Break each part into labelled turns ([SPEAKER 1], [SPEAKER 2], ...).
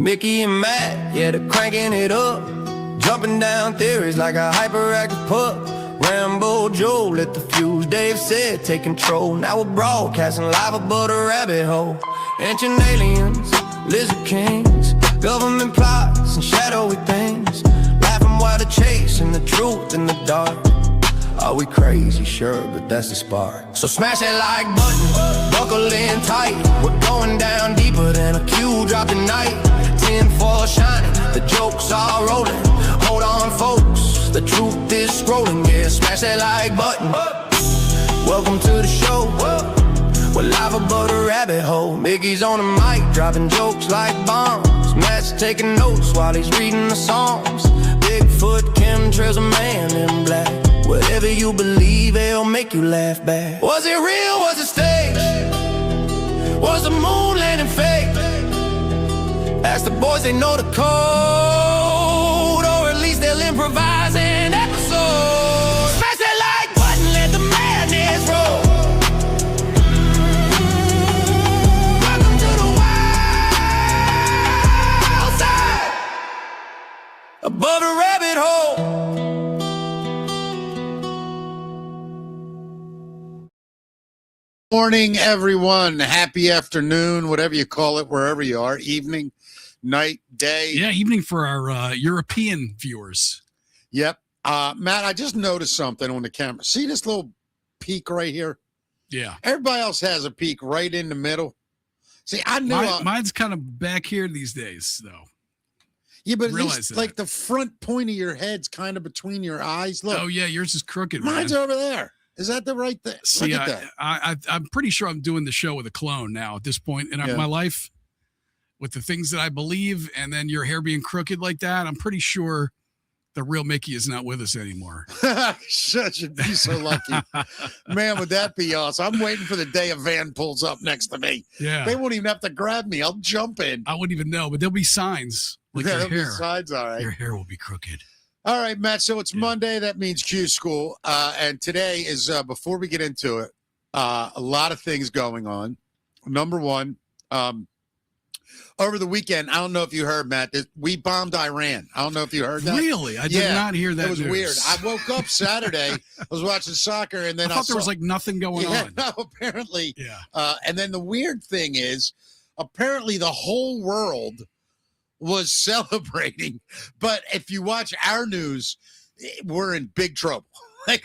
[SPEAKER 1] Mickey and Matt, yeah, they're cranking it up. Jumping down theories like a hyperactive pup. Rambo Joe lit the fuse, Dave said take control. Now we're broadcasting live above the rabbit hole. Ancient aliens, lizard kings, government plots and shadowy things. Laughing while they're chasing the truth in the dark. Are we crazy? Sure, but that's the spark. So smash that like button, buckle in tight. We're going down deeper than a cue drop tonight. 10 for shining, the jokes are rolling. Hold on folks, the truth is scrolling. Yeah, smash that like button. Welcome to the show. We're live above the rabbit hole. Mickey's on the mic, dropping jokes like bombs. Matt's taking notes while he's reading the songs. Bigfoot, chemtrails, a man in black. Whatever you believe, it'll make you laugh back. Was it real? Was it stage? Was the moon landing fake? Ask the boys, they know the code, or at least they'll improvise an episode. Smash that like button, let the madness roll. Welcome to the wild side, above the rabbit hole.
[SPEAKER 2] Morning, everyone. Happy afternoon, whatever you call it, wherever you are. Evening, night, day.
[SPEAKER 3] Yeah, evening for our European viewers.
[SPEAKER 2] Yep. Matt, I just noticed something on the camera. See this little peak right here?
[SPEAKER 3] Yeah.
[SPEAKER 2] Everybody else has a peak right in the middle. See, I knew
[SPEAKER 3] mine's kind of back here these days, though.
[SPEAKER 2] Yeah, but at least like the front point of your head's kind of between your eyes. Look.
[SPEAKER 3] Oh, yeah, yours is crooked.
[SPEAKER 2] Mine's over there. Is that the right thing?
[SPEAKER 3] See,
[SPEAKER 2] Look at that.
[SPEAKER 3] I'm pretty sure I'm doing the show with a clone now at this point in my life, with the things that I believe, and then your hair being crooked like that. I'm pretty sure the real Mickey is not with us anymore.
[SPEAKER 2] Should be so lucky. Man, would that be awesome? I'm waiting for the day a van pulls up next to me.
[SPEAKER 3] Yeah.
[SPEAKER 2] They won't even have to grab me. I'll jump in.
[SPEAKER 3] I wouldn't even know, but there'll be signs like your hair.
[SPEAKER 2] Signs, all right.
[SPEAKER 3] Your hair will be crooked.
[SPEAKER 2] All right, Matt. So it's Monday. That means Q School. And today is, before we get into it, a lot of things going on. Number one, over the weekend, I don't know if you heard, Matt, that we bombed Iran. I don't know if you heard that.
[SPEAKER 3] Really? I did not hear that.
[SPEAKER 2] It was
[SPEAKER 3] news.
[SPEAKER 2] weird. I woke up Saturday, I was watching soccer, and then
[SPEAKER 3] I thought there was like nothing going on.
[SPEAKER 2] No, apparently.
[SPEAKER 3] Yeah.
[SPEAKER 2] And then the weird thing is, apparently the whole world was celebrating, but if you watch our news, we're in big trouble. Like,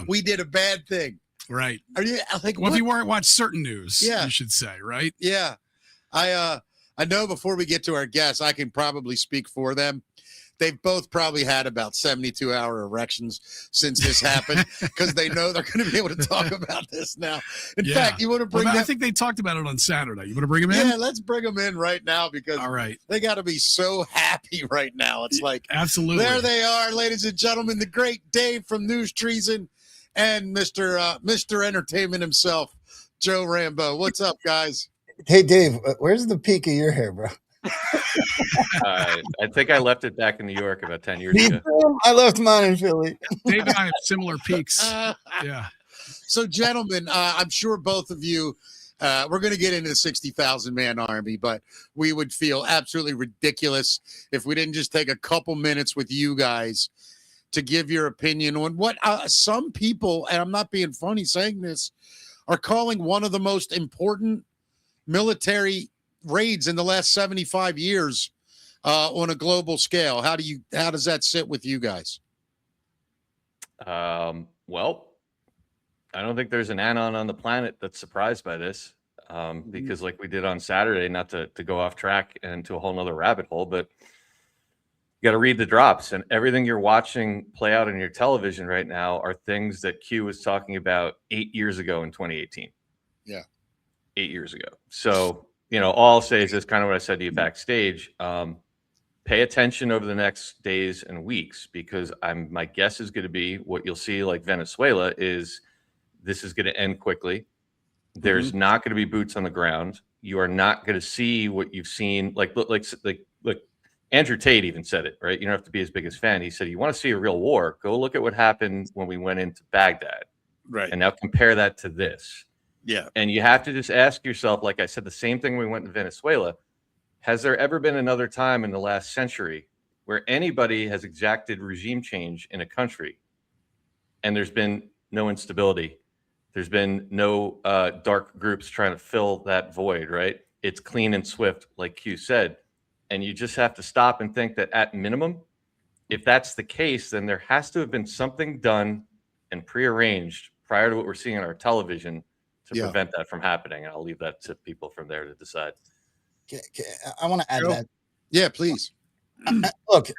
[SPEAKER 2] we did a bad thing,
[SPEAKER 3] right?
[SPEAKER 2] Are you like?
[SPEAKER 3] Well, if you weren't watch certain news, you should say, right?
[SPEAKER 2] Yeah, I know. Before we get to our guests, I can probably speak for them. They've both probably had about 72-hour erections since this happened because they know they're going to be able to talk about this now. In fact, you want to bring
[SPEAKER 3] I think they talked about it on Saturday. You want to bring them in?
[SPEAKER 2] Yeah, let's bring them in right now because they got to be so happy right now. It's like,
[SPEAKER 3] absolutely.
[SPEAKER 2] There they are, ladies and gentlemen, the great Dave from News Treason and Mr. Entertainment himself, Joe Rambo. What's up, guys?
[SPEAKER 4] Hey, Dave, where's the peak of your hair, bro?
[SPEAKER 5] I think I left it back in New York about 10 years ago.
[SPEAKER 4] I left mine in Philly.
[SPEAKER 3] Dave and I have similar peaks. Yeah.
[SPEAKER 2] So, gentlemen, I'm sure both of you, we're going to get into the 60,000-man army, but we would feel absolutely ridiculous if we didn't just take a couple minutes with you guys to give your opinion on what some people, and I'm not being funny saying this, are calling one of the most important military raids in the last 75 years on a global scale. How does that sit with you guys?
[SPEAKER 5] Well, I don't think there's an anon on the planet that's surprised by this, because like we did on Saturday, not to go off track and to a whole nother rabbit hole, but you got to read the drops, and everything you're watching play out on your television right now are things that Q was talking about 8 years ago in 2018.
[SPEAKER 2] Yeah.
[SPEAKER 5] 8 years ago. So, all I'll say is this, kind of what I said to you backstage. Pay attention over the next days and weeks, because my guess is going to be what you'll see, like Venezuela, is this is going to end quickly. There's not going to be boots on the ground. You are not going to see what you've seen. Like Andrew Tate even said it, right? You don't have to be as big as fan. He said, you want to see a real war, go look at what happened when we went into Baghdad.
[SPEAKER 2] Right.
[SPEAKER 5] And now compare that to this.
[SPEAKER 2] Yeah.
[SPEAKER 5] And you have to just ask yourself, like I said, the same thing when we went to Venezuela. Has there ever been another time in the last century where anybody has exacted regime change in a country and there's been no instability? There's been no dark groups trying to fill that void, right? It's clean and swift, like Q said. And you just have to stop and think that at minimum, if that's the case, then there has to have been something done and prearranged prior to what we're seeing on our television to prevent that from happening. And I'll leave that to people from there to decide.
[SPEAKER 4] I want to add that.
[SPEAKER 2] Yeah, please.
[SPEAKER 4] Look,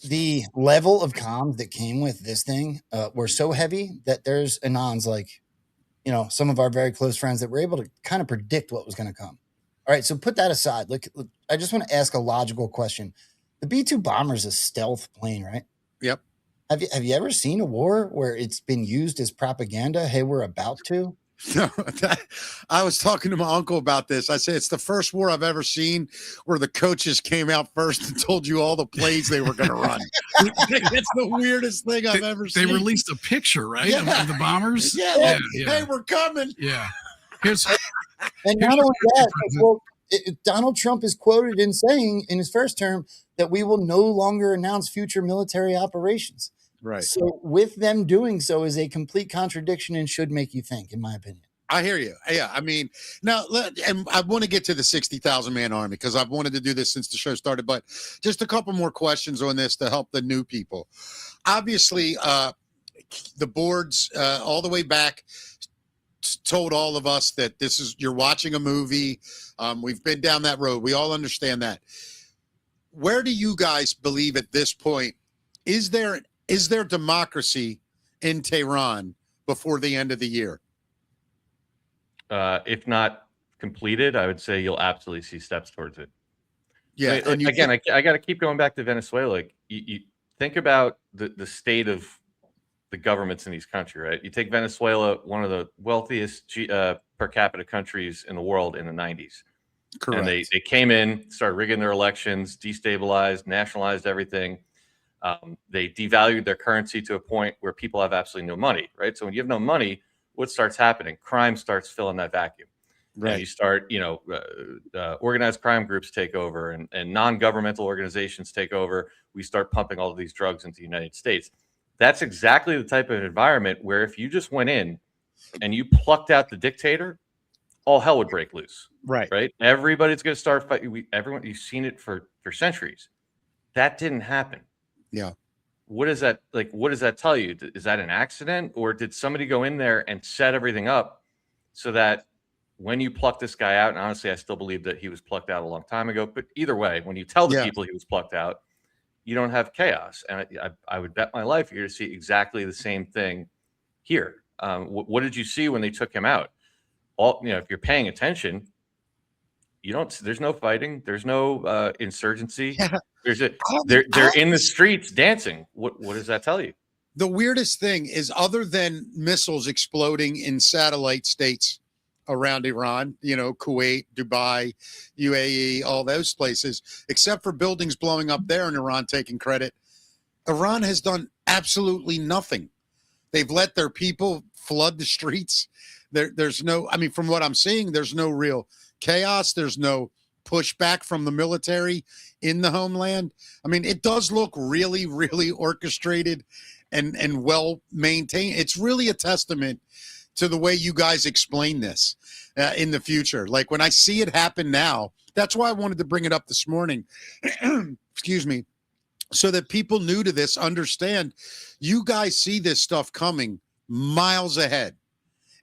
[SPEAKER 4] the level of comms that came with this thing were so heavy that there's anons like, some of our very close friends that were able to kind of predict what was going to come. All right, so put that aside. Look, I just want to ask a logical question. The B-2 bomber is a stealth plane, right?
[SPEAKER 2] Yep.
[SPEAKER 4] Have you ever seen a war where it's been used as propaganda? Hey, we're about to.
[SPEAKER 2] No, I was talking to my uncle about this. I said it's the first war I've ever seen where the coaches came out first and told you all the plays they were going to run. It's the weirdest thing I've ever seen.
[SPEAKER 3] They released a picture, right, of the bombers?
[SPEAKER 2] Yeah. Hey, we're coming.
[SPEAKER 3] Yeah.
[SPEAKER 4] And not only that, Donald Trump is quoted in saying in his first term that we will no longer announce future military operations.
[SPEAKER 2] Right.
[SPEAKER 4] So with them doing so is a complete contradiction and should make you think, in my opinion.
[SPEAKER 2] I hear you. Yeah. I mean, now, and I want to get to the 60,000 man army because I've wanted to do this since the show started, but just a couple more questions on this to help the new people. Obviously, the boards all the way back told all of us that you're watching a movie. We've been down that road. We all understand that. Where do you guys believe at this point, is there democracy in Tehran before the end of the year?
[SPEAKER 5] If not completed, I would say you'll absolutely see steps towards it.
[SPEAKER 2] Yeah.
[SPEAKER 5] I mean, I got to keep going back to Venezuela. Like, you think about the state of the governments in these countries, right? You take Venezuela, one of the wealthiest per capita countries in the world in the 90s.
[SPEAKER 2] Correct.
[SPEAKER 5] And they came in, started rigging their elections, destabilized, nationalized everything. They devalued their currency to a point where people have absolutely no money, right? So when you have no money, what starts happening? Crime starts filling that vacuum. Right. And you start, organized crime groups take over and non-governmental organizations take over. We start pumping all of these drugs into the United States. That's exactly the type of environment where if you just went in and you plucked out the dictator, all hell would break loose.
[SPEAKER 2] Right.
[SPEAKER 5] Right. Everybody's going to start fighting. Everyone, you've seen it for centuries. That didn't happen.
[SPEAKER 2] Yeah.
[SPEAKER 5] What is that like? What does that tell you? Is that an accident, or did somebody go in there and set everything up so that when you pluck this guy out, and honestly, I still believe that he was plucked out a long time ago, but either way, when you tell the people he was plucked out, you don't have chaos. And I would bet my life you're going to see exactly the same thing here. What did you see when they took him out? If you're paying attention, there's no fighting. There's no insurgency.
[SPEAKER 2] Yeah.
[SPEAKER 5] They're in the streets dancing. What does that tell you?
[SPEAKER 2] The weirdest thing is, other than missiles exploding in satellite states around Iran, Kuwait, Dubai, UAE, all those places, except for buildings blowing up there and Iran taking credit, Iran has done absolutely nothing. They've let their people flood the streets. There's no, from what I'm seeing, there's no real chaos. There's no pushback from the military in the homeland. It does look really, really orchestrated and well maintained. It's really a testament to the way you guys explain this in the future. Like, when I see it happen now, that's why I wanted to bring it up this morning. Excuse me. So that people new to this understand you guys see this stuff coming miles ahead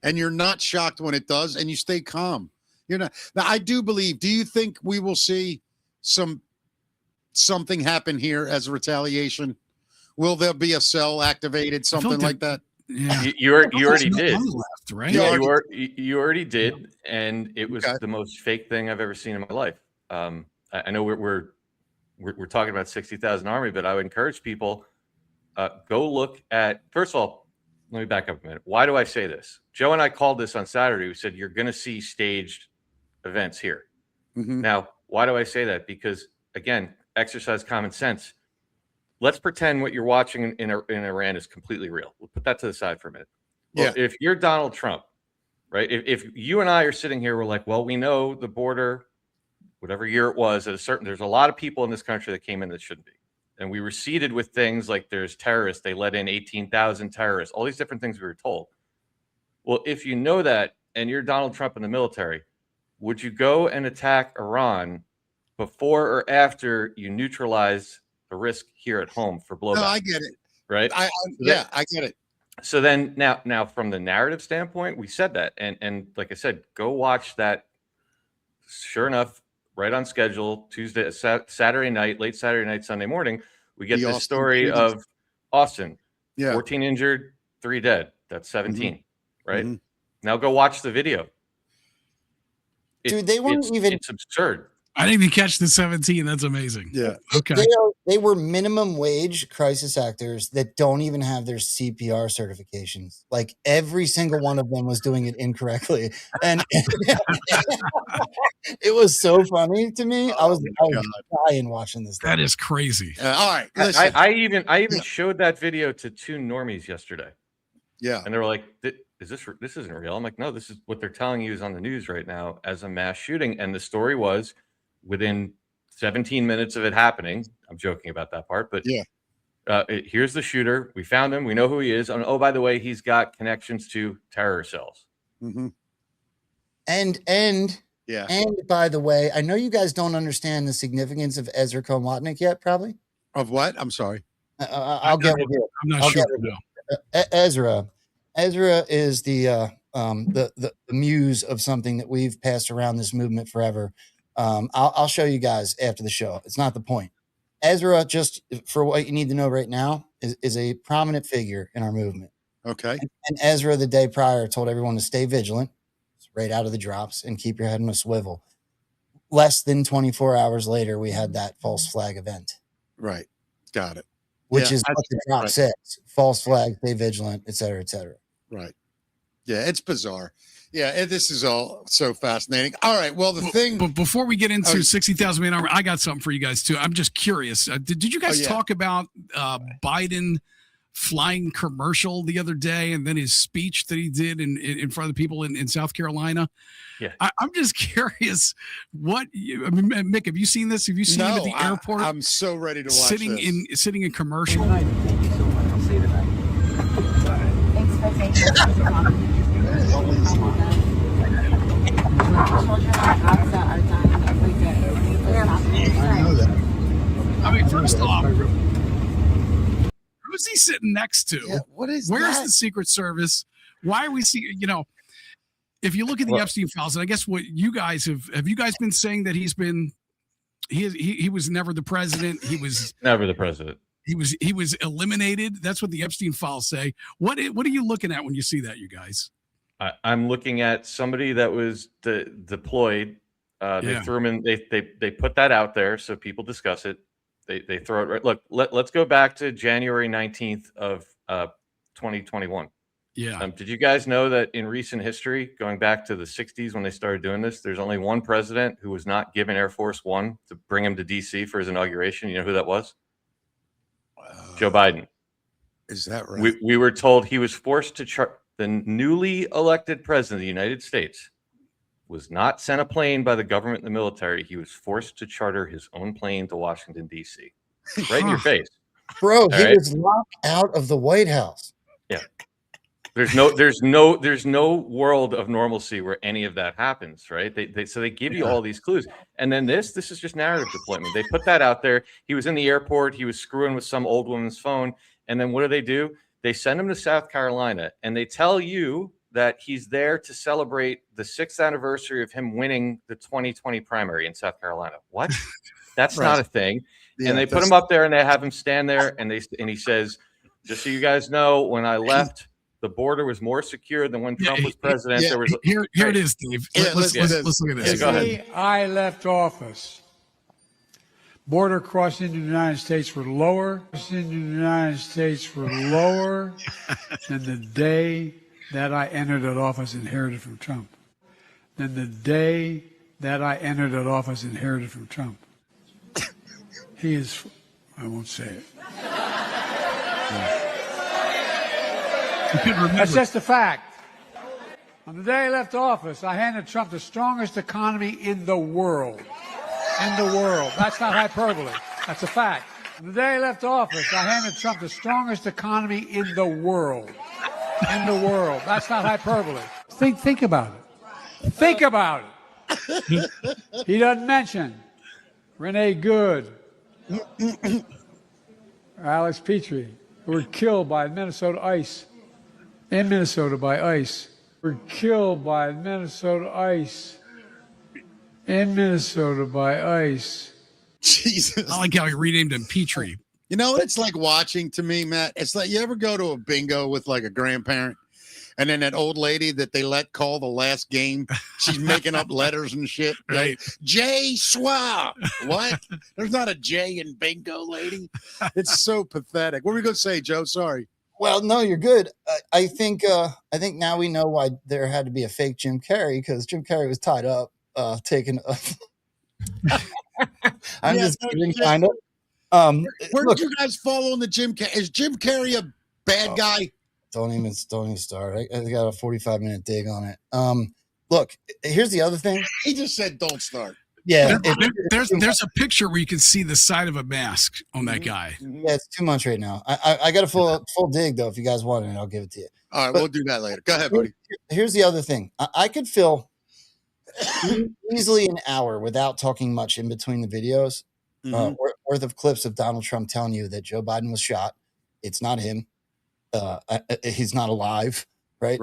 [SPEAKER 2] and you're not shocked when it does and you stay calm. You're not. Now, I do believe, do you think we will see something happen here as a retaliation? Will there be a cell activated, something like that?
[SPEAKER 5] Yeah. You already did.
[SPEAKER 3] Left, right?
[SPEAKER 5] Yeah, you already did, and it was the most fake thing I've ever seen in my life. I know we're talking about 60,000 army, but I would encourage people go look at. First of all, let me back up a minute. Why do I say this? Joe and I called this on Saturday. We said you're going to see staged events here. Mm-hmm. Now, why do I say that? Because again, exercise common sense. Let's pretend what you're watching in Iran is completely real. We'll put that to the side for a minute. Well, if you're Donald Trump, right? If you and I are sitting here, we're like, well, we know the border whatever year it was, there's a lot of people in this country that came in that shouldn't be. And we were seeded with things like there's terrorists. They let in 18,000 terrorists, all these different things we were told. Well, if you know that and you're Donald Trump in the military, would you go and attack Iran before or after you neutralize the risk here at home for blowback?
[SPEAKER 2] No, I get it.
[SPEAKER 5] Right?
[SPEAKER 2] I get it.
[SPEAKER 5] So then now from the narrative standpoint, we said that. And like I said, go watch that. Sure enough, right on schedule, Tuesday, Saturday night, late Saturday night, Sunday morning, we get this story of Austin. 14 injured, 3 dead. That's 17, right? Now go watch the video.
[SPEAKER 4] Dude, they weren't even.
[SPEAKER 5] It's absurd.
[SPEAKER 3] I didn't even catch the 17. That's amazing.
[SPEAKER 2] Yeah.
[SPEAKER 3] Okay.
[SPEAKER 4] They were minimum wage crisis actors that don't even have their CPR certifications. Like every single one of them was doing it incorrectly. And it was so funny to me. I was dying watching this.
[SPEAKER 3] That is crazy.
[SPEAKER 2] All right. Listen.
[SPEAKER 5] I even showed that video to 2 normies yesterday.
[SPEAKER 2] Yeah.
[SPEAKER 5] And they were like, this isn't real. I'm like, no, this is what they're telling you is on the news right now as a mass shooting. And the story was within 17 minutes of it happening. I'm joking about that part, but here's the shooter. We found him. We know who he is. And oh, by the way, he's got connections to terror cells.
[SPEAKER 4] And by the way, I know you guys don't understand the significance of Ezra Komatnik yet, probably.
[SPEAKER 2] Of what? I'm sorry.
[SPEAKER 4] I'll get with you.
[SPEAKER 3] I'm not sure. No.
[SPEAKER 4] Ezra is the muse of something that we've passed around this movement forever. I'll show you guys after the show. It's not the point. Ezra, just for what you need to know right now, is a prominent figure in our movement.
[SPEAKER 2] Okay.
[SPEAKER 4] And Ezra, the day prior, told everyone to stay vigilant, right out of the drops, and keep your head on a swivel. Less than 24 hours later, we had that false flag event.
[SPEAKER 2] Right. Got it.
[SPEAKER 4] Which is what the drop says. False flag, stay vigilant, et cetera, et cetera.
[SPEAKER 2] Right. Yeah, it's bizarre. Yeah, this is all so fascinating. All right, well,
[SPEAKER 3] But before we get into 60,000 man army, I got something for you guys too. I'm just curious. Did you guys talk about Biden flying commercial the other day, and then his speech that he did in front of the people in South Carolina?
[SPEAKER 5] Yeah,
[SPEAKER 3] I'm just curious. Mick, have you seen this? Have you seen him at the airport?
[SPEAKER 2] I'm so ready to watch
[SPEAKER 3] sitting in commercial.
[SPEAKER 6] Thank you so much. I'll see you tonight. Thanks for taking
[SPEAKER 3] I mean, first off, who's he sitting next to?
[SPEAKER 2] Yeah, where's
[SPEAKER 3] the Secret Service? Why are we seeing, if you look at the Epstein files, and I guess what you guys have you guys been saying that he was never the president? He was
[SPEAKER 5] never the president.
[SPEAKER 3] He was eliminated. That's what the Epstein files say. What are you looking at when you see that, you guys?
[SPEAKER 5] I'm looking at somebody that was deployed. They threw him in. They put that out there so people discuss it. They throw it right. Look, let's go back to January 19th of 2021.
[SPEAKER 3] Yeah.
[SPEAKER 5] Did you guys know that in recent history, going back to the 60s when they started doing this, there's only one president who was not given Air Force One to bring him to DC for his inauguration? You know who that was? Joe Biden.
[SPEAKER 2] Is that right?
[SPEAKER 5] We were told he was forced to the newly elected president of the United States was not sent a plane by the government and the military. He was forced to charter his own plane to Washington, D.C. Right in your face.
[SPEAKER 4] Bro, he was locked out of the White House.
[SPEAKER 5] Yeah. There's no world of normalcy where any of that happens, right? So they give you all these clues. And then this is just narrative deployment. They put that out there. He was in the airport. He was screwing with some old woman's phone. And then what do? They send him to South Carolina, and they tell you that he's there to celebrate the 6th anniversary of him winning the 2020 primary in South Carolina. What? That's not a thing. Yeah, and they put him up there, and they have him stand there, and he says, just so you guys know, when I left, the border was more secure than when Trump was president. There was
[SPEAKER 3] here it is, Dave. Let's look at this.
[SPEAKER 5] Go ahead.
[SPEAKER 7] I left office. Border crossing into the United States were lower than the day that I entered that office inherited from Trump. He is, I won't say it. That's just a fact. On the day I left office, I handed Trump the strongest economy in the world. in the world. That's not hyperbole. That's a fact. The day I left office, I handed Trump the strongest economy in the world. In the world. That's not hyperbole. Think about it. Think about it. He doesn't mention Renee Good, Alex Petrie, who were killed by Minnesota ICE. In Minnesota by ICE. Were killed by Minnesota ICE. In Minnesota by ICE.
[SPEAKER 2] Jesus.
[SPEAKER 3] I like how he renamed him Petrie.
[SPEAKER 2] You know what it's like watching to me, Matt? It's like, you ever go to a bingo with like a grandparent, and then that old lady that they let call the last game, she's making up letters and shit.
[SPEAKER 3] Right.
[SPEAKER 2] J Schwab. What? There's not a J in bingo, lady. It's so pathetic. What were we going to say, Joe? Sorry.
[SPEAKER 4] Well, no, you're good. I think now we know why there had to be a fake Jim Carrey, because Jim Carrey was tied up, taking. I'm just kidding, kind of.
[SPEAKER 2] Where did you guys fall on the Jim Carrey? Is Jim Carrey a bad guy?
[SPEAKER 4] Don't even start. I got a 45-minute dig on it. Look, here's the other thing.
[SPEAKER 2] He just said, "Don't start."
[SPEAKER 4] Yeah,
[SPEAKER 3] there's a picture where you can see the side of a mask on that guy.
[SPEAKER 4] Yeah, it's too much right now. I got a full dig though. If you guys want it, I'll give it to you.
[SPEAKER 2] All right, we'll do that later. Go ahead, buddy.
[SPEAKER 4] Here's the other thing. I could fill easily an hour without talking much in between the videos, worth of clips of Donald Trump telling you that Joe Biden was shot. It's not him. He's not alive. Right.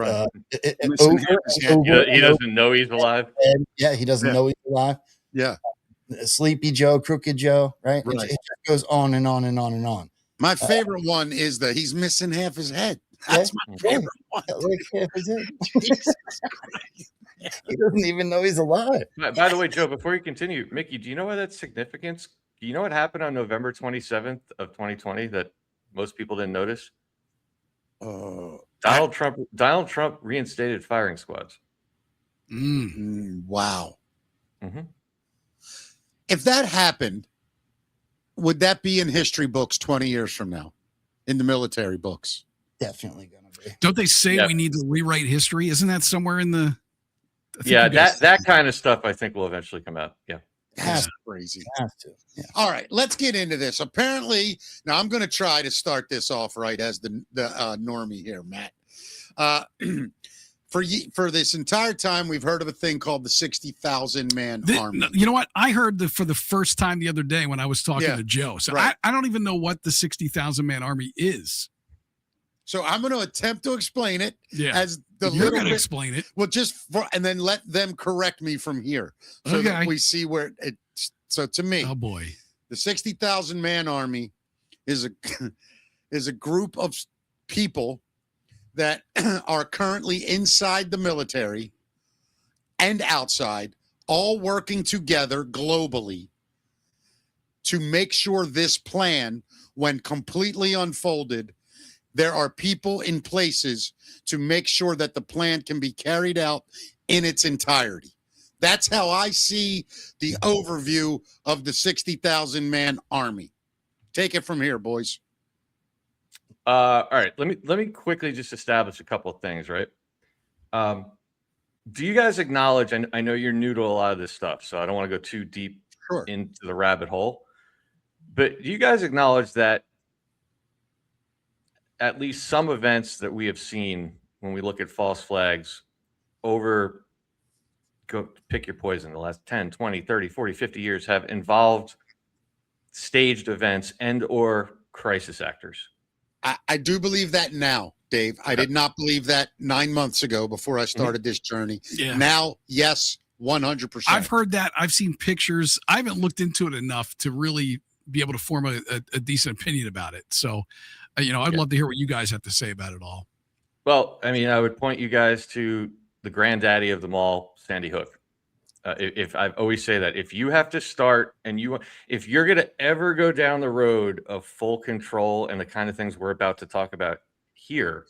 [SPEAKER 5] He doesn't know he's alive.
[SPEAKER 4] Yeah, he doesn't know he's alive.
[SPEAKER 2] Yeah.
[SPEAKER 4] Sleepy Joe, Crooked Joe, right? It just goes on and on and on and on.
[SPEAKER 2] My favorite one is that he's missing half his head. That's my favorite one.
[SPEAKER 4] Like half his head. He doesn't even know he's alive.
[SPEAKER 5] By the way, Joe, before you continue, Mickey, do you know why that's significance? Do you know what happened on November 27th of 2020 that most people didn't notice? Donald Trump reinstated firing squads.
[SPEAKER 2] Wow.
[SPEAKER 5] Mm-hmm.
[SPEAKER 2] If that happened, would that be in history books 20 years from now? In the military books?
[SPEAKER 4] Definitely gonna be.
[SPEAKER 3] Don't they say we need to rewrite history? Isn't that somewhere in the?
[SPEAKER 5] Yeah, that kind of stuff I think will eventually come out. Yeah.
[SPEAKER 2] That's crazy.
[SPEAKER 4] Have to. Yeah.
[SPEAKER 2] All right, let's get into this. Apparently, now I'm going to try to start this off right as the normie here, Matt. For this entire time, we've heard of a thing called the 60,000 man army.
[SPEAKER 3] You know what? I heard for the first time the other day when I was talking to Joe. So I don't even know what the 60,000 man army is.
[SPEAKER 2] So I'm going to attempt to explain it as the
[SPEAKER 3] You're going to explain it.
[SPEAKER 2] Well, and then let them correct me from here so that we see where it's. So to me,
[SPEAKER 3] oh boy,
[SPEAKER 2] the 60,000 man army is a group of people that are currently inside the military and outside, all working together globally to make sure this plan, when completely unfolded, there are people in places to make sure that the plan can be carried out in its entirety. That's how I see the overview of the 60,000 man army. Take it from here, boys.
[SPEAKER 5] All right. Let me quickly just establish a couple of things, right? Do you guys acknowledge, and I know you're new to a lot of this stuff, so I don't want to go too deep into the rabbit hole, but do you guys acknowledge that at least some events that we have seen when we look at false flags over, go pick your poison, the last 10, 20, 30, 40, 50 years have involved staged events and or crisis actors?
[SPEAKER 2] I do believe that now, Dave. I did not believe that 9 months ago before I started this journey. Yeah. Now, yes, 100%.
[SPEAKER 3] I've heard that. I've seen pictures. I haven't looked into it enough to really be able to form a decent opinion about it. So, I'd love to hear what you guys have to say about it all.
[SPEAKER 5] Well, I mean, I would point you guys to the granddaddy of them all, Sandy Hook. If I always say that, if you have to start and if you're going to ever go down the road of full control and the kind of things we're about to talk about here,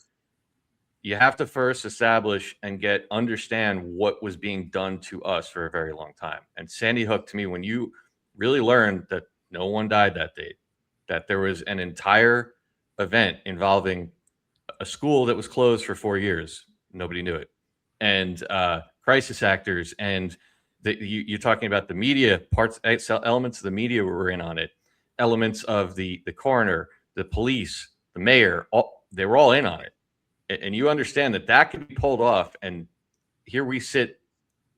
[SPEAKER 5] you have to first establish and understand what was being done to us for a very long time. And Sandy Hook, to me, when you really learned that no one died that day, that there was an entire event involving a school that was closed for 4 years, nobody knew it, and crisis actors and You're talking about the media parts, elements of the media were in on it, elements of the coroner, the police, the mayor, they were all in on it. And you understand that can be pulled off. And here we sit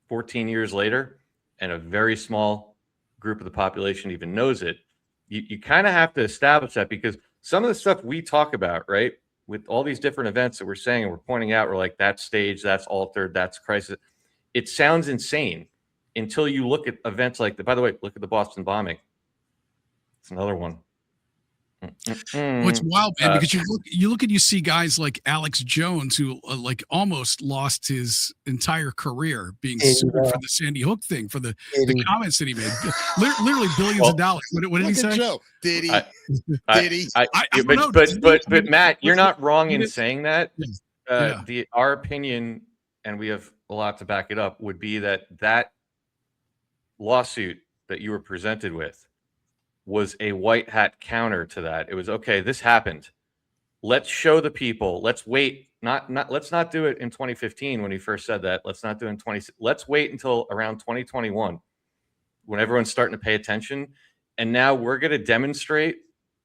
[SPEAKER 5] 14 years later, and a very small group of the population even knows it. You kind of have to establish that, because some of the stuff we talk about, right, with all these different events that we're saying and we're pointing out, we're like, that's staged, that's altered, that's crisis. It sounds insane until you look at events like by the way, look at the Boston bombing. It's another one.
[SPEAKER 3] Well, it's wild, man, because you look and you see guys like Alex Jones, who like almost lost his entire career being sued for the Sandy Hook thing, for the comments that he made, literally billions of dollars. What did he say?
[SPEAKER 2] Joe, did he?
[SPEAKER 5] Did he? But Matt, you're not wrong in saying that. Our opinion, and we have a lot to back it up, would be that lawsuit that you were presented with was a white hat counter to that. It was, okay, this happened. Let's show the people. Let's wait. Let's not do it in 2015 when he first said that. Let's not do it in 20. Let's wait until around 2021 when everyone's starting to pay attention. And now we're going to demonstrate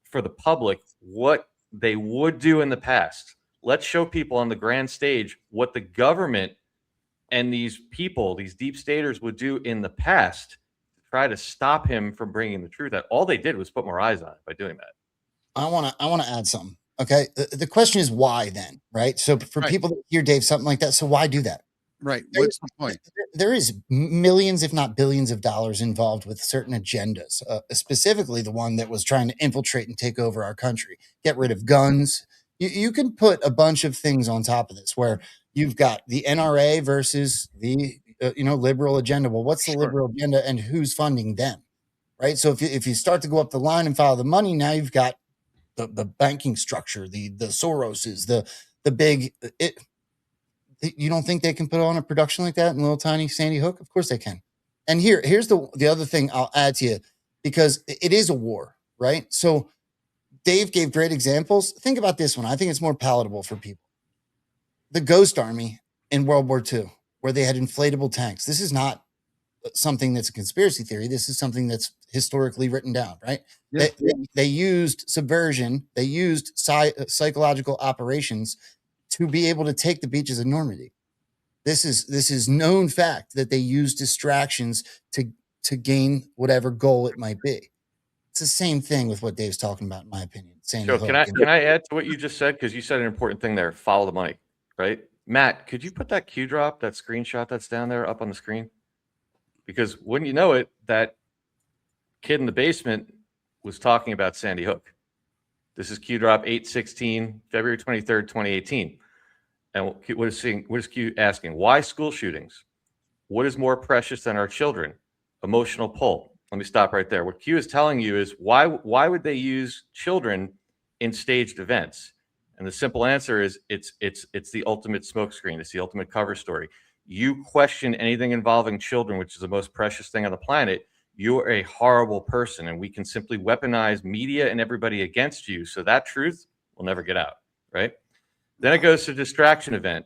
[SPEAKER 5] for the public what they would do in the past. Let's show people on the grand stage what the government and these people, these deep staters, would do in the past. Try to stop him from bringing the truth out. All they did was put more eyes on it by doing that.
[SPEAKER 4] I want to add something. Okay. The question is why then, right? So for people that hear Dave, something like that. So why do that?
[SPEAKER 2] Right. What's the point?
[SPEAKER 4] There is millions, if not billions of dollars involved with certain agendas, specifically the one that was trying to infiltrate and take over our country, get rid of guns. You can put a bunch of things on top of this where you've got the NRA versus the liberal agenda. Well, what's the liberal agenda and who's funding them, right? So if you start to go up the line and follow the money, now you've got the banking structure, the Soroses, the big. You don't think they can put on a production like that in little tiny Sandy Hook? Of course they can. And here's the other thing I'll add to you, because it is a war, right? So Dave gave great examples. Think about this one. I think it's more palatable for people. The Ghost Army in World War II, where they had inflatable tanks. This is not something that's a conspiracy theory. This is something that's historically written down, right? Yeah. They used subversion. They used psychological operations to be able to take the beaches of Normandy. This is known fact that they use distractions to gain whatever goal it might be. It's the same thing with what Dave's talking about, in my opinion.
[SPEAKER 5] Joe, can I add to what you just said? Because you said an important thing there. Follow the money, right? Matt, could you put that Q drop, that screenshot that's down there up on the screen? Because wouldn't you know it, that kid in the basement was talking about Sandy Hook. This is Q drop 8/16, February 23rd, 2018. And what is Q asking? Why school shootings? What is more precious than our children? Emotional pull. Let me stop right there. What Q is telling you is why would they use children in staged events? And the simple answer is it's the ultimate smokescreen. It's the ultimate cover story. You question anything involving children, which is the most precious thing on the planet, you are a horrible person, and we can simply weaponize media and everybody against you. So that truth will never get out, right? Then it goes to distraction event,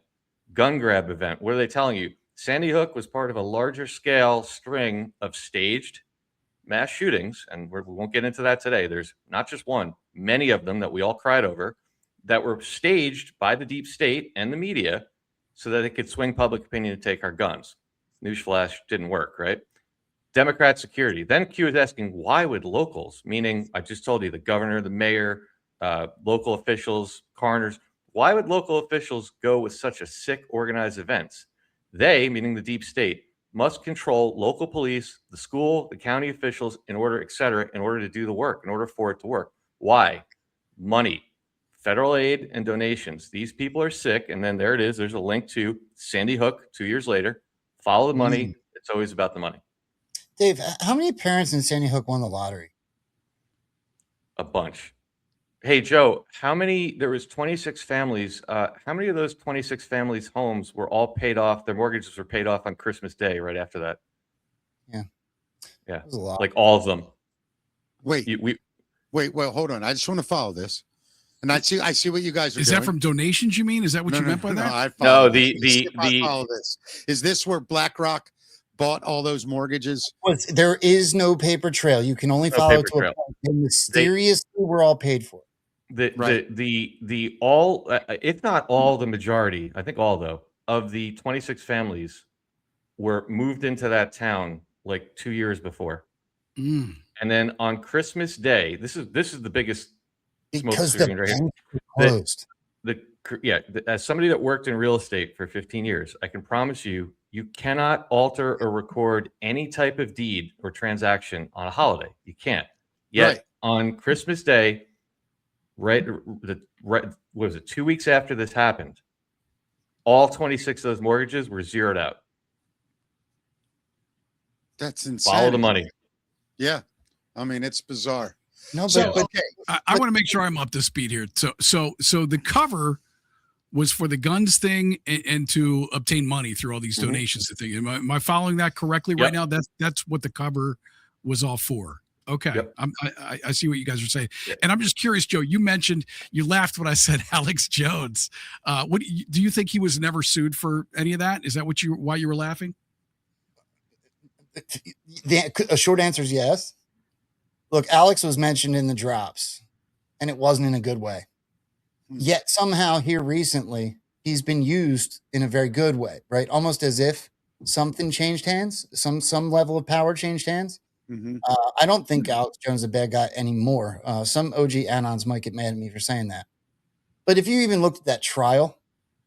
[SPEAKER 5] gun grab event. What are they telling you? Sandy Hook was part of a larger scale string of staged mass shootings, and we won't get into that today. There's not just one, many of them that we all cried over, that were staged by the deep state and the media so that it could swing public opinion to take our guns. Newsflash, didn't work, right? Democrat security. Then Q is asking, why would locals, meaning I just told you, the governor, the mayor, local officials, coroners, why would local officials go with such a sick organized events? They, meaning the deep state, must control local police, the school, the county officials, in order, et cetera, in order to do the work, in order for it to work. Why? Money, federal aid, and donations. These people are sick, and then there it is. There's a link to Sandy Hook 2 years later. Follow the money. It's always about the money.
[SPEAKER 4] Dave, how many parents in Sandy Hook won the lottery?
[SPEAKER 5] A bunch. Hey, Joe, there was 26 families. How many of those 26 families' homes were all paid off? Their mortgages were paid off on Christmas Day right after that.
[SPEAKER 4] Yeah.
[SPEAKER 5] Yeah. Like all of them.
[SPEAKER 2] Wait, hold on. I just want to follow this. And I see what you guys are doing.
[SPEAKER 3] Is that from donations, you mean? Is that what you meant by that?
[SPEAKER 2] I follow this. Is this where BlackRock bought all those mortgages?
[SPEAKER 4] There is no paper trail. You can only
[SPEAKER 5] No
[SPEAKER 4] follow
[SPEAKER 5] paper
[SPEAKER 4] to a
[SPEAKER 5] trail.
[SPEAKER 4] point. And mysteriously, we're all paid for.
[SPEAKER 5] The all, if not all, the majority, I think all though, of the 26 families were moved into that town like 2 years before.
[SPEAKER 3] Mm.
[SPEAKER 5] And then on Christmas Day, this is the biggest smoke
[SPEAKER 4] Because the
[SPEAKER 5] screen right here.
[SPEAKER 4] banks were closed.
[SPEAKER 5] As somebody that worked in real estate for 15 years, I can promise you, you cannot alter or record any type of deed or transaction on a holiday. You can't. Yet on Christmas Day, what was it, 2 weeks after this happened, all 26 of those mortgages were zeroed out.
[SPEAKER 2] That's insane.
[SPEAKER 5] Follow the money.
[SPEAKER 2] Yeah. I mean, it's bizarre.
[SPEAKER 4] No,
[SPEAKER 2] So,
[SPEAKER 4] but
[SPEAKER 2] okay.
[SPEAKER 3] I want to make sure I'm up to speed here. So the cover was for the guns thing and to obtain money through all these donations. Am I following that correctly right now? That's what the cover was all for. Okay.
[SPEAKER 5] Yep.
[SPEAKER 3] I see what you guys are saying. And I'm just curious, Joe, you mentioned, you laughed when I said Alex Jones. What do you think he was never sued for any of that? Is that why you were laughing?
[SPEAKER 4] a short answer is yes. Look, Alex was mentioned in the drops, and it wasn't in a good way. Yet somehow here recently, he's been used in a very good way, right? Almost as if something changed hands, some level of power changed hands. I don't think Alex Jones is a bad guy anymore. Some OG Anons might get mad at me for saying that. But if you even looked at that trial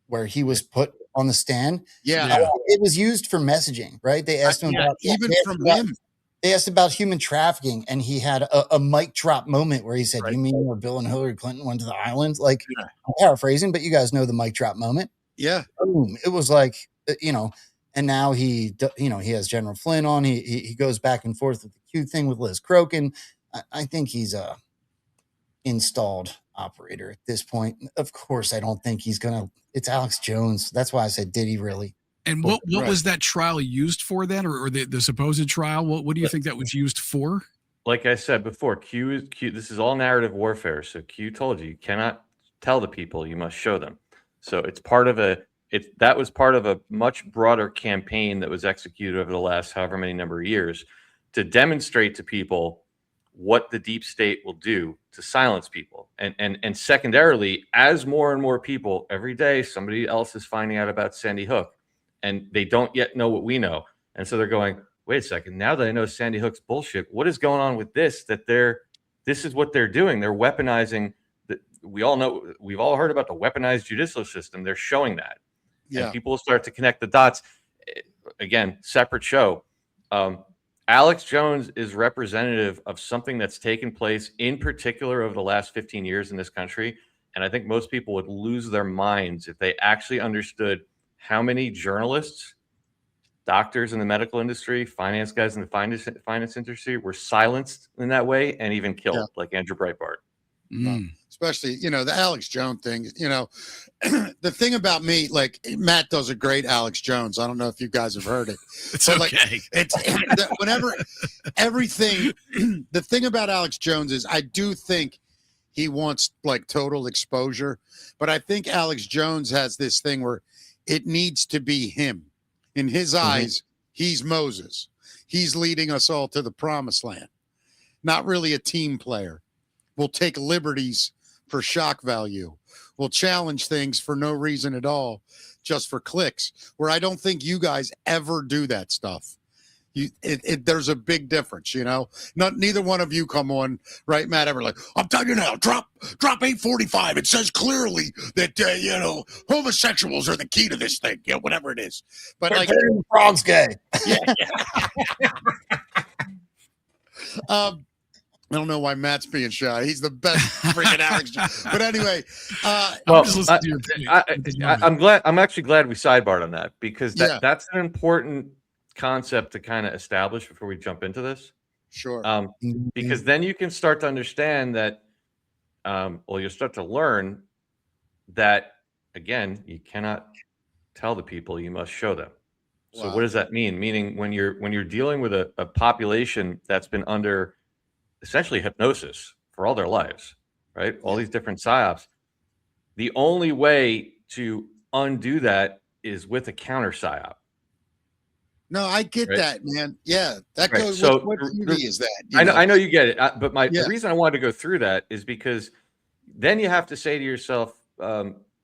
[SPEAKER 4] where he was put on the stand, it was used for messaging, right? They asked him about
[SPEAKER 2] him.
[SPEAKER 4] They asked about human trafficking, and he had a mic drop moment where he said, "You mean where Bill and Hillary Clinton went to the island?" Like, I'm paraphrasing, but you guys know the mic drop moment.
[SPEAKER 2] Yeah.
[SPEAKER 4] Boom. It was like, and now he has General Flynn on. He goes back and forth with the Q thing with Liz Crokin. I think he's a installed operator at this point. Of course, I don't think he's gonna. It's Alex Jones. That's why I said, did he really?
[SPEAKER 3] And what was that trial used for then, or the supposed trial? What do you think that was used for?
[SPEAKER 5] Like I said before, Q. This is all narrative warfare. So Q told you cannot tell the people, you must show them. So it's part of that was part of a much broader campaign that was executed over the last however many number of years to demonstrate to people what the deep state will do to silence people. And secondarily, as more and more people every day, somebody else is finding out about Sandy Hook, and they don't yet know what we know. And so they're going, wait a second, now that I know Sandy Hook's bullshit, what is going on with this? This is what they're doing. They're weaponizing. We all know, we've all heard about the weaponized judicial system. They're showing that. Yeah. And people will start to connect the dots. Again, separate show. Alex Jones is representative of something that's taken place in particular over the last 15 years in this country. And I think most people would lose their minds if they actually understood how many journalists, doctors in the medical industry, finance guys in the finance industry were silenced in that way and even killed, like Andrew Breitbart.
[SPEAKER 2] Especially, the Alex Jones thing, the thing about me, like Matt does a great Alex Jones. I don't know if you guys have heard it.
[SPEAKER 3] It's okay.
[SPEAKER 2] Like, it's whenever everything, the thing about Alex Jones is I do think he wants like total exposure, but I think Alex Jones has this thing where it needs to be him. In his eyes, he's Moses. He's leading us all to the promised land. Not really a team player. We'll take liberties for shock value. We'll challenge things for no reason at all, just for clicks, where I don't think you guys ever do that stuff. There's a big difference, neither one of you come on, right, Matt, ever like, I'm telling you now, drop 845. It says clearly that, homosexuals are the key to this thing, whatever it is. But like,
[SPEAKER 4] the frog's gay.
[SPEAKER 2] Yeah. I don't know why Matt's being shy. He's the best freaking Alex. But anyway,
[SPEAKER 5] I'm actually glad we sidebarred on that, because that's an important concept to kind of establish before we jump into this.
[SPEAKER 2] Sure.
[SPEAKER 5] Because then you can start to understand that, you'll start to learn that, again, you cannot tell the people, you must show them. So what does that mean? Meaning when you're dealing with a population that's been under essentially hypnosis for all their lives, right? All these different psyops. The only way to undo that is with a counter psyop.
[SPEAKER 2] No, I get
[SPEAKER 5] Right.
[SPEAKER 2] that, man. Yeah, that
[SPEAKER 5] Right.
[SPEAKER 2] goes.
[SPEAKER 5] So
[SPEAKER 2] What TV is that?
[SPEAKER 5] I know you get it, but the
[SPEAKER 2] Yeah.
[SPEAKER 5] reason I wanted to go through that is because then you have to say to yourself,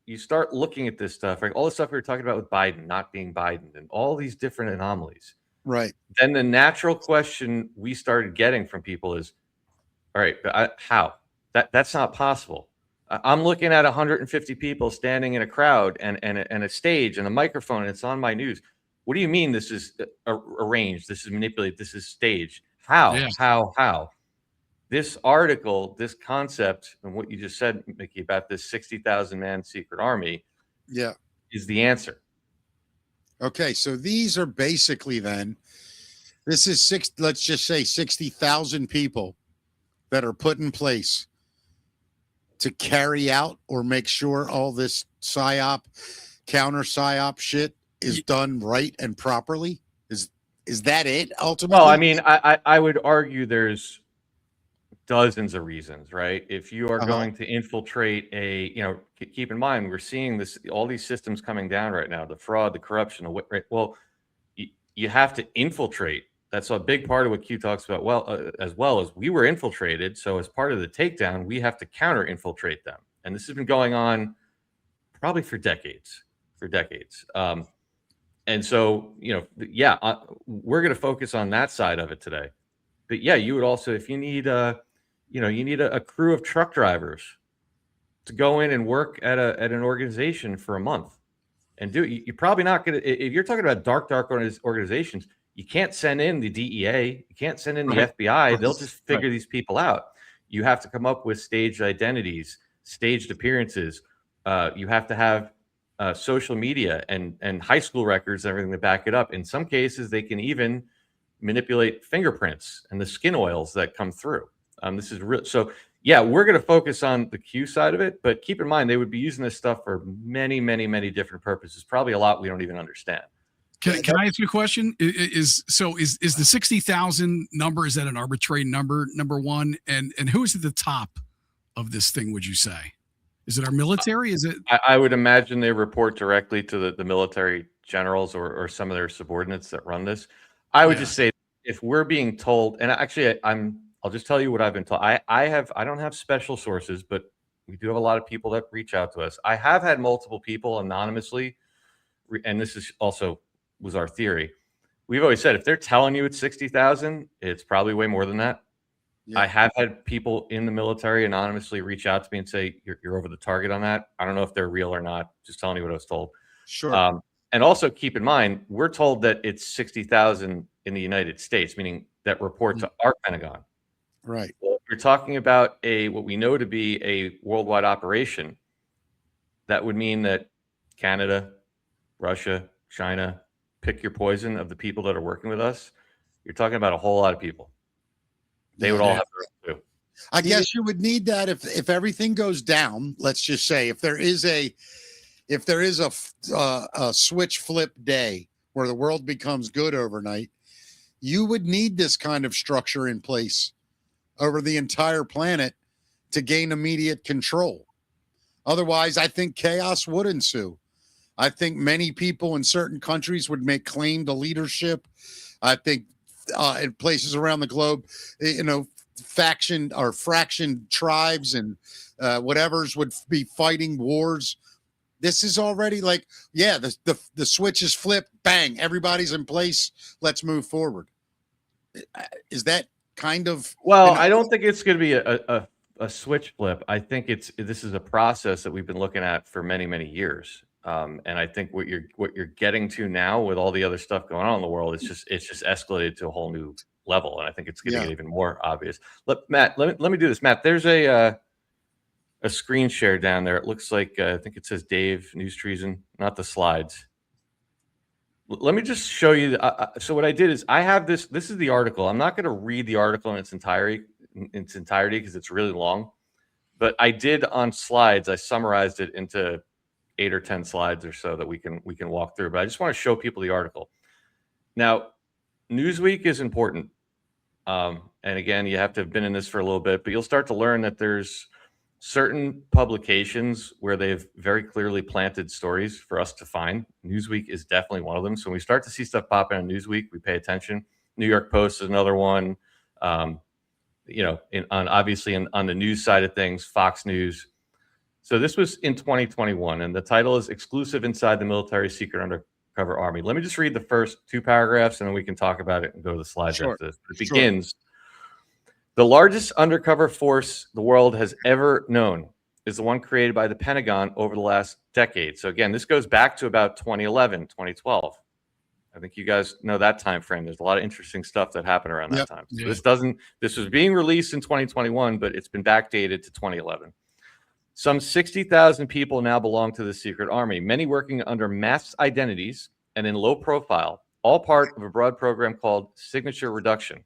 [SPEAKER 5] you start looking at this stuff, right? All the stuff we were talking about with Biden not being Biden and all these different anomalies.
[SPEAKER 2] Right.
[SPEAKER 5] Then the natural question we started getting from people is, all right, but how? That's not possible. I'm looking at 150 people standing in a crowd and a stage and a microphone, and it's on my news. What do you mean this is arranged? This is manipulated? This is staged? How?
[SPEAKER 3] Yeah.
[SPEAKER 5] How? This article, this concept, and what you just said, Mickey, about this 60,000 man secret army,
[SPEAKER 2] Yeah.
[SPEAKER 5] is the answer.
[SPEAKER 2] Okay, so these are basically then. This is let's just say 60,000 people that are put in place to carry out or make sure all this psyop, counter psyop shit is done right and properly. Is that it ultimately?
[SPEAKER 5] Well, I mean, I would argue there's dozens of reasons, right? If you are going to infiltrate keep in mind, we're seeing all these systems coming down right now, the fraud, the corruption, right? Well, you have to infiltrate. That's a big part of what Q talks about. Well, as well as we were infiltrated. So as part of the takedown, we have to counter infiltrate them. And this has been going on probably for decades. And so, we're going to focus on that side of it today. But yeah, you would also, if you need you need a crew of truck drivers to go in and work at an organization for a month and do it. You're probably not going to, if you're talking about dark organizations, you can't send in the DEA, you can't send in the FBI. They'll just figure these people out. You have to come up with staged identities, staged appearances. You have to have social media and high school records and everything to back it up. In some cases, they can even manipulate fingerprints and the skin oils that come through. This is real. So yeah, we're going to focus on the Q side of it, but keep in mind, they would be using this stuff for many, many, many different purposes. Probably a lot we don't even understand.
[SPEAKER 3] Can I ask you a question? Is the 60,000 number, is that an arbitrary number one? And who is at the top of this thing, would you say? Is it our military? Is it?
[SPEAKER 5] I would imagine they report directly to the military generals or some of their subordinates that run this. I would just say, if we're being told, and actually I'll just tell you what I've been told. I don't have special sources, but we do have a lot of people that reach out to us. I have had multiple people anonymously, and this is also was our theory. We've always said, if they're telling you it's 60,000, it's probably way more than that. Yeah. I have had people in the military anonymously reach out to me and say, you're over the target on that. I don't know if they're real or not. Just telling you what I was told.
[SPEAKER 2] Sure.
[SPEAKER 5] And also keep in mind, we're told that it's 60,000 in the United States, meaning that report to our Pentagon.
[SPEAKER 2] Right.
[SPEAKER 5] Well, if you're talking about what we know to be a worldwide operation, that would mean that Canada, Russia, China, pick your poison of the people that are working with us. You're talking about a whole lot of people. They would all have their own too.
[SPEAKER 2] I guess you would need that if everything goes down. Let's just say if there is a switch flip day where the world becomes good overnight, you would need this kind of structure in place over the entire planet to gain immediate control. Otherwise, I think chaos would ensue. I think many people in certain countries would make claim to leadership. I think in places around the globe, faction or fraction tribes and whatevers would be fighting wars. This is already like, the switch is flipped, bang, everybody's in place. Let's move forward. Is that kind of?
[SPEAKER 5] Well, I don't think it's going to be a switch flip. I think this is a process that we've been looking at for many, many years. And I think what you're getting to now with all the other stuff going on in the world, it's just escalated to a whole new level. And I think it's going to get even more obvious. Matt, let me do this. Matt, there's a screen share down there. It looks like, I think it says Dave News Treason, not the slides. Let me just show you. So what I did is I have this is the article. I'm not going to read the article in its entirety because it's really long, but I did on slides. I summarized it into 8 or 10 slides or so that we can walk through. But I just want to show people the article. Now, Newsweek is important. And again, you have to have been in this for a little bit, but you'll start to learn that there's certain publications where they've very clearly planted stories for us to find. Newsweek is definitely one of them. So when we start to see stuff pop in on Newsweek, we pay attention. New York Post is another one. You know, on the news side of things, Fox News. So this was in 2021, and the title is "Exclusive Inside the Military Secret Undercover Army." Let me just read the first 2 paragraphs, and then we can talk about it and go to the slides after this. It begins. The largest undercover force the world has ever known is the one created by the Pentagon over the last decade. So again, this goes back to about 2011, 2012. I think you guys know that time frame. There's a lot of interesting stuff that happened around that time. So this was being released in 2021, but it's been backdated to 2011. Some 60,000 people now belong to the secret army, many working under masked identities and in low profile, all part of a broad program called Signature Reduction.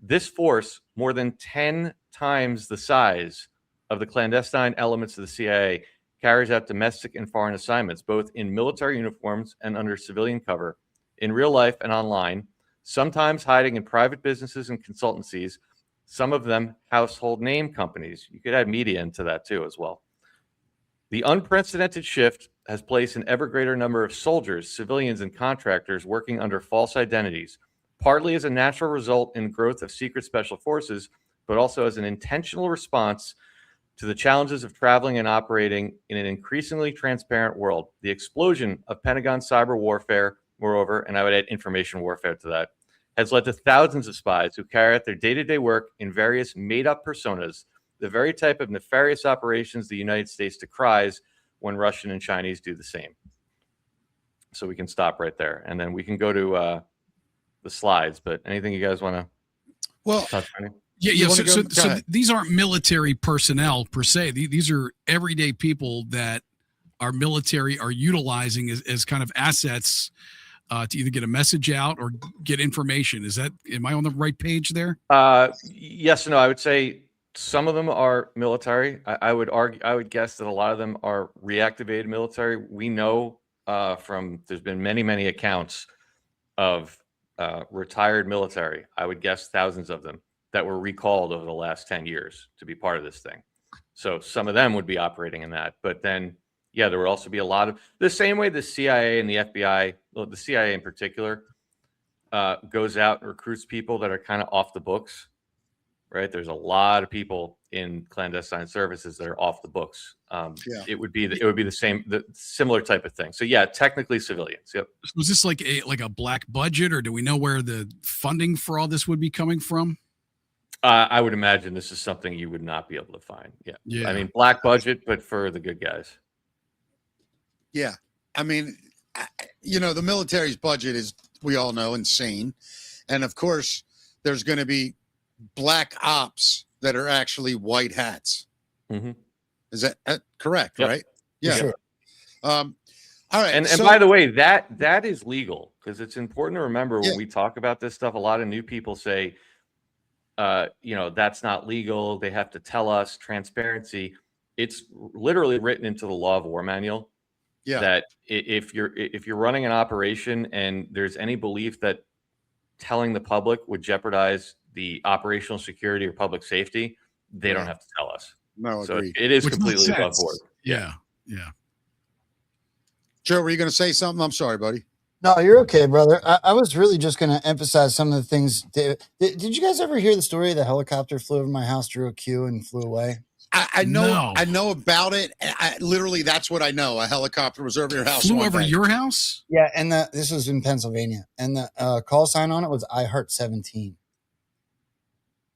[SPEAKER 5] This force, more than 10 times the size of the clandestine elements of the CIA, carries out domestic and foreign assignments, both in military uniforms and under civilian cover, in real life and online, sometimes hiding in private businesses and consultancies, some of them household name companies. You could add media into that too as well. The unprecedented shift has placed an ever greater number of soldiers, civilians, and contractors working under false identities, partly as a natural result in growth of secret special forces, but also as an intentional response to the challenges of traveling and operating in an increasingly transparent world. The explosion of Pentagon cyber warfare, moreover, and I would add information warfare to that, has led to thousands of spies who carry out their day-to-day work in various made-up personas, the very type of nefarious operations the United States decries when Russian and Chinese do the same. So we can stop right there, and then we can go to the slides. But anything you guys want to touch on?
[SPEAKER 3] Yeah. So these aren't military personnel per se. These are everyday people that our military are utilizing as kind of assets to either get a message out or get information. Am I on the right page there?
[SPEAKER 5] Yes and no. I would say some of them are military. I would guess that a lot of them are reactivated military. We know there's been many accounts of retired military. I would guess thousands of them that were recalled over the last 10 years to be part of this thing. So some of them would be operating in that. But then, yeah, there would also be a lot of the same way the CIA and the FBI, well, the CIA in particular, goes out and recruits people that are kind of off the books, right? There's a lot of people in clandestine services that are off the books. It would be the similar type of thing. So yeah, technically civilians. Yep.
[SPEAKER 3] Was this like a black budget, or do we know where the funding for all this would be coming from?
[SPEAKER 5] I would imagine this is something you would not be able to find. Yeah. I mean, black budget, but for the good guys.
[SPEAKER 2] Yeah. I mean, the military's budget is, we all know, insane. And of course, there's going to be black ops that are actually white hats. Mm-hmm. Is that correct? Yep. Right? Yeah. Sure. All right.
[SPEAKER 5] And by the way, that is legal, because it's important to remember when we talk about this stuff, a lot of new people say, that's not legal. They have to tell us. Transparency. It's literally written into the law of war manual. Yeah. That if you're running an operation and there's any belief that telling the public would jeopardize the operational security or public safety, they don't have to tell us.
[SPEAKER 2] No,
[SPEAKER 5] so
[SPEAKER 2] agreed.
[SPEAKER 5] It is completely above board.
[SPEAKER 3] Yeah.
[SPEAKER 2] Joe, were you going to say something? I'm sorry, buddy.
[SPEAKER 4] No, you're okay, brother. I was really just going to emphasize some of the things. Did you guys ever hear the story of the helicopter flew over my house, drew a Q, and flew away?
[SPEAKER 2] I know about it. Literally, that's what I know. A helicopter was over your house.
[SPEAKER 3] Flew over your house?
[SPEAKER 4] Yeah, and this was in Pennsylvania, and the call sign on it was I Heart 17.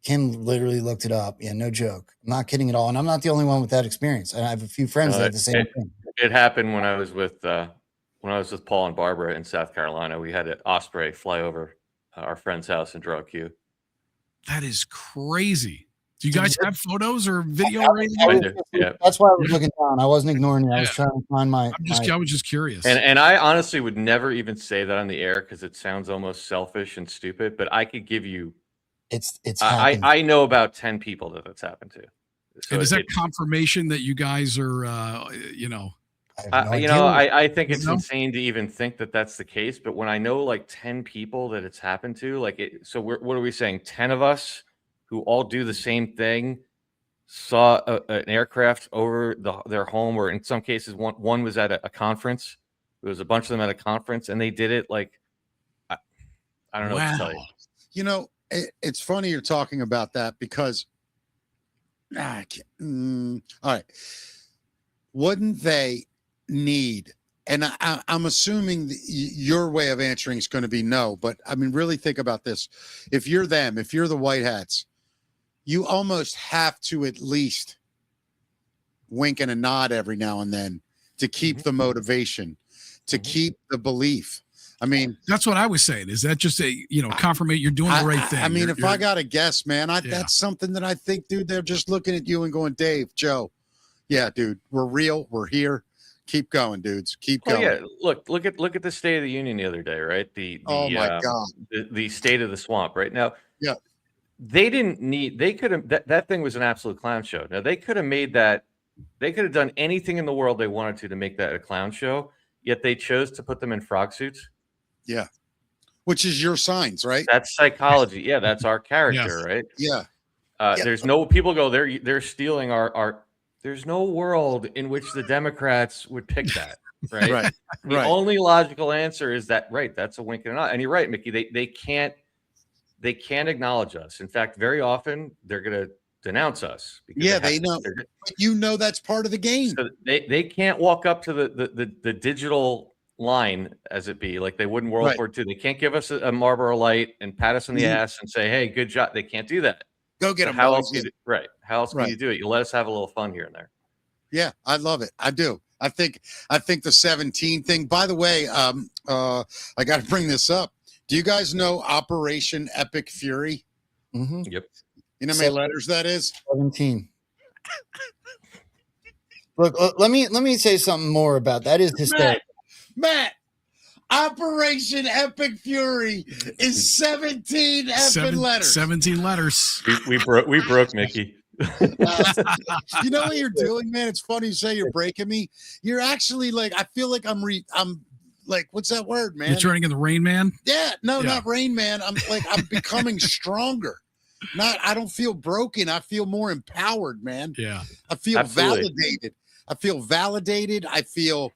[SPEAKER 4] Kim literally looked it up. Yeah, no joke. I'm not kidding at all, and I'm not the only one with that experience. And I have a few friends that have the same thing.
[SPEAKER 5] It happened when I was with Paul and Barbara in South Carolina. We had an Osprey fly over our friend's house and draw a Q.
[SPEAKER 3] That is crazy. Do you guys have photos or video or anything?
[SPEAKER 4] Yeah. That's why I was looking down. I wasn't ignoring you. I was trying to find
[SPEAKER 3] I was just curious.
[SPEAKER 5] And I honestly would never even say that on the air because it sounds almost selfish and stupid. But I could give you.
[SPEAKER 4] It's.
[SPEAKER 5] I know about 10 people that's happened to.
[SPEAKER 3] So and is that confirmation that you guys are,
[SPEAKER 5] I think it's insane to even think that that's the case. But when I know like 10 people that it's happened to, what are we saying? 10 of us who all do the same thing saw an aircraft over their home, or in some cases, one was at a conference. There was a bunch of them at a conference, and they did it like I don't know what to tell you.
[SPEAKER 2] You know, it's funny you're talking about that because I can't, all right. Wouldn't they need, and I'm assuming your way of answering is going to be no, but I mean, really think about this. If you're them, if you're the White Hats, you almost have to at least wink and a nod every now and then to keep the motivation, to keep the belief. I mean,
[SPEAKER 3] that's what I was saying. Is that just confirmation you're doing the right thing?
[SPEAKER 2] I mean, if I got to guess, man, that's something that I think, dude, they're just looking at you and going, Dave, Joe, yeah, dude, we're real. We're here. Keep going, dudes. Keep going.
[SPEAKER 5] Yeah, look at the State of the Union the other day, right?
[SPEAKER 2] Oh my God,
[SPEAKER 5] the state of the swamp right now.
[SPEAKER 2] Yeah,
[SPEAKER 5] they didn't need. They could have that thing was an absolute clown show. Now they could have made that. They could have done anything in the world they wanted to make that a clown show. Yet they chose to put them in frog suits.
[SPEAKER 2] Yeah, which is your signs, right?
[SPEAKER 5] That's psychology. Yeah, that's our character, right?
[SPEAKER 2] Yeah.
[SPEAKER 5] There's no people go. They're stealing our. There's no world in which the Democrats would pick that, right?
[SPEAKER 2] Right.
[SPEAKER 5] The only logical answer is that, right? That's a wink and a nod. And you're right, Mickey. They can't acknowledge us. In fact, very often they're going to denounce us.
[SPEAKER 2] Yeah, they know. You know that's part of the game.
[SPEAKER 5] So they can't walk up to the digital line, as it be, like they would in World War II. They can't give us a Marlboro Light and pat us on the ass and say, "Hey, good job." They can't do that.
[SPEAKER 2] Go get them.
[SPEAKER 5] How else? How else can you do it? You let us have a little fun here and there.
[SPEAKER 2] Yeah, I love it. I do. I think the 17 thing. By the way, I got to bring this up. Do you guys know Operation Epic Fury?
[SPEAKER 4] Mm-hmm.
[SPEAKER 5] Yep.
[SPEAKER 2] You know how many letters that is?
[SPEAKER 4] 17. Look, let me say something more about that. Is hysterical.
[SPEAKER 2] Matt, Operation Epic Fury is 17 effing letters.
[SPEAKER 3] 17 letters.
[SPEAKER 5] We broke Mickey.
[SPEAKER 2] You know what you're doing, man? It's funny you say you're breaking me. You're actually like, I feel like I'm like, what's that word, man?
[SPEAKER 3] You're turning into Rain Man?
[SPEAKER 2] Yeah, no, not Rain Man. I'm becoming stronger. I don't feel broken. I feel more empowered, man.
[SPEAKER 3] Yeah.
[SPEAKER 2] I feel validated. I feel,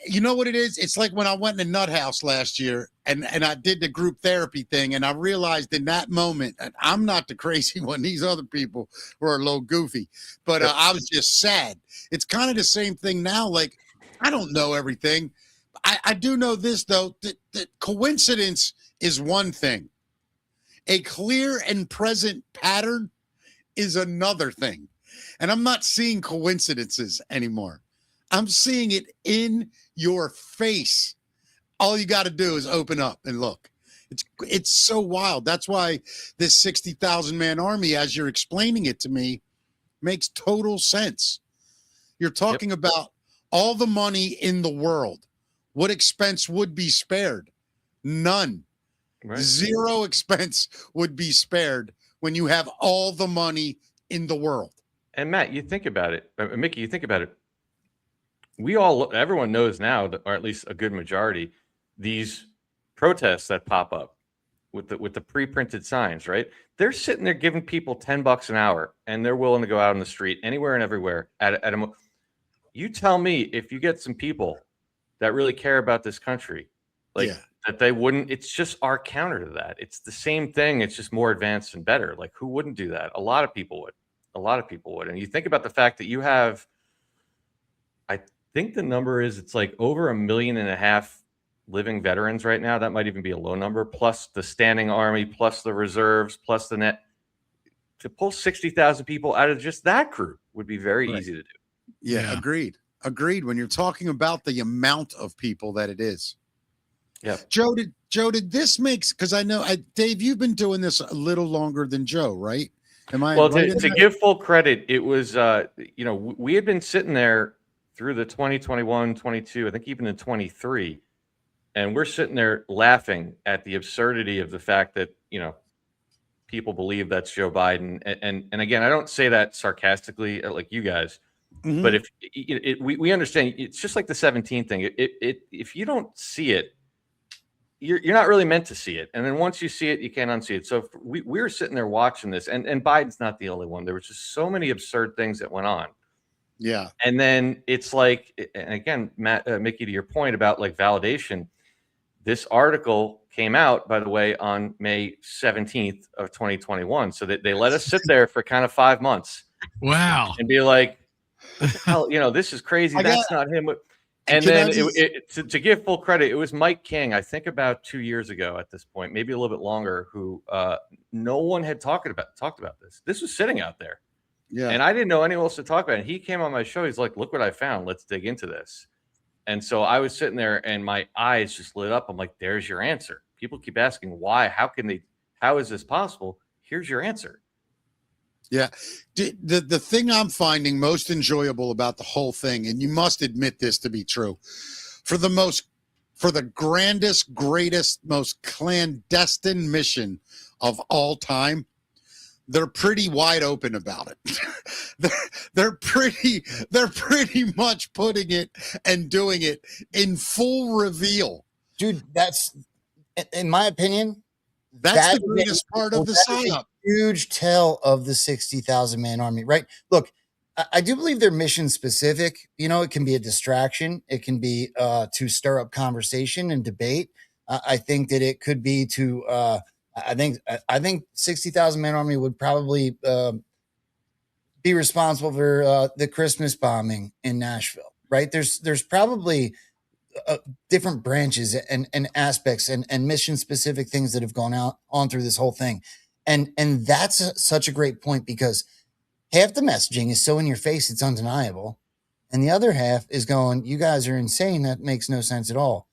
[SPEAKER 2] you know what it is? It's like when I went in a nut house last year and I did the group therapy thing, and I realized in that moment, and I'm not the crazy one. These other people were a little goofy, but I was just sad. It's kind of the same thing now. Like, I don't know everything. I do know this, though, that coincidence is one thing. A clear and present pattern is another thing. And I'm not seeing coincidences anymore. I'm seeing it in your face. All you got to do is open up and look. It's so wild. That's why this 60,000 man army, as you're explaining it to me, makes total sense. You're talking about all the money in the world. What expense would be spared? None. Right. Zero expense would be spared when you have all the money in the world.
[SPEAKER 5] And Matt, you think about it. Mickey, you think about it. Everyone knows now, or at least a good majority, these protests that pop up with the pre-printed signs, right? They're sitting there giving people $10 an hour, and they're willing to go out on the street anywhere and everywhere. You tell me if you get some people that really care about this country, that they wouldn't. It's just our counter to that. It's the same thing. It's just more advanced and better. Like, who wouldn't do that? A lot of people would. And you think about the fact that you have, I think the number is, it's like over 1.5 million living veterans right now. That might even be a low number, plus the standing army, plus the reserves, plus the net. To pull 60,000 people out of just that group would be very easy to do.
[SPEAKER 2] Yeah, agreed. When you're talking about the amount of people that it is.
[SPEAKER 5] Yeah.
[SPEAKER 2] Joe, did this makes, because I know, Dave, you've been doing this a little longer than Joe, right? Am I
[SPEAKER 5] well?
[SPEAKER 2] Right
[SPEAKER 5] to give full credit, it was we had been sitting there through the 2021, 22, I think even in 23, and we're sitting there laughing at the absurdity of the fact that people believe that's Joe Biden, and again, I don't say that sarcastically like you guys, but if we understand, it's just like the 17 thing. If you don't see it, you're not really meant to see it. And then once you see it, you can't unsee it. So we were sitting there watching this, and Biden's not the only one. There was just so many absurd things that went on.
[SPEAKER 2] Yeah.
[SPEAKER 5] And then it's like, and again, Matt, Mickey, to your point about like validation, this article came out, by the way, on May 17th of 2021. So they let us sit there for kind of 5 months.
[SPEAKER 3] Wow.
[SPEAKER 5] And be like, what the hell, this is crazy. That's not him. And then to give full credit, it was Mike King, I think about 2 years ago at this point, maybe a little bit longer, who no one had talked about this. This was sitting out there.
[SPEAKER 2] Yeah.
[SPEAKER 5] And I didn't know anyone else to talk about it. And he came on my show. He's like, look what I found. Let's dig into this. And so I was sitting there and my eyes just lit up. I'm like, there's your answer. People keep asking why, how is this possible? Here's your answer.
[SPEAKER 2] Yeah. The thing I'm finding most enjoyable about the whole thing, and you must admit this to be true, for the grandest, greatest, most clandestine mission of all time, they're pretty wide open about it. they're pretty much putting it and doing it in full reveal.
[SPEAKER 4] Dude, that's, in my opinion,
[SPEAKER 2] that's the greatest part of the psyop.
[SPEAKER 4] Huge tell of the 60,000 man army, right? Look, I do believe they're mission specific. It can be a distraction. It can be to stir up conversation and debate. I think that it could be to, I think 60,000 man army would probably be responsible for the Christmas bombing in Nashville, right? There's probably different branches and aspects and mission specific things that have gone on through this whole thing. And that's such a great point, because half the messaging is so in your face, it's undeniable. And the other half is going, you guys are insane. That makes no sense at all.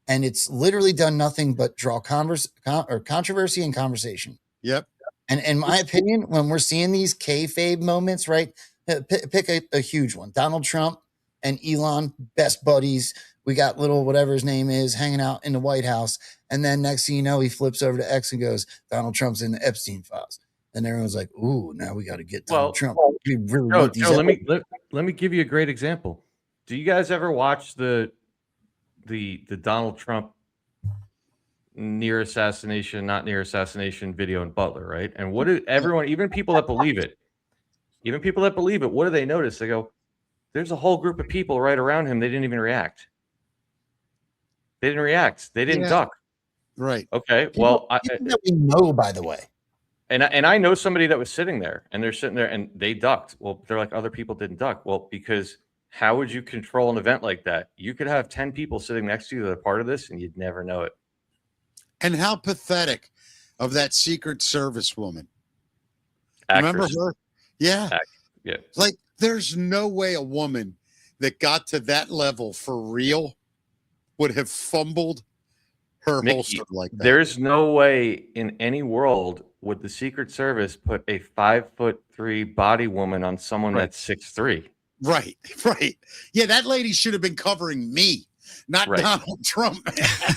[SPEAKER 4] And it's literally done nothing but draw controversy and conversation.
[SPEAKER 2] Yep.
[SPEAKER 4] And in my opinion, when we're seeing these kayfabe moments, right, pick a huge one. Donald Trump and Elon, best buddies. We got little whatever his name is hanging out in the White House. And then next thing you know, he flips over to X and goes, Donald Trump's in the Epstein files. And everyone's like, ooh, now we got to get Donald Trump. We really want these.
[SPEAKER 5] Let me give you a great example. Do you guys ever watch the Donald Trump near assassination, not near assassination video in Butler, right? And what did everyone, even people that believe it, what do they notice? They go, there's a whole group of people right around him. They didn't even react. They didn't duck.
[SPEAKER 2] Right.
[SPEAKER 5] Okay. Well,
[SPEAKER 4] that we know, by the way.
[SPEAKER 5] And I know somebody that was sitting there, and they're sitting there and they ducked. Well, they're like, other people didn't duck. Well, because how would you control an event like that? You could have 10 people sitting next to you that are part of this, and you'd never know it.
[SPEAKER 2] And how pathetic of that Secret Service woman.
[SPEAKER 5] Actress.
[SPEAKER 2] Remember her? Yeah.
[SPEAKER 5] Yeah.
[SPEAKER 2] Like, there's no way a woman that got to that level for real would have fumbled her holster like that.
[SPEAKER 5] There's no way in any world would the Secret Service put a 5'3" body woman on someone that's 6'3".
[SPEAKER 2] Right. Yeah, that lady should have been covering me, not Donald Trump.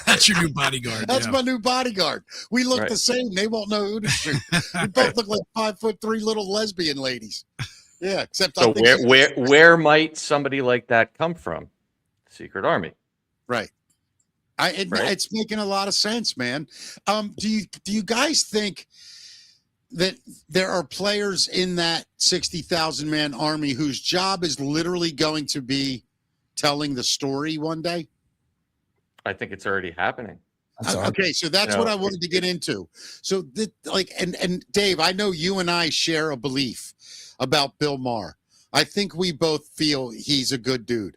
[SPEAKER 3] That's your new bodyguard.
[SPEAKER 2] That's my new bodyguard. We look the same. They won't know who to shoot. We both look like 5'3" little lesbian ladies. Yeah, except
[SPEAKER 5] so where might somebody like that come from? Secret Army.
[SPEAKER 2] Right. It's making a lot of sense, man. Do you guys think that there are players in that 60,000 man army whose job is literally going to be telling the story one day?
[SPEAKER 5] I think it's already happening.
[SPEAKER 2] Okay, so that's what I wanted to get into. So and Dave, I know you and I share a belief about Bill Maher. I think we both feel he's a good dude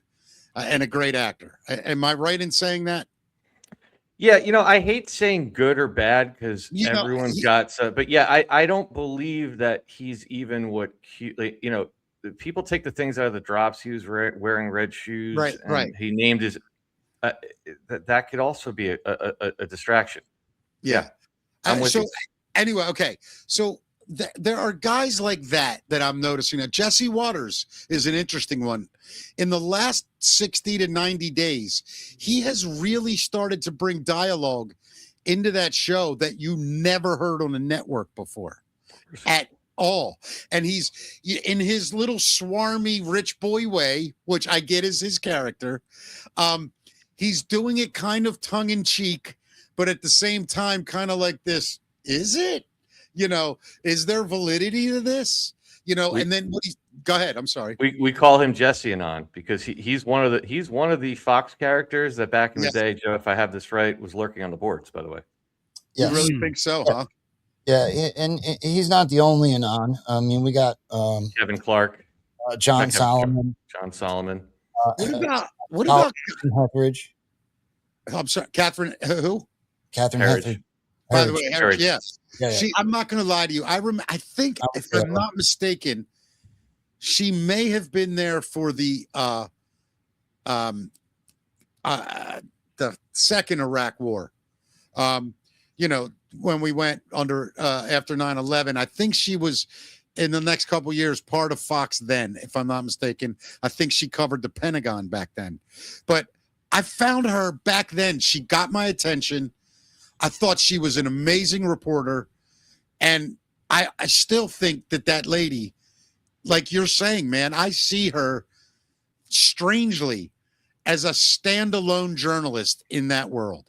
[SPEAKER 2] and a great actor. Am I right in saying that?
[SPEAKER 5] Yeah, I hate saying good or bad because everyone's got some, but yeah, I don't believe that he's even what people take the things out of the drops. He was wearing red shoes,
[SPEAKER 2] right.
[SPEAKER 5] He named his that could also be a distraction.
[SPEAKER 2] Yeah. Anyway, okay, so there are guys like that I'm noticing. Now, Jesse Waters is an interesting one. In the last 60 to 90 days, he has really started to bring dialogue into that show that you never heard on a network before at all. And he's in his little swarmy rich boy way, which I get is his character. He's doing it kind of tongue in cheek, but at the same time, kind of like this, is it? You know, is there validity to this? You know, and then go ahead. I'm sorry.
[SPEAKER 5] We call him Jesse Anon because he's one of the Fox characters that back in the day, Joe, if I have this right, was lurking on the boards, by the way.
[SPEAKER 2] You really think so, huh?
[SPEAKER 4] Yeah, and he's not the only Anon. I mean, we got
[SPEAKER 5] Kevin Clark,
[SPEAKER 4] John Solomon.
[SPEAKER 5] John Solomon.
[SPEAKER 2] What about
[SPEAKER 4] Hetheridge?
[SPEAKER 2] I'm sorry, Catherine. Who?
[SPEAKER 4] Catherine Hetheridge.
[SPEAKER 2] By the way,
[SPEAKER 5] Herridge.
[SPEAKER 2] yes.
[SPEAKER 4] Yeah.
[SPEAKER 2] See, I'm not going to lie to you. I think, if I'm not mistaken, she may have been there for the second Iraq War. You know, when we went under after 9/11, I think she was in the next couple of years part of Fox then, if I'm not mistaken. I think she covered the Pentagon back then. But I found her back then. She got my attention. I thought she was an amazing reporter. And I still think that lady, like you're saying, man, I see her strangely as a standalone journalist in that world.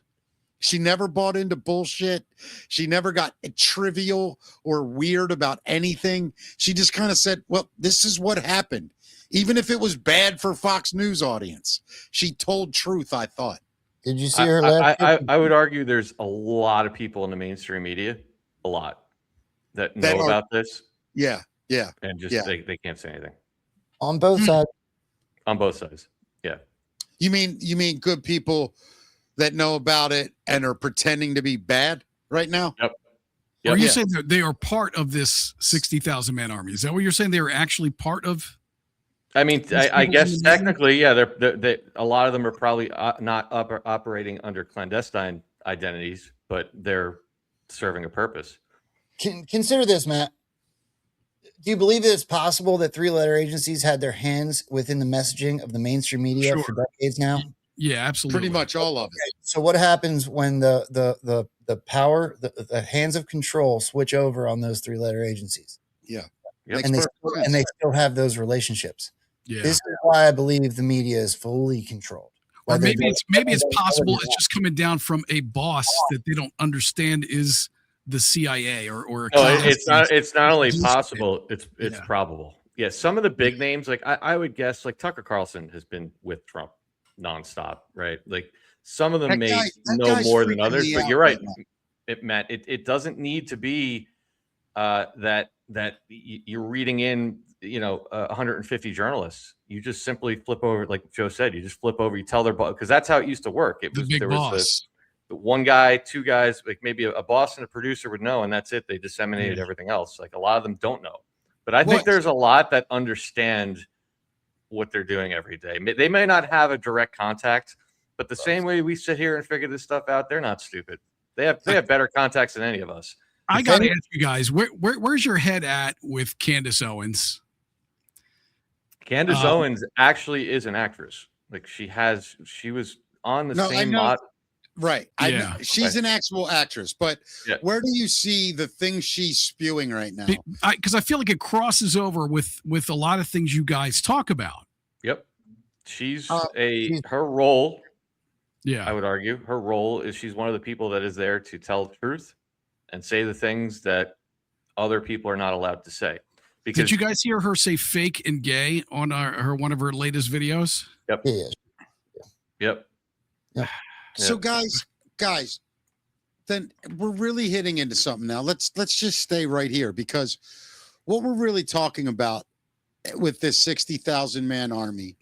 [SPEAKER 2] She never bought into bullshit. She never got trivial or weird about anything. She just kind of said, well, this is what happened. Even if it was bad for Fox News audience, she told truth, I thought.
[SPEAKER 4] Did you see her last?
[SPEAKER 5] I would argue there's a lot of people in the mainstream media, a lot, that know about this.
[SPEAKER 2] Yeah.
[SPEAKER 5] And just they can't say anything.
[SPEAKER 4] On both sides.
[SPEAKER 5] On both sides. Yeah.
[SPEAKER 2] You mean good people that know about it and are pretending to be bad right now?
[SPEAKER 5] Yep.
[SPEAKER 3] Are you saying that they are part of this 60,000 man army? Is that what you're saying? They are actually part of?
[SPEAKER 5] I mean, I guess technically, yeah. They're a lot of them are probably not operating under clandestine identities, but they're serving a purpose.
[SPEAKER 4] Consider this, Matt. Do you believe that it's possible that three-letter agencies had their hands within the messaging of the mainstream media for decades now?
[SPEAKER 3] Yeah, absolutely.
[SPEAKER 2] Pretty much all of it.
[SPEAKER 4] So what happens when the power, the hands of control switch over on those three-letter agencies?
[SPEAKER 2] Yeah.
[SPEAKER 5] Yep.
[SPEAKER 4] And they still have those relationships.
[SPEAKER 3] Yeah.
[SPEAKER 4] This is why I believe the media is fully controlled.
[SPEAKER 3] Or maybe it's possible it's just coming down from a boss that they don't understand is the CIA or
[SPEAKER 5] it's not only possible, it's probable. Yeah, some of the big names, like I would guess, like Tucker Carlson has been with Trump nonstop, right? Like some of them may know more than others, but you're right, Matt. It doesn't need to be that you're reading in 150 journalists. You just simply flip over, like Joe said. You just flip over. You tell their boss, because that's how it used to work. It was there was the one guy, two guys, like maybe a boss and a producer would know, and that's it. They disseminated everything else. Like a lot of them don't know, but I think there's a lot that understand what they're doing every day. They may not have a direct contact, but the same way we sit here and figure this stuff out, they're not stupid. They have better contacts than any of us.
[SPEAKER 3] I got to ask you guys, where's your head at with Candace Owens?
[SPEAKER 5] Candace Owens actually is an actress. Like she was on the same lot.
[SPEAKER 2] Right. Yeah. She's an actual actress, but where do you see the things she's spewing right now?
[SPEAKER 3] Because I feel like it crosses over with a lot of things you guys talk about.
[SPEAKER 5] Yep. She's her role.
[SPEAKER 3] Yeah.
[SPEAKER 5] I would argue her role is she's one of the people that is there to tell the truth and say the things that other people are not allowed to say. Because,
[SPEAKER 3] did you guys hear her say fake and gay on one of her latest videos?
[SPEAKER 5] Yep. Yep.
[SPEAKER 2] So guys, then we're really hitting into something now. Let's just stay right here, because what we're really talking about with this 60,000 man army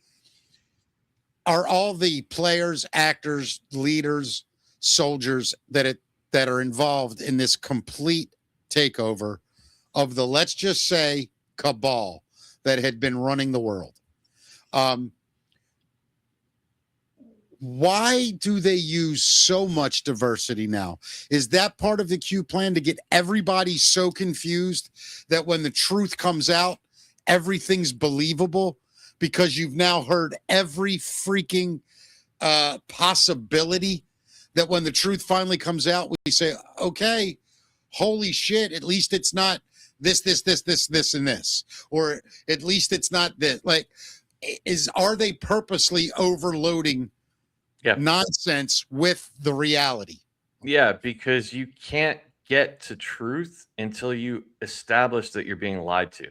[SPEAKER 2] are all the players, actors, leaders, soldiers that are involved in this complete takeover of the, let's just say, cabal that had been running the world. Why do they use so much diversity now? Is that part of the Q plan to get everybody so confused that when the truth comes out, everything's believable? Because you've now heard every freaking possibility that when the truth finally comes out, we say, okay, holy shit, at least it's not this, and this, or at least it's not this. Like, are they purposely overloading nonsense with the reality?
[SPEAKER 5] Yeah, because you can't get to truth until you establish that you're being lied to.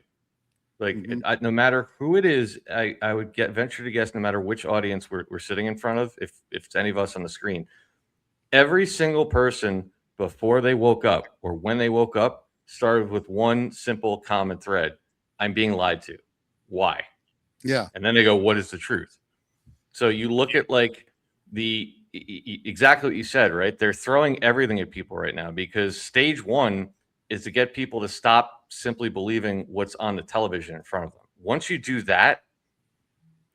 [SPEAKER 5] Like, no matter who it is, I would venture to guess, no matter which audience we're sitting in front of, if it's any of us on the screen, every single person before they woke up or when they woke up started with one simple common thread: I'm being lied to. Why?
[SPEAKER 2] Yeah.
[SPEAKER 5] And then they go, what is the truth? So you look at like exactly what you said, right? They're throwing everything at people right now because stage one is to get people to stop simply believing what's on the television in front of them. Once you do that,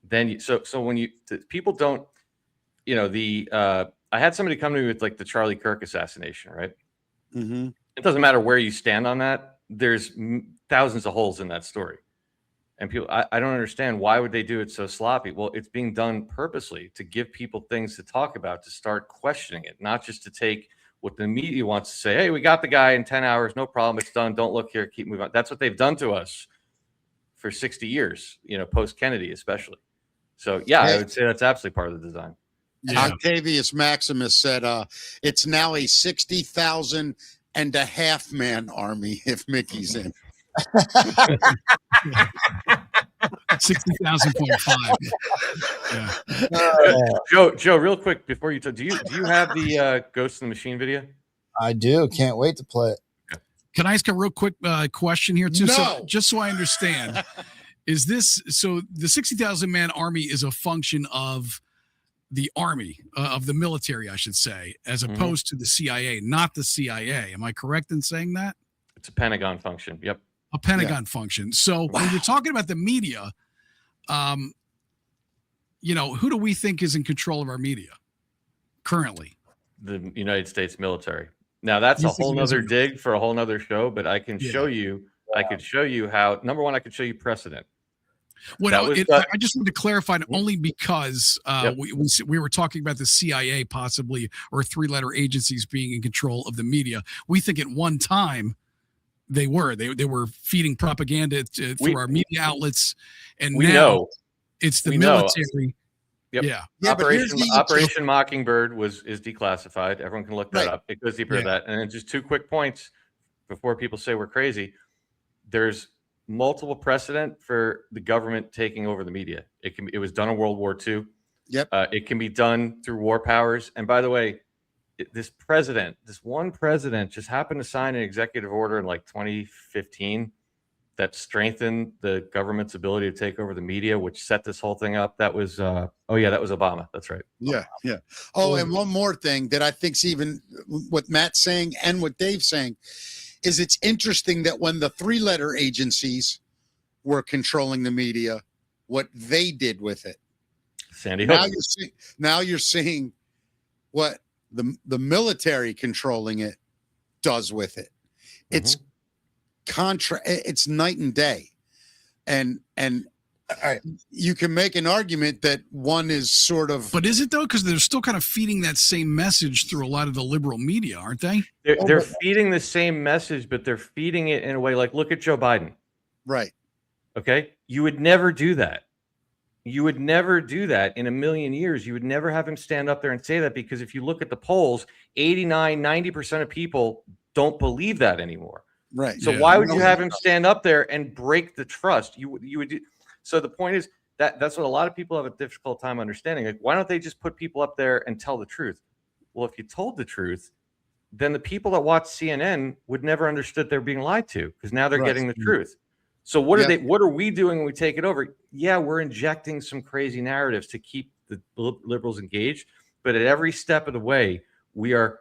[SPEAKER 5] then so when people don't, I had somebody come to me with like the Charlie Kirk assassination, right?
[SPEAKER 2] Mm-hmm.
[SPEAKER 5] It doesn't matter where you stand on that. There's thousands of holes in that story. And people, I don't understand, why would they do it so sloppy? Well, it's being done purposely to give people things to talk about, to start questioning it, not just to take what the media wants to say. Hey, we got the guy in 10 hours. No problem. It's done. Don't look here. Keep moving on. That's what they've done to us for 60 years, post Kennedy, especially. So, yeah, I would say that's absolutely part of the design.
[SPEAKER 2] Yeah. Octavius Maximus said it's now a 60,000 and a half man army if Mickey's in.
[SPEAKER 3] 60,000.5.
[SPEAKER 5] Yeah. Joe, real quick before you do you have the Ghost in the Machine video?
[SPEAKER 4] I do. Can't wait to play it.
[SPEAKER 3] Can I ask a real quick question here too?
[SPEAKER 2] No.
[SPEAKER 3] So just so I understand, is this so the 60,000 man army is a function of the army, of the military, I should say, as opposed to the CIA, not the CIA. Am I correct in saying that?
[SPEAKER 5] It's a Pentagon function. Yep.
[SPEAKER 3] A Pentagon function. So when you're talking about the media, who do we think is in control of our media currently?
[SPEAKER 5] The United States military. Now that's a whole nother dig for a whole nother show, but I can show you. I could show you how. Number one, I could show you precedent.
[SPEAKER 3] I just want to clarify it only because we were talking about the CIA possibly, or three-letter agencies being in control of the media. We think at one time they were feeding propaganda through our media outlets, and now it's the military.
[SPEAKER 5] Yep.
[SPEAKER 3] Yeah.
[SPEAKER 5] Operation Mockingbird is declassified. Everyone can look that up. It goes deeper than that. And then just 2 quick points before people say we're crazy. There's multiple precedent for the government taking over the media. It was done in World War II.
[SPEAKER 2] Yep.
[SPEAKER 5] It can be done through war powers. And by the way, this one president just happened to sign an executive order in like 2015 that strengthened the government's ability to take over the media, which set this whole thing up. That was that was Obama. That's right.
[SPEAKER 2] Yeah. Oh, and one more thing that I think's even what Matt's saying and what Dave's saying is it's interesting that when the three-letter agencies were controlling the media, what they did with it.
[SPEAKER 5] Sandy Hook.
[SPEAKER 2] Now you're seeing what the military controlling it does with it. It's it's night and day. And you can make an argument that one is sort of,
[SPEAKER 3] but is it though? Because they're still kind of feeding that same message through a lot of the liberal media, aren't they?
[SPEAKER 5] They're feeding the same message, but they're feeding it in a way like, look at Joe Biden.
[SPEAKER 2] Right.
[SPEAKER 5] Okay. You would never do that. You would never do that in a million years. You would never have him stand up there and say that, because if you look at the polls, 89-90% of people don't believe that anymore.
[SPEAKER 2] Right.
[SPEAKER 5] So why would you have him stand up there and break the trust? You would do. So the point is that's what a lot of people have a difficult time understanding. Like, why don't they just put people up there and tell the truth? Well, if you told the truth, then the people that watch CNN would never understood they're being lied to, because now they're getting the truth. So what are we doing when we take it over? Yeah, we're injecting some crazy narratives to keep the liberals engaged, but at every step of the way, we are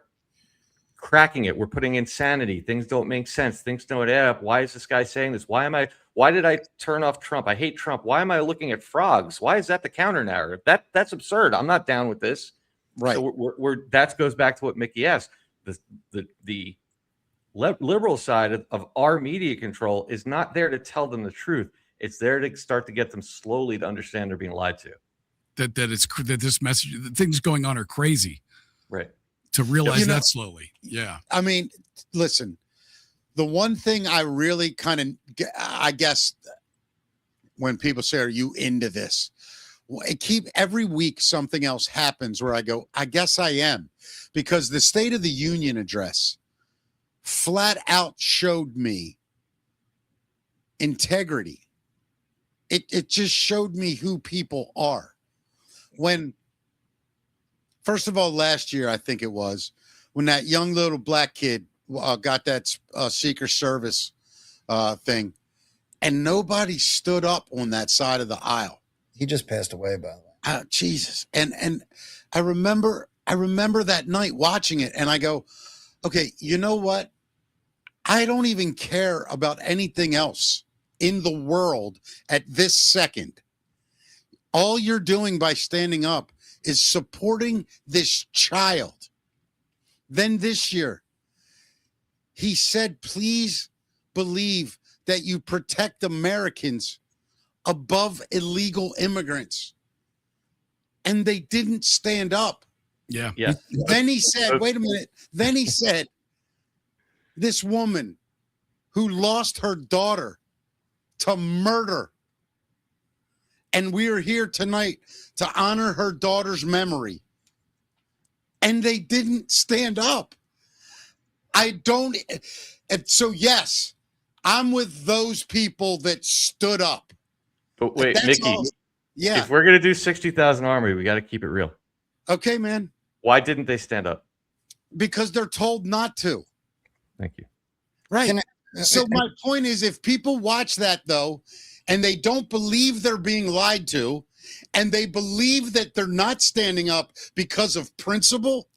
[SPEAKER 5] cracking it. We're putting insanity. Things don't make sense. Things don't add up. Why is this guy saying this? Why did I turn off Trump? I hate Trump. Why am I looking at frogs? Why is that the counter narrative? That's absurd. I'm not down with this.
[SPEAKER 2] Right.
[SPEAKER 5] So that goes back to what Mickey asked. The liberal side of our media control is not there to tell them the truth. It's there to start to get them slowly to understand they're being lied to.
[SPEAKER 3] That this message, the things going on are crazy.
[SPEAKER 5] Right.
[SPEAKER 3] To realize that slowly. Yeah.
[SPEAKER 2] I mean, listen, the one thing I really I guess when people say, are you into this? every week something else happens where I go, I guess I am, because the State of the Union address flat out showed me integrity. It just showed me who people are. When, first of all, last year, I think it was, when that young little black kid got that Secret Service thing, and nobody stood up on that side of the aisle.
[SPEAKER 4] He just passed away, by the way.
[SPEAKER 2] Jesus. And I remember that night watching it, and I go, okay, you know what? I don't even care about anything else in the world at this second. All you're doing by standing up is supporting this child. Then this year, he said, please believe that you protect Americans above illegal immigrants. And they didn't stand up.
[SPEAKER 3] Yeah.
[SPEAKER 2] Then he said, wait a minute. Then he said, this woman who lost her daughter to murder, and we are here tonight to honor her daughter's memory. And they didn't stand up. And so yes, I'm with those people that stood up.
[SPEAKER 5] But wait, Mickey,
[SPEAKER 2] yeah.
[SPEAKER 5] If we're going to do 60,000 Army, we got to keep it real.
[SPEAKER 2] Okay, man.
[SPEAKER 5] Why didn't they stand up?
[SPEAKER 2] Because they're told not to.
[SPEAKER 5] Thank you.
[SPEAKER 2] Right. So my point is, if people watch that, though, and they don't believe they're being lied to, and they believe that they're not standing up because of principle,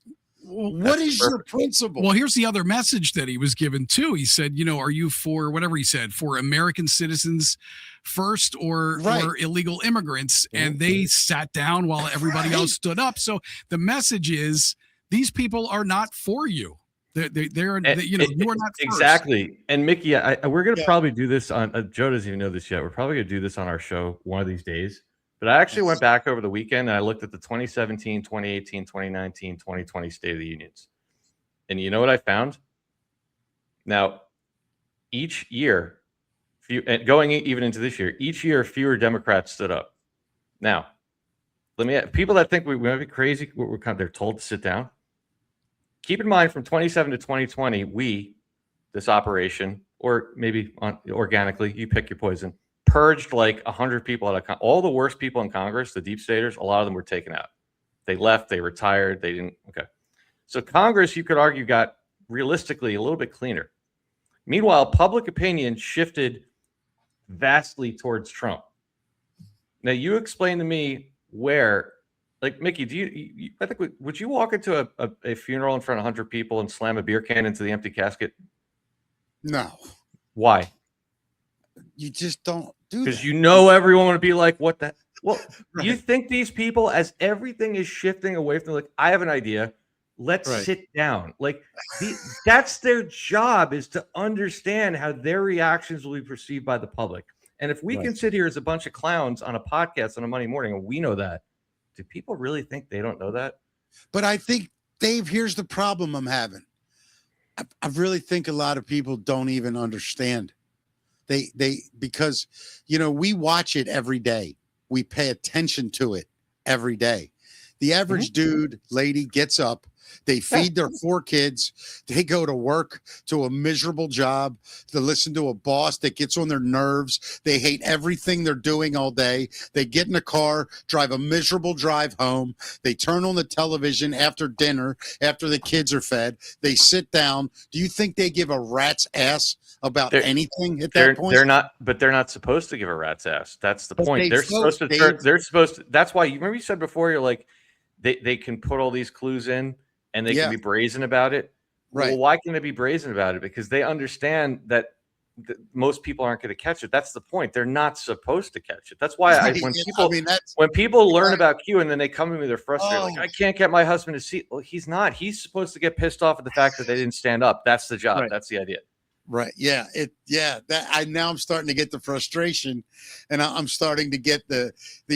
[SPEAKER 2] what is your principle?
[SPEAKER 3] Well, here's the other message that he was given, too. He said, are you for whatever he said, for American citizens first or illegal immigrants? And they sat down while everybody else stood up. So the message is these people are not for you. You are not first.
[SPEAKER 5] Exactly. And Mickey, we're going to probably do this on, Joe doesn't even know this yet. We're probably going to do this on our show one of these days. But I actually went back over the weekend and I looked at the 2017, 2018, 2019, 2020 State of the Unions. And you know what I found? Now, each year, and going even into this year, each year fewer Democrats stood up. Now, people that think we might be crazy, they're told to sit down. Keep in mind, from 2017 to 2020, this operation, or maybe organically, you pick your poison, purged like 100 people out of all the worst people in Congress, the deep staters. A lot of them were taken out. They left, they retired, they didn't. Okay. So Congress, you could argue, got realistically a little bit cleaner. Meanwhile, public opinion shifted vastly towards Trump. Now, you explain to me where, like, Mickey, I think, would you walk into a funeral in front of 100 people and slam a beer can into the empty casket?
[SPEAKER 2] No.
[SPEAKER 5] Why?
[SPEAKER 2] You just don't do that.
[SPEAKER 5] Because everyone would be like, what the? Well, you think these people, as everything is shifting away from, like, I have an idea. Let's sit down. Like, that's their job, is to understand how their reactions will be perceived by the public. And if we can sit here as a bunch of clowns on a podcast on a Monday morning and we know that, do people really think they don't know that?
[SPEAKER 2] But I think, Dave, here's the problem I'm having. I really think a lot of people don't even understand. Because, we watch it every day. We pay attention to it every day. The average dude, lady gets up. They feed their 4 kids. They go to work, to a miserable job, to listen to a boss that gets on their nerves. They hate everything they're doing all day. They get in a car, drive a miserable drive home. They turn on the television after dinner, after the kids are fed. They sit down. Do you think they give a rat's ass about anything at that point?
[SPEAKER 5] They're not supposed to give a rat's ass. That's the point. They're supposed to. That's why, you remember you said before, you're like, they can put all these clues in and they can be brazen about it. Right. Well, why can they be brazen about it? Because they understand that most people aren't going to catch it. That's the point. They're not supposed to catch it. That's why when people learn about Q and then they come to me, they're frustrated. Like, I can't get my husband to see. Well, he's not. He's supposed to get pissed off at the fact that they didn't stand up. That's the job. Right. That's the idea.
[SPEAKER 2] Right. Yeah. Now I'm starting to get the frustration, and I'm starting to get the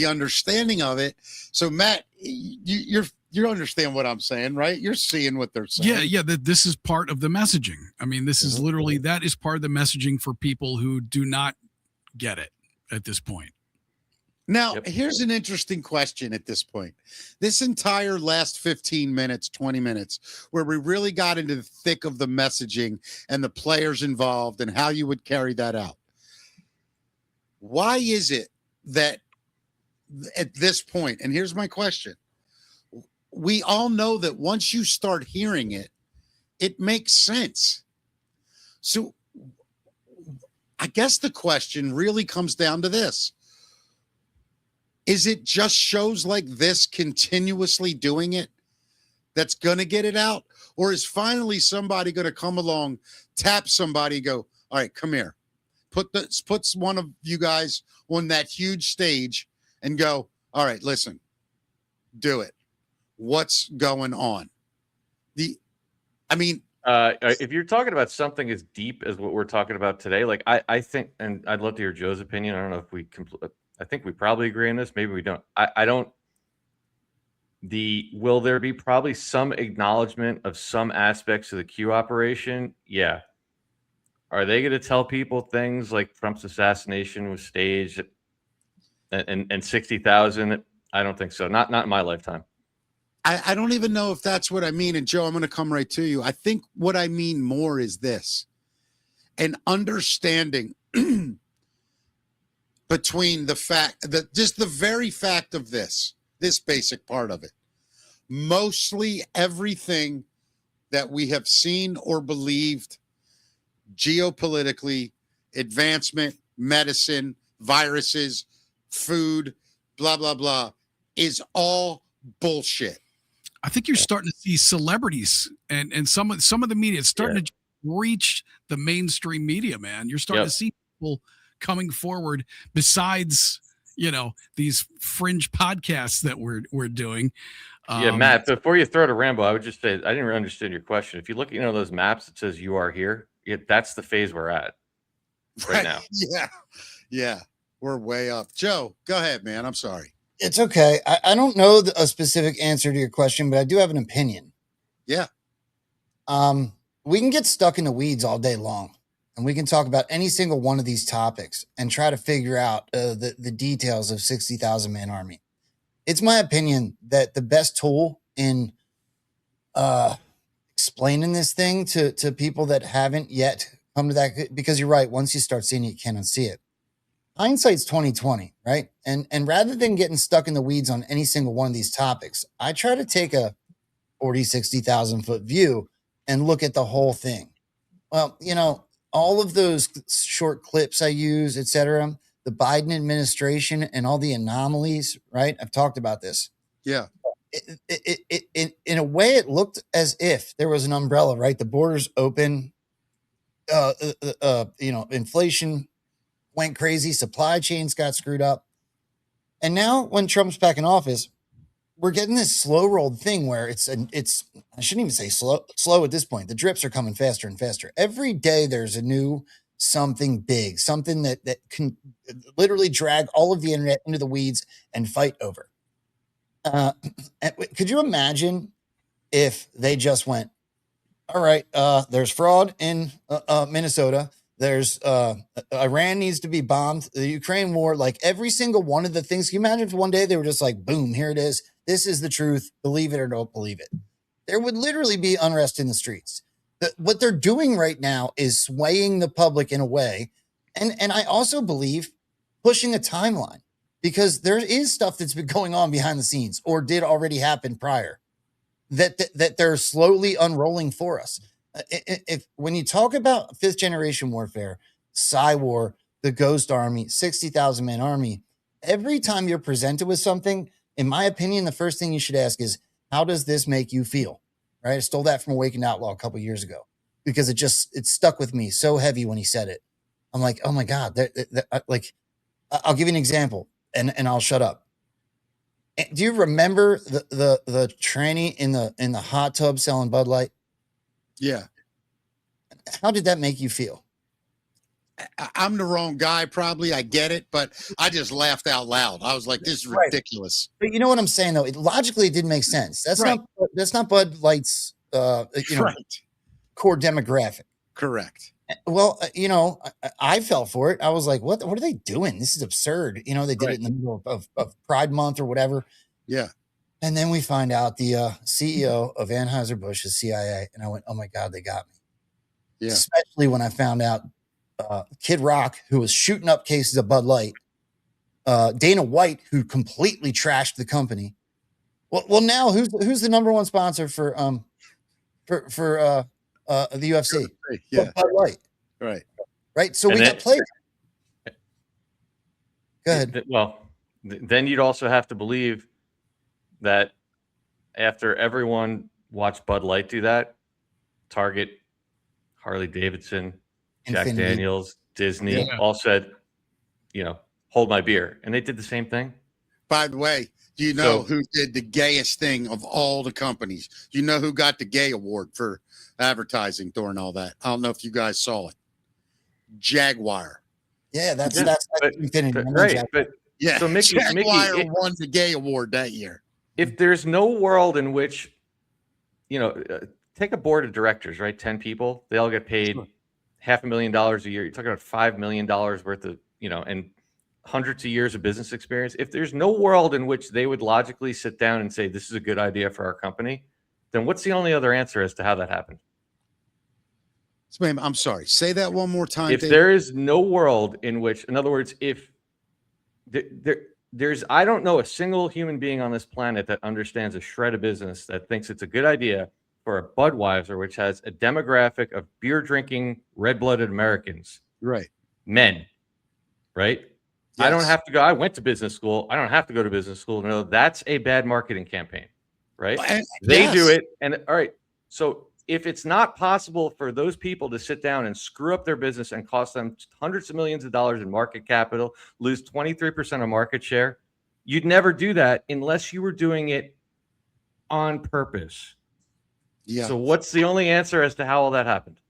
[SPEAKER 2] understanding of it. So Matt, you understand what I'm saying, right? You're seeing what they're saying.
[SPEAKER 3] Yeah. This is part of the messaging. I mean, this is literally, that is part of the messaging for people who do not get it at this point.
[SPEAKER 2] Now,
[SPEAKER 5] Yep.
[SPEAKER 2] here's an interesting question at this point. This entire last 15 minutes, 20 minutes, where we really got into the thick of the messaging and the players involved and how you would carry that out. Why is it that at this point, and here's my question, we all know that once you start hearing it, it makes sense. So I guess the question really comes down to this. Is it just shows like this continuously doing it that's going to get it out? Or is finally somebody going to come along, tap somebody, go, all right, come here. Puts one of you guys on that huge stage and go, all right, listen, do it. What's going on?
[SPEAKER 5] If you're talking about something as deep as what we're talking about today, like I think, and I'd love to hear Joe's opinion. I don't know if I think we probably agree on this. Maybe we don't. I don't. Will there be probably some acknowledgement of some aspects of the Q operation? Yeah. Are they going to tell people things like Trump's assassination was staged and 60,000? I don't think so. Not in my lifetime.
[SPEAKER 2] I don't even know if that's what I mean. And Joe, I'm going to come right to you. I think what I mean more is this, an understanding between the fact that just the very fact of this basic part of it, mostly everything that we have seen or believed geopolitically, advancement, medicine, viruses, food, blah, blah, blah, is all bullshit.
[SPEAKER 3] I think you're starting to see celebrities and some of the media. It's starting to reach the mainstream media, man. You're starting to see people coming forward besides, these fringe podcasts that we're doing.
[SPEAKER 5] Matt, before you throw to Rambo, I would just say, I didn't really understand your question. If you look at those maps that says you are here, that's the phase we're at right now.
[SPEAKER 2] Yeah. We're way up. Joe, go ahead, man. I'm sorry.
[SPEAKER 4] It's okay. I don't know a specific answer to your question, but I do have an opinion.
[SPEAKER 2] Yeah.
[SPEAKER 4] We can get stuck in the weeds all day long, and we can talk about any single one of these topics and try to figure out the details of 60,000 man army. It's my opinion that the best tool in explaining this thing to people that haven't yet come to that, because you're right, once you start seeing it, you can't unsee it. Hindsight's 2020, right? And rather than getting stuck in the weeds on any single one of these topics, I try to take a 40, 60,000 foot view and look at the whole thing. Well, all of those short clips I use, etc., the Biden administration and all the anomalies, right? I've talked about this.
[SPEAKER 2] Yeah.
[SPEAKER 4] In a way, it looked as if there was an umbrella, right? The borders open, inflation went crazy, supply chains got screwed up. And now when Trump's back in office, we're getting this slow rolled thing where it's I shouldn't even say slow at this point. The drips are coming faster and faster. Every day there's a new something big, something that can literally drag all of the internet into the weeds and fight over. Could you imagine if they just went, all right, there's fraud in Minnesota. There's Iran needs to be bombed. The Ukraine war, like every single one of the things. Can you imagine if one day they were just like, boom, here it is. This is the truth. Believe it or don't believe it. There would literally be unrest in the streets. What they're doing right now is swaying the public in a way. And I also believe pushing a timeline, because there is stuff that's been going on behind the scenes or did already happen prior that they're slowly unrolling for us. If when you talk about fifth generation warfare, War, the Ghost Army, 60,000 man army, every time you're presented with something, in my opinion, the first thing you should ask is, how does this make you feel? Right? I stole that from Awakened Outlaw a couple years ago because it stuck with me so heavy when he said it. I'm like, oh my God, I'll give you an example and I'll shut up. Do you remember the tranny in the hot tub selling Bud Light?
[SPEAKER 2] Yeah.
[SPEAKER 4] How did that make you feel?
[SPEAKER 2] I'm the wrong guy, probably. I get it, but I just laughed out loud. I was like, this is ridiculous.
[SPEAKER 4] But you know what I'm saying, though? Logically, it didn't make sense. That's not Bud Light's core demographic.
[SPEAKER 2] Correct.
[SPEAKER 4] Well, I fell for it. I was like, what are they doing? This is absurd. They did
[SPEAKER 2] Right.
[SPEAKER 4] it in the middle of Pride Month or whatever.
[SPEAKER 2] Yeah.
[SPEAKER 4] And then we find out the CEO of Anheuser-Busch is CIA. And I went, oh my God, they got me.
[SPEAKER 2] Yeah.
[SPEAKER 4] Especially when I found out Kid Rock, who was shooting up cases of Bud Light, Dana White, who completely trashed the company. Well, now who's the number one sponsor for the UFC?
[SPEAKER 2] Yeah.
[SPEAKER 4] Bud Light. Right. So we got played. Go ahead.
[SPEAKER 5] Well, then you'd also have to believe that after everyone watched Bud Light do that, Target, Harley Davidson, Jack
[SPEAKER 4] Infinity.
[SPEAKER 5] Daniels, Disney all said, hold my beer. And they did the same thing.
[SPEAKER 2] By the way, do you know who did the gayest thing of all the companies? Do you know who got the gay award for advertising during all that? I don't know if you guys saw it. Jaguar.
[SPEAKER 4] Yeah, that's Infinity.
[SPEAKER 5] Right. But
[SPEAKER 2] yeah,
[SPEAKER 5] so
[SPEAKER 2] Jaguar won the gay award that year.
[SPEAKER 5] If there's no world in which, take a board of directors, right? 10 people, they all get paid $500,000 a year. You're talking about $5 million worth of, and hundreds of years of business experience. If there's no world in which they would logically sit down and say, this is a good idea for our company, then what's the only other answer as to how that happened?
[SPEAKER 2] So, ma'am, I'm sorry. Say that one more time.
[SPEAKER 5] If there is no world in which, in other words, if there's, I don't know a single human being on this planet that understands a shred of business that thinks it's a good idea for a Budweiser, which has a demographic of beer drinking, red-blooded Americans,
[SPEAKER 2] right?
[SPEAKER 5] Men, right? Yes. I don't have to go. I went to business school. I don't have to go to business school. No, that's a bad marketing campaign, right? They do it. And all right. So if it's not possible for those people to sit down and screw up their business and cost them hundreds of millions of dollars in market capital, lose 23% of market share, you'd never do that unless you were doing it on purpose. Yeah. So what's the only answer as to how all that happened?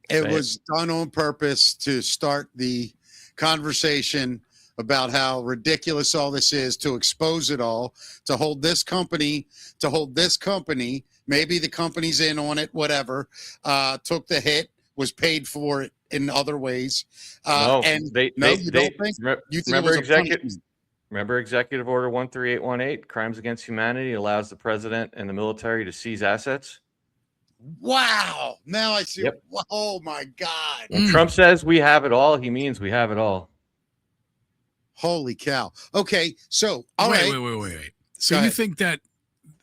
[SPEAKER 2] It was done on purpose to start the conversation about how ridiculous all this is, to expose it all, to hold this company, maybe the company's in on it, whatever, took the hit, was paid for it in other ways.
[SPEAKER 5] Remember Executive Order 13818, Crimes Against Humanity allows the president and the military to seize assets?
[SPEAKER 2] Wow. Now I see. Yep. Oh, my God.
[SPEAKER 5] When Trump says we have it all, he means we have it all.
[SPEAKER 2] Holy cow. Okay, so,
[SPEAKER 3] wait. So you think that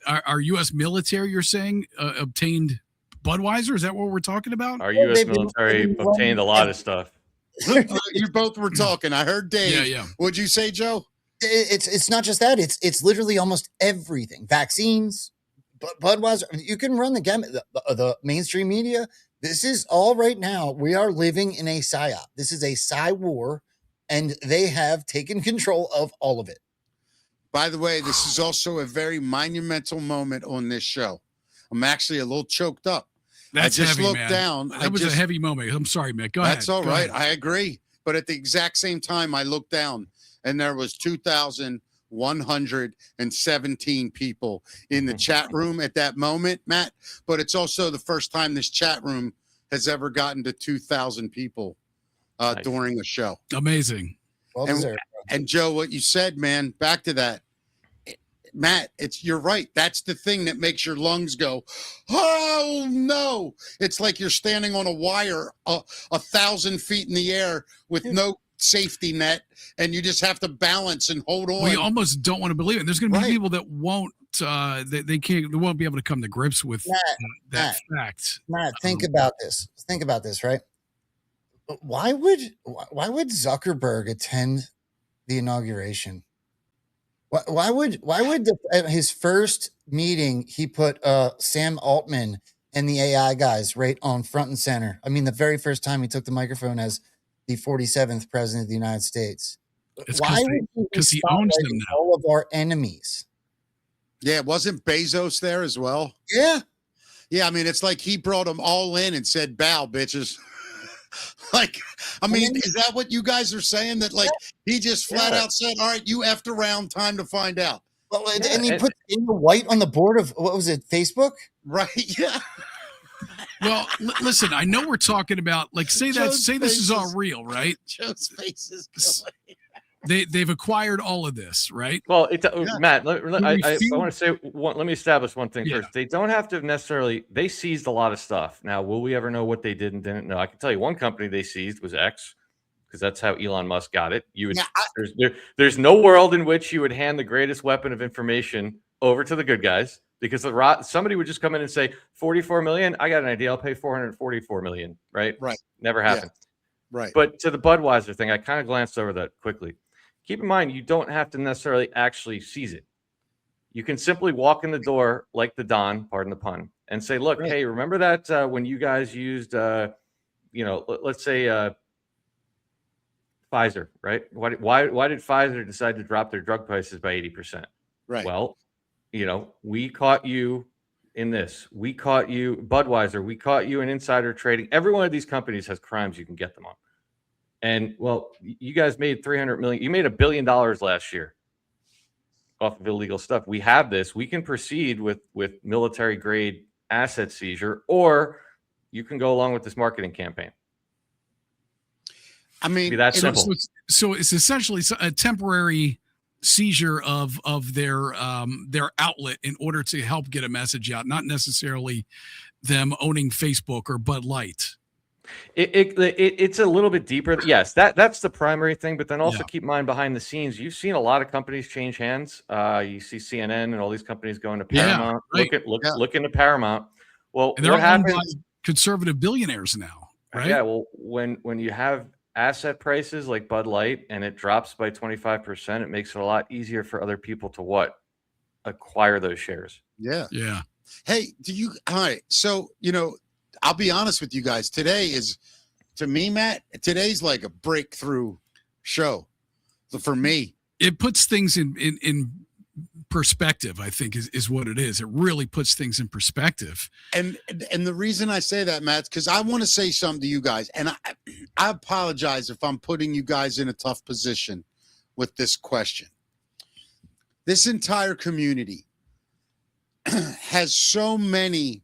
[SPEAKER 3] our U.S. military, you're saying, obtained Budweiser? Is that what we're talking about?
[SPEAKER 5] Our U.S. military obtained a lot of stuff.
[SPEAKER 2] You both were talking. I heard Dave.
[SPEAKER 3] Yeah.
[SPEAKER 2] What'd you say, Joe?
[SPEAKER 4] It's not just that. It's literally almost everything. Vaccines, Budweiser. You can run the gamut. The mainstream media. This is all right now. We are living in a psyop. This is a psy war, and they have taken control of all of it.
[SPEAKER 2] By the way, this is also a very monumental moment on this show. I'm actually a little choked up.
[SPEAKER 3] That's
[SPEAKER 2] I just
[SPEAKER 3] heavy,
[SPEAKER 2] looked
[SPEAKER 3] man.
[SPEAKER 2] down.
[SPEAKER 3] That was a heavy moment. I'm sorry, man. Go ahead.
[SPEAKER 2] That's all right. I agree. But at the exact same time, I looked down, and there was 2,117 people in the chat room at that moment, Matt. But it's also the first time this chat room has ever gotten to 2,000 people during a show.
[SPEAKER 3] Amazing.
[SPEAKER 4] Well
[SPEAKER 2] and Joe, what you said, man, back to that. Matt, you're right. That's the thing that makes your lungs go, oh no. It's like you're standing on a wire 1,000 feet in the air with no safety net, and you just have to balance and hold on.
[SPEAKER 3] We almost don't want to believe it. There's going to be people that won't they won't be able to come to grips with that fact.
[SPEAKER 4] Matt, think about this. Think about this, right? Why would Zuckerberg attend the inauguration? Why would his first meeting he put Sam Altman and the AI guys right on front and center? I mean, the very first time he took the microphone as the 47th president of the United States.
[SPEAKER 3] Why? Because he owns them now.
[SPEAKER 4] All of our enemies.
[SPEAKER 2] Yeah, wasn't Bezos there as well?
[SPEAKER 4] Yeah.
[SPEAKER 2] Yeah, I mean, it's like he brought them all in and said, bow, bitches. Like, I mean, is that what you guys are saying? That, like, he just flat out said, all right, you effed around, time to find out.
[SPEAKER 4] Well, and he put Dana White on the board of, what was it, Facebook?
[SPEAKER 2] Right, yeah.
[SPEAKER 3] Well, listen, I know we're talking about like say this is all real, right?
[SPEAKER 2] Joe's face is
[SPEAKER 3] They've acquired all of this, right?
[SPEAKER 5] Well, Matt, I
[SPEAKER 3] feel-
[SPEAKER 5] want to say let me establish one thing
[SPEAKER 3] Yeah.
[SPEAKER 5] first. They don't have to necessarily. They seized a lot of stuff. Now, will we ever know what they did and didn't know? I can tell you one company they seized was X, because that's how Elon Musk got it. You would there's no world in which you would hand the greatest weapon of information over to the good guys, because somebody would just come in and say 44 million. I got an idea. I'll pay 444 million. Right. Never happened.
[SPEAKER 2] Yeah. Right.
[SPEAKER 5] But to the Budweiser thing, I kind of glanced over that quickly. Keep in mind, you don't have to necessarily actually seize it. You can simply walk in the door like the Don, pardon the pun, and say, look, hey, remember that when you guys used, let's say Pfizer, right? Why did Pfizer decide to drop their drug prices by 80%?
[SPEAKER 2] Right.
[SPEAKER 5] Well, we caught you in this. We caught you, Budweiser. We caught you in insider trading. Every one of these companies has crimes you can get them on. And well, you guys made 300 million. You made $1 billion last year off of illegal stuff. We have this. We can proceed with military grade asset seizure, or you can go along with this marketing campaign.
[SPEAKER 2] I mean,
[SPEAKER 5] that's simple.
[SPEAKER 3] So it's essentially a temporary seizure of their outlet in order to help get a message out, not necessarily them owning Facebook or Bud Light.
[SPEAKER 5] It's a little bit deeper. Yes, that's the primary thing. But then also keep in mind, behind the scenes, you've seen a lot of companies change hands. You see CNN and all these companies going to Paramount. Look into Paramount. Well,
[SPEAKER 3] and they're owned by conservative billionaires now, right?
[SPEAKER 5] Yeah. Well, when you have asset prices like Bud Light and it drops by 25%, it makes it a lot easier for other people to acquire those shares.
[SPEAKER 2] Yeah.
[SPEAKER 3] Yeah.
[SPEAKER 2] Hey, all right. So, I'll be honest with you guys. Today is, to me, Matt, today's like a breakthrough show for me.
[SPEAKER 3] It puts things in perspective, I think, is what it is. It really puts things in perspective.
[SPEAKER 2] And the reason I say that, Matt, because I want to say something to you guys. And I apologize if I'm putting you guys in a tough position with this question. This entire community has so many,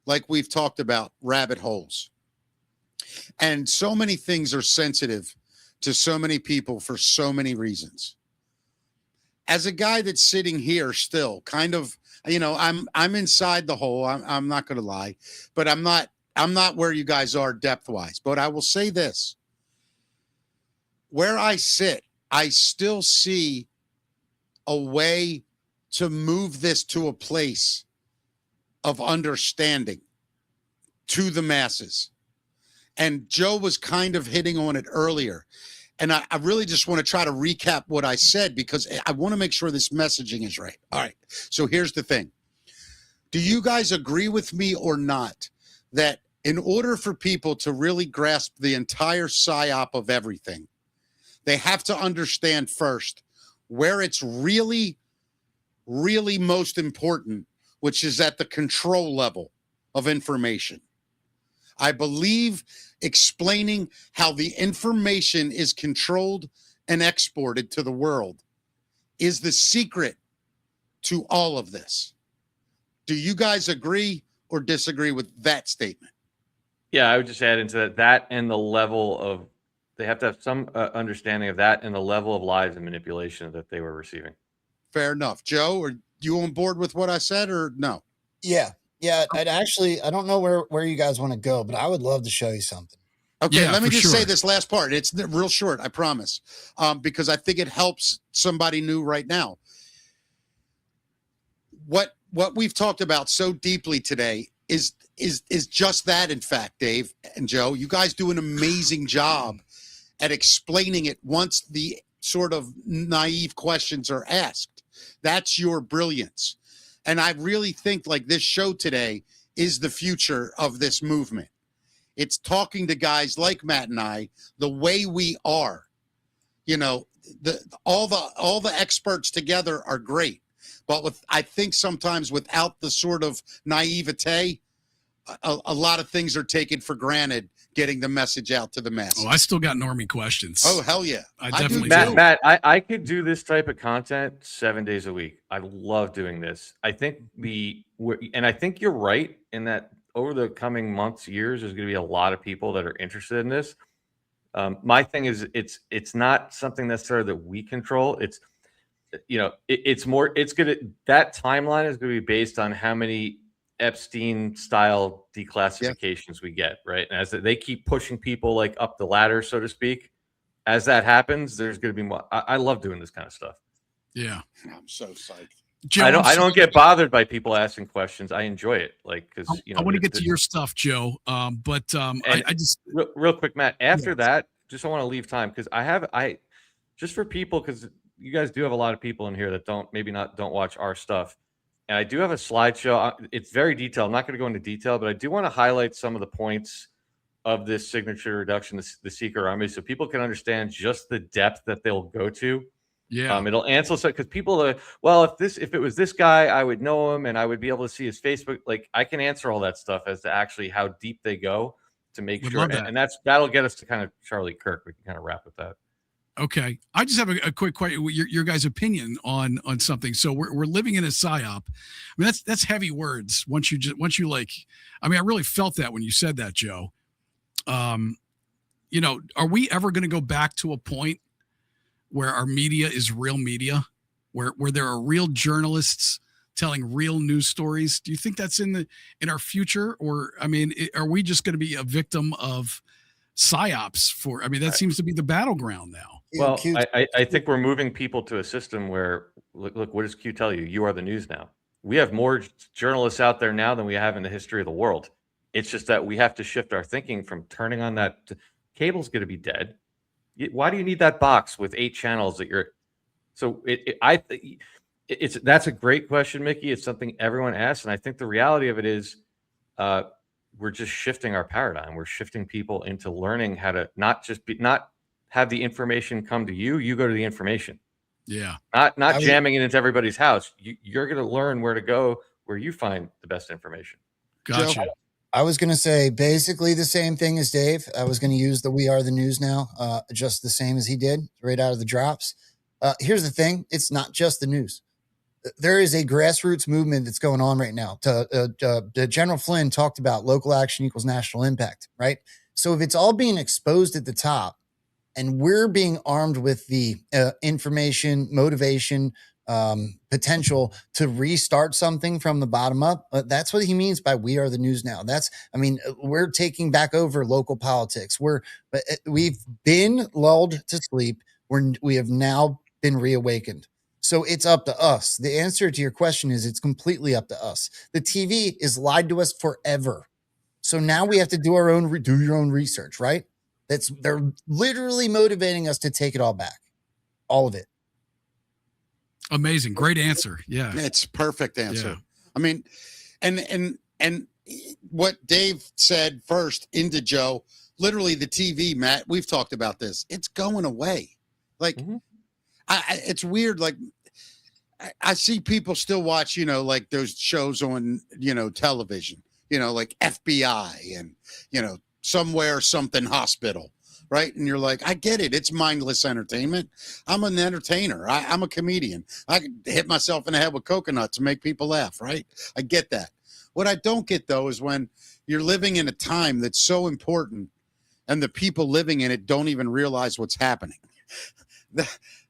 [SPEAKER 2] like we've talked about, rabbit holes. And so many things are sensitive to so many people for so many reasons. As a guy that's sitting here still kind of, I'm inside the hole. I'm not going to lie, but I'm not where you guys are depth-wise. But I will say this. Where I sit, I still see a way to move this to a place of understanding to the masses. And Joe was kind of hitting on it earlier. And I really just want to try to recap what I said, because I want to make sure this messaging is right. All right. So here's the thing. Do you guys agree with me or not that in order for people to really grasp the entire psyop of everything, they have to understand first where it's really, really most important, which is at the control level of information? I believe explaining how the information is controlled and exported to the world is the secret to all of this. Do you guys agree or disagree with that statement?
[SPEAKER 5] Yeah, I would just add into that and the level of, they have to have some understanding of that and the level of lies and manipulation that they were receiving.
[SPEAKER 2] Fair enough. Joe, are you on board with what I said or no?
[SPEAKER 4] Yeah. I don't know where you guys want to go, but I would love to show you something.
[SPEAKER 2] Okay, let me just say this last part. It's real short, I promise, because I think it helps somebody new right now. What we've talked about so deeply today is just that. In fact, Dave and Joe, you guys do an amazing job at explaining it once the sort of naive questions are asked. That's your brilliance. And I really think like this show today is the future of this movement. It's talking to guys like Matt and I the way we are. All the experts together are great, but I think sometimes without the sort of naivete, a lot of things are taken for granted, getting the message out to the masses.
[SPEAKER 3] Oh, I still got normie questions.
[SPEAKER 2] Oh, hell yeah.
[SPEAKER 3] I definitely
[SPEAKER 5] do. Matt, I could do this type of content 7 days a week. I love doing this. I think I think you're right in that over the coming months, years, there's going to be a lot of people that are interested in this. My thing is, it's not something necessarily that we control. It's it's more. It's gonna that timeline is going to be based on how many Epstein style declassifications we get, right? And as they keep pushing people like up the ladder, so to speak, as that happens, there's going to be more. I love doing this kind of stuff.
[SPEAKER 3] Yeah,
[SPEAKER 2] I'm so psyched.
[SPEAKER 3] Joe,
[SPEAKER 5] I don't get bothered by people asking questions. I enjoy it, like because
[SPEAKER 3] I want to get to your stuff, Joe. But I just
[SPEAKER 5] real quick, Matt. After that, just I want to leave time because I just for people because you guys do have a lot of people in here that don't watch our stuff, and I do have a slideshow. It's very detailed. I'm not going to go into detail, but I do want to highlight some of the points of this signature reduction, the secret army, so people can understand just the depth that they'll go to.
[SPEAKER 3] Yeah.
[SPEAKER 5] It'll answer because people are, well, if it was this guy, I would know him and I would be able to see his Facebook. Like I can answer all that stuff as to actually how deep they go to make sure. And that'll get us to kind of Charlie Kirk. We can kind of wrap with that.
[SPEAKER 3] Okay. I just have a quick question. Your guys' opinion on something. So we're living in a psyop. I mean, that's heavy words. Once you like, I mean, I really felt that when you said that, Joe. Are we ever going to go back to a point where our media is real media, where there are real journalists telling real news stories? Do you think that's in our future? Or, I mean, are we just going to be a victim of psyops that seems to be the battleground now.
[SPEAKER 5] Well, I think we're moving people to a system where, look, what does Q tell you? You are the news now. We have more journalists out there now than we have in the history of the world. It's just that we have to shift our thinking from turning on that. Cable's going to be dead. Why do you need that box with 8 channels that you're? So that's a great question, Mickey. It's something everyone asks, and I think the reality of it is, we're just shifting our paradigm. We're shifting people into learning how to not have the information come to you. You go to the information.
[SPEAKER 3] Yeah.
[SPEAKER 5] Not jamming it into everybody's house. You're going to learn where to go, where you find the best information.
[SPEAKER 3] Gotcha.
[SPEAKER 2] Joe?
[SPEAKER 4] I was going to say basically the same thing as Dave. I was going to use the We Are the News Now, just the same as he did right out of the drops. Here's the thing. It's not just the news. There is a grassroots movement that's going on right now. General Flynn talked about local action equals national impact, right? So if it's all being exposed at the top and we're being armed with the information, motivation, potential to restart something from the bottom up. That's what he means by we are the news now. We're taking back over local politics. We've been lulled to sleep. We have now been reawakened. So it's up to us. The answer to your question is it's completely up to us. The TV is lied to us forever. So now we have to do do your own research, right? They're literally motivating us to take it all back. All of it.
[SPEAKER 3] Amazing. Great answer. Yeah.
[SPEAKER 2] It's perfect answer.
[SPEAKER 3] Yeah.
[SPEAKER 2] I mean, and what Dave said first into Joe, literally the TV, Matt, we've talked about this. It's going away. Like, it's weird. Like, I see people still watch, like those shows on, television, like FBI and, somewhere, something hospital. Right. And you're like, I get it. It's mindless entertainment. I'm an entertainer. I'm a comedian. I can hit myself in the head with coconuts to make people laugh. Right. I get that. What I don't get, though, is when you're living in a time that's so important and the people living in it don't even realize what's happening.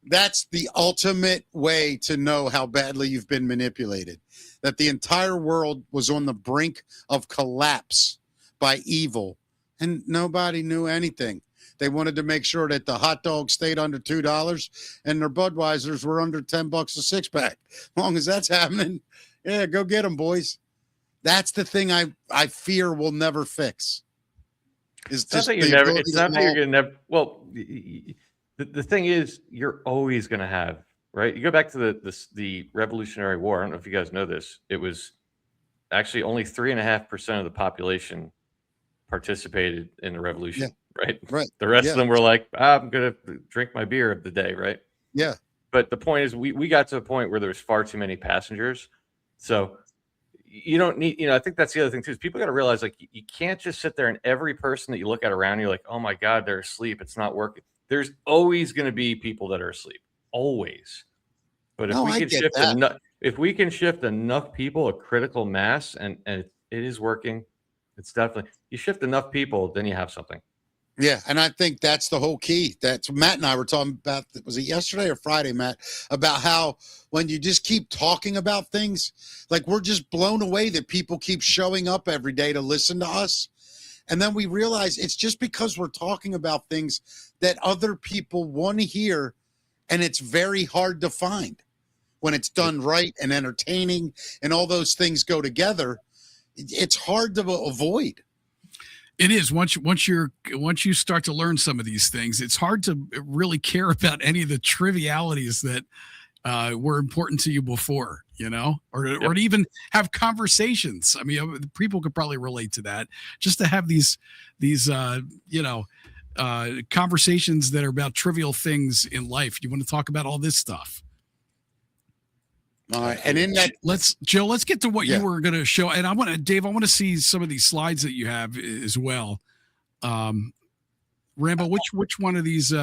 [SPEAKER 2] That's the ultimate way to know how badly you've been manipulated, that the entire world was on the brink of collapse by evil and nobody knew anything. They wanted to make sure that the hot dogs stayed under $2 and their Budweisers were under $10 a 6-pack. As long as that's happening, yeah, go get them, boys. That's the thing I fear we'll never fix.
[SPEAKER 5] It's not that you're going to never. Well, the thing is, you're always going to have, right? You go back to the Revolutionary War. I don't know if you guys know this. It was actually only 3.5% of the population participated in the revolution. Yeah. Right. The rest of them were like, I'm going to drink my beer of the day. Right.
[SPEAKER 2] Yeah.
[SPEAKER 5] But the point is, we got to a point where there was far too many passengers. So you don't need, I think that's the other thing too, is people got to realize, like, you can't just sit there and every person that you look at around you, like, oh my God, they're asleep. It's not working. There's always going to be people that are asleep. Always. But if we can shift enough people, a critical mass, and it is working, It's definitely, you shift enough people, then you have something.
[SPEAKER 2] Yeah, and I think that's the whole key. That's Matt and I were talking about, was it yesterday or Friday, Matt, about how when you just keep talking about things, like we're just blown away that people keep showing up every day to listen to us. And then we realize it's just because we're talking about things that other people want to hear, and it's very hard to find when it's done right and entertaining and all those things go together. It's hard to avoid.
[SPEAKER 3] It is. Once you start to learn some of these things, it's hard to really care about any of the trivialities that were important to you before, or to even have conversations. I mean, people could probably relate to that. Just to have these conversations that are about trivial things in life. You want to talk about all this stuff.
[SPEAKER 2] All right. And in that,
[SPEAKER 3] let's get to what you were going to show. And Dave, I want to see some of these slides that you have as well. Rambo, which one of these?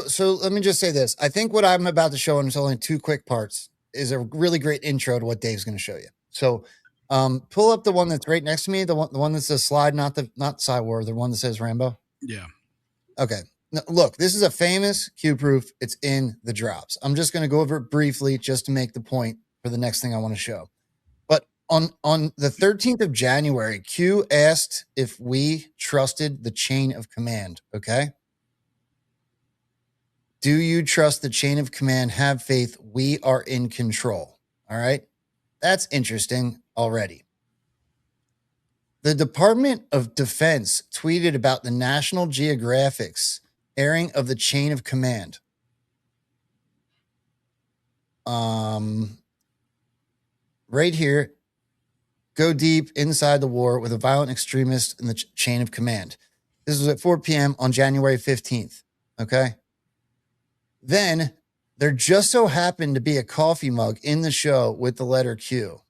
[SPEAKER 4] So let me just say this. I think what I'm about to show, and it's only 2 quick parts, is a really great intro to what Dave's going to show you. So pull up the one that's right next to me, the one that says slide, not Cywar, the one that says Rambo.
[SPEAKER 3] Yeah. Okay.
[SPEAKER 4] Now, look, this is a famous Q proof. It's in the drops. I'm just going to go over it briefly just to make the point for the next thing I want to show. But on the 13th of January, Q asked if we trusted the chain of command. Okay. Do you trust the chain of command? Have faith. We are in control. All right. That's interesting already. The Department of Defense tweeted about the National Geographic's airing of the chain of command. Right here, go deep inside the war with a violent extremist in the chain of command. This was at 4 p.m. on January 15th. Okay. Then there just so happened to be a coffee mug in the show with the letter Q.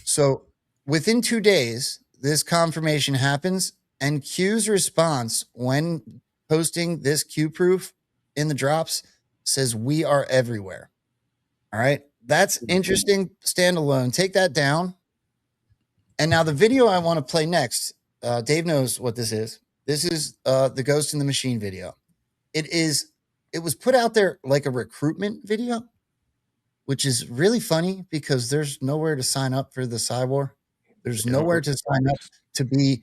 [SPEAKER 4] So within 2 days, this confirmation happens, and Q's response when posting this Q proof in the drops says, "We are everywhere." All right. That's interesting. Standalone. Take that down. And now the video I want to play next, Dave knows what this is. This is the Ghost in the Machine video. It was put out there like a recruitment video, which is really funny because there's nowhere to sign up for the Cywar. There's nowhere to sign up to be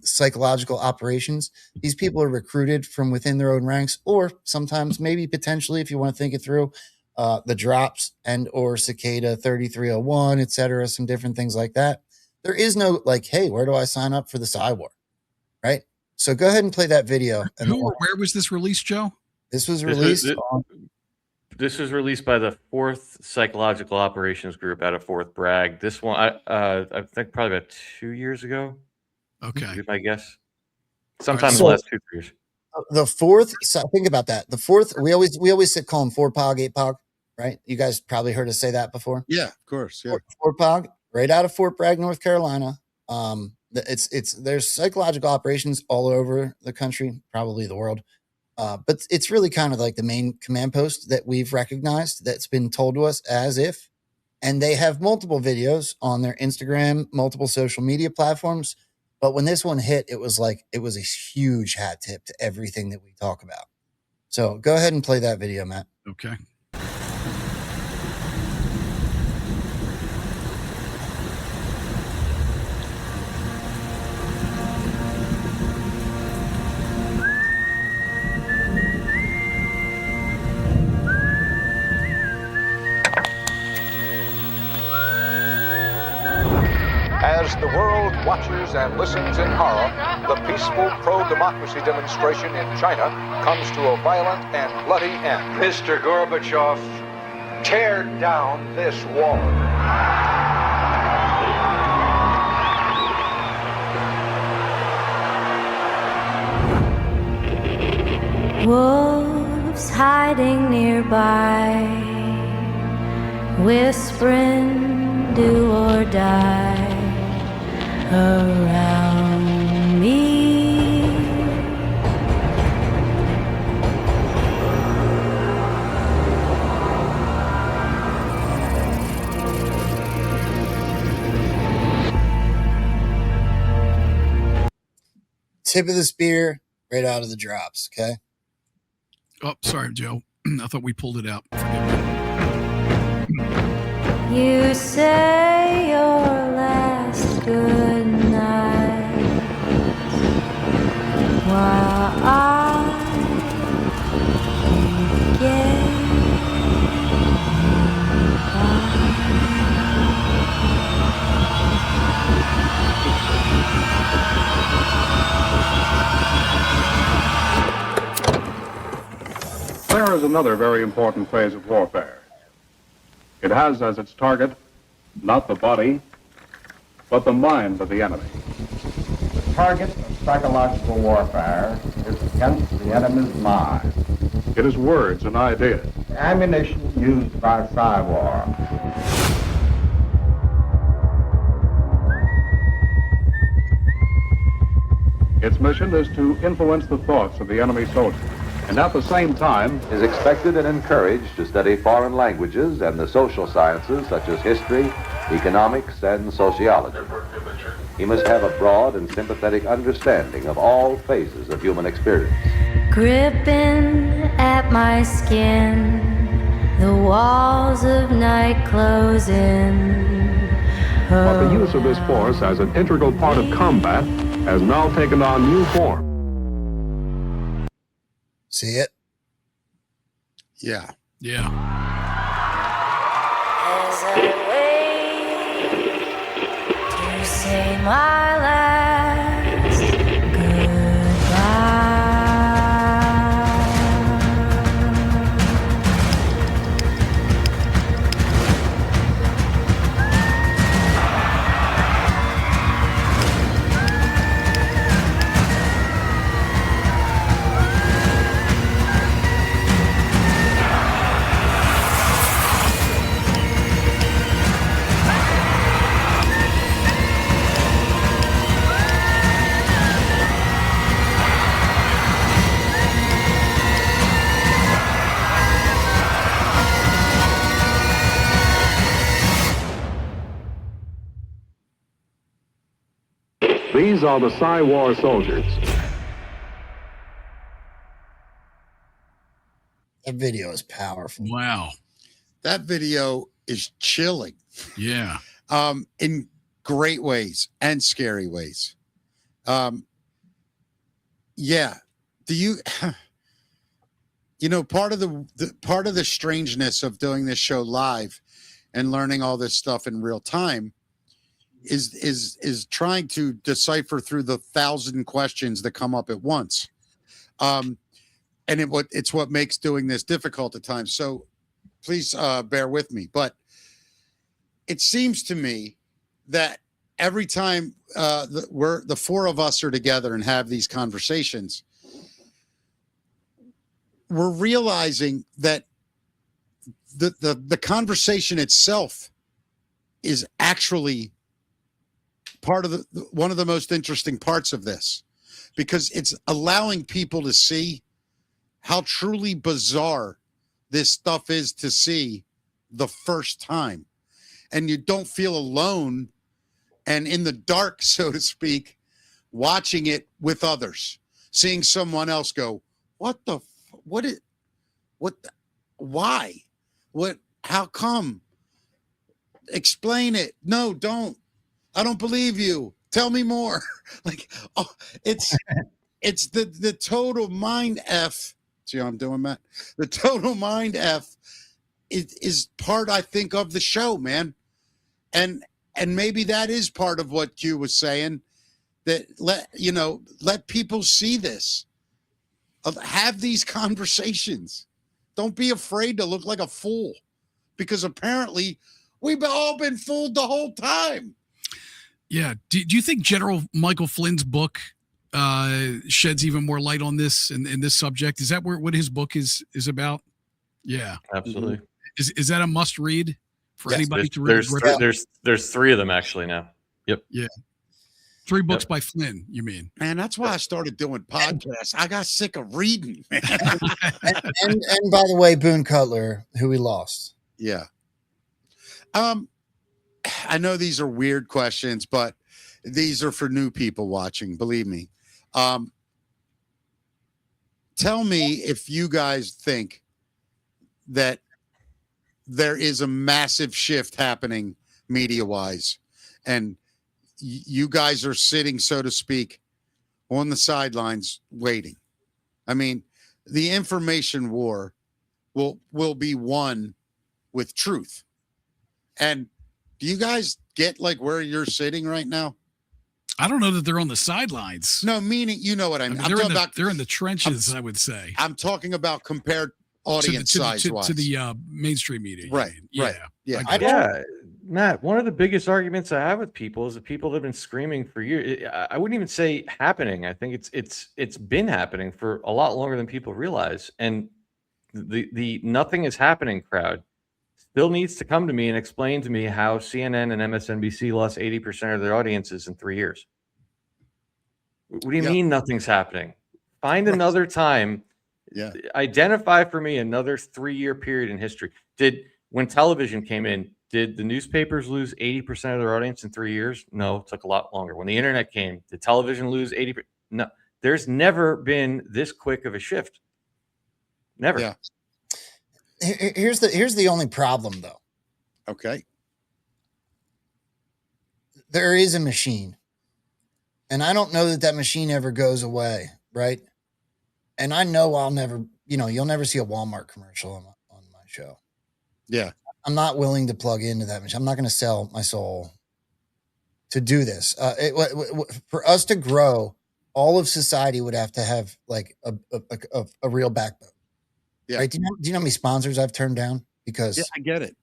[SPEAKER 4] psychological operations. These people are recruited from within their own ranks, or sometimes maybe potentially, if you want to think it through, the drops and or Cicada 3301, etc., some different things like that. There is no like, hey, where do I sign up for the Cywar? Right? So go ahead and play that video.
[SPEAKER 3] And where was this released, Joe?
[SPEAKER 4] This was released
[SPEAKER 5] This was released by the 4th Psychological Operations Group out of Fort Bragg. This one, I think probably about 2 years ago.
[SPEAKER 3] Okay.
[SPEAKER 5] I guess. Sometime in the last 2 years.
[SPEAKER 4] The 4th, so think about that. The 4th, we always call them 4POG, 8POG, right? You guys probably heard us say that before.
[SPEAKER 2] Yeah, of course. Yeah.
[SPEAKER 4] 4POG, right out of Fort Bragg, North Carolina. There's psychological operations all over the country, probably the world. But it's really kind of like the main command post that we've recognized that's been told to us as if, and they have multiple videos on their Instagram, multiple social media platforms. But when this one hit, it was a huge hat tip to everything that we talk about. So go ahead and play that video, Matt.
[SPEAKER 3] Okay.
[SPEAKER 8] As the world watches and listens in horror, the peaceful pro-democracy demonstration in China comes to a violent and bloody end.
[SPEAKER 9] Mr. Gorbachev, tear down this wall.
[SPEAKER 10] Wolves hiding nearby, whispering, do or die around me.
[SPEAKER 4] tip of the spear right out of the drops. Okay.
[SPEAKER 3] Oh, sorry, Joe. I thought we pulled it out.
[SPEAKER 10] You say your last good night while I get
[SPEAKER 11] There is another very important phase of warfare. It has as its target not the body, but the mind of the enemy.
[SPEAKER 12] The target of psychological warfare is against the enemy's mind.
[SPEAKER 11] It is words and ideas.
[SPEAKER 12] The ammunition used by Psywar.
[SPEAKER 11] Its mission is to influence the thoughts of the enemy soldier, and at the same time
[SPEAKER 13] is expected and encouraged to study foreign languages and the social sciences such as history, economics, and sociology. He must have a broad and sympathetic understanding of all phases of human experience.
[SPEAKER 10] gripping at my skin, the walls of night closing.
[SPEAKER 11] but the use of this force as an integral part of combat has now taken on new form.
[SPEAKER 4] See it?
[SPEAKER 2] Yeah.
[SPEAKER 3] Yeah.
[SPEAKER 10] As I wait to say my last goodbye.
[SPEAKER 11] These are the Psywar soldiers.
[SPEAKER 4] That video is powerful.
[SPEAKER 3] Wow.
[SPEAKER 2] That video is chilling.
[SPEAKER 3] Yeah.
[SPEAKER 2] In great ways and scary ways. Yeah. Do you part of the strangeness of doing this show live and learning all this stuff in real time is trying to decipher through the 1,000 questions that come up at once. And it's what makes doing this difficult at times. So please bear with me. But it seems to me that every time the four of us are together and have these conversations, we're realizing that the conversation itself is actually part of one of the most interesting parts of this, because it's allowing people to see how truly bizarre this stuff is to see the first time. And you don't feel alone and in the dark, so to speak, watching it with others, seeing someone else go, why? How come? Explain it. No, don't. I don't believe you. Tell me more. It's the total mind F. See how I'm doing, Matt? The total mind F is part, I think, of the show, man. And maybe that is part of what Q was saying, that let people see this. Have these conversations. Don't be afraid to look like a fool, because apparently we've all been fooled the whole time.
[SPEAKER 3] Yeah. Do you think General Michael Flynn's book sheds even more light on this in this subject? Is that what his book is about? Yeah,
[SPEAKER 5] Absolutely.
[SPEAKER 3] Is that a must read for anybody to
[SPEAKER 5] read?
[SPEAKER 3] read?
[SPEAKER 5] There's three of them actually now. Yep.
[SPEAKER 3] Yeah. 3 books by Flynn, you mean?
[SPEAKER 2] Man, that's why I started doing podcasts. I got sick of reading, man.
[SPEAKER 4] and by the way, Boone Cutler, who we lost.
[SPEAKER 2] Yeah. I know these are weird questions, but these are for new people watching, believe me. Tell me if you guys think that there is a massive shift happening media-wise, and you guys are sitting, so to speak, on the sidelines waiting. I mean, the information war will be won with truth. And do you guys get like where you're sitting right now?
[SPEAKER 3] I don't know that they're on the sidelines.
[SPEAKER 2] No, meaning you know what I mean.
[SPEAKER 3] They're in the trenches. I would say.
[SPEAKER 2] I'm talking about compared audience size wise
[SPEAKER 3] to the mainstream media.
[SPEAKER 2] Right. Right.
[SPEAKER 3] Yeah.
[SPEAKER 5] Yeah. Matt, one of the biggest arguments I have with people is that people that have been screaming for years. I wouldn't even say happening. I think it's been happening for a lot longer than people realize. And the nothing is happening crowd still needs to come to me and explain to me how CNN and MSNBC lost 80% of their audiences in 3 years. What do you mean nothing's happening? Find another time.
[SPEAKER 2] Yeah.
[SPEAKER 5] Identify for me another 3-year period in history. When television came in, did the newspapers lose 80% of their audience in 3 years? No, it took a lot longer. When the internet came, did television lose 80%? No, there's never been this quick of a shift. Never.
[SPEAKER 2] Yeah.
[SPEAKER 4] Here's the only problem, though.
[SPEAKER 2] Okay.
[SPEAKER 4] There is a machine, and I don't know that machine ever goes away, right? And I know I'll never, you'll never see a Walmart commercial on my show.
[SPEAKER 2] Yeah.
[SPEAKER 4] I'm not willing to plug into that machine. I'm not going to sell my soul to do this. For us to grow, all of society would have to have like a real backbone.
[SPEAKER 2] Yeah.
[SPEAKER 4] Right? Do you know how many sponsors I've turned down because
[SPEAKER 2] I get it.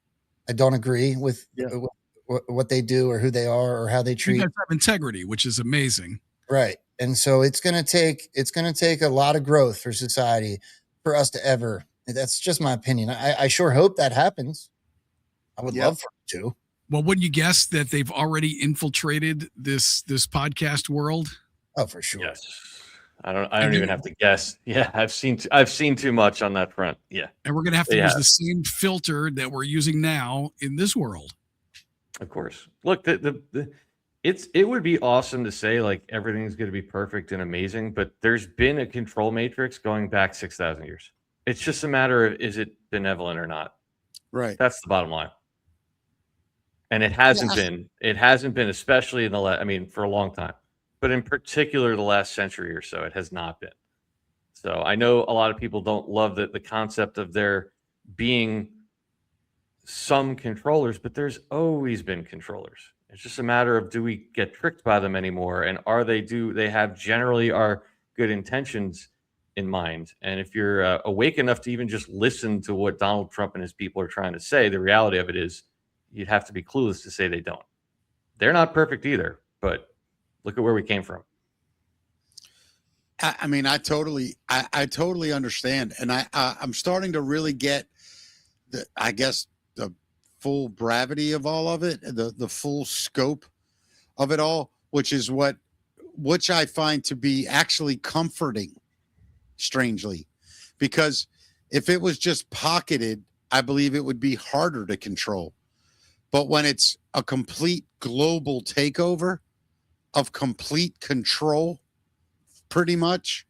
[SPEAKER 4] I don't agree with what they do or who they are or how they treat.
[SPEAKER 3] You guys have integrity, which is amazing.
[SPEAKER 4] Right. And so it's going to take a lot of growth for society for us to ever. That's just my opinion. I sure hope that happens. I would love for it to.
[SPEAKER 3] Well, wouldn't you guess that they've already infiltrated this podcast world?
[SPEAKER 4] Oh, for sure.
[SPEAKER 5] Yes. I don't even have to guess. Yeah, I've seen too much on that front. Yeah.
[SPEAKER 3] And we're going to have to use the same filter that we're using now in this world.
[SPEAKER 5] Of course. Look, it would be awesome to say like everything's going to be perfect and amazing, but there's been a control matrix going back 6,000 years. It's just a matter of, is it benevolent or not?
[SPEAKER 2] Right.
[SPEAKER 5] That's the bottom line. And it hasn't been, especially for a long time, but in particular, the last century or so, it has not been. So I know a lot of people don't love the concept of there being some controllers, but there's always been controllers. It's just a matter of, do we get tricked by them anymore? And do they have generally our good intentions in mind? And if you're awake enough to even just listen to what Donald Trump and his people are trying to say, the reality of it is you'd have to be clueless to say they don't. They're not perfect either, but look at where we came from.
[SPEAKER 2] I mean, I totally understand. And I'm starting to really get the full gravity of all of it, the full scope of it all, which I find to be actually comforting, strangely, because if it was just pocketed, I believe it would be harder to control. But when it's a complete global takeover of complete control, pretty much,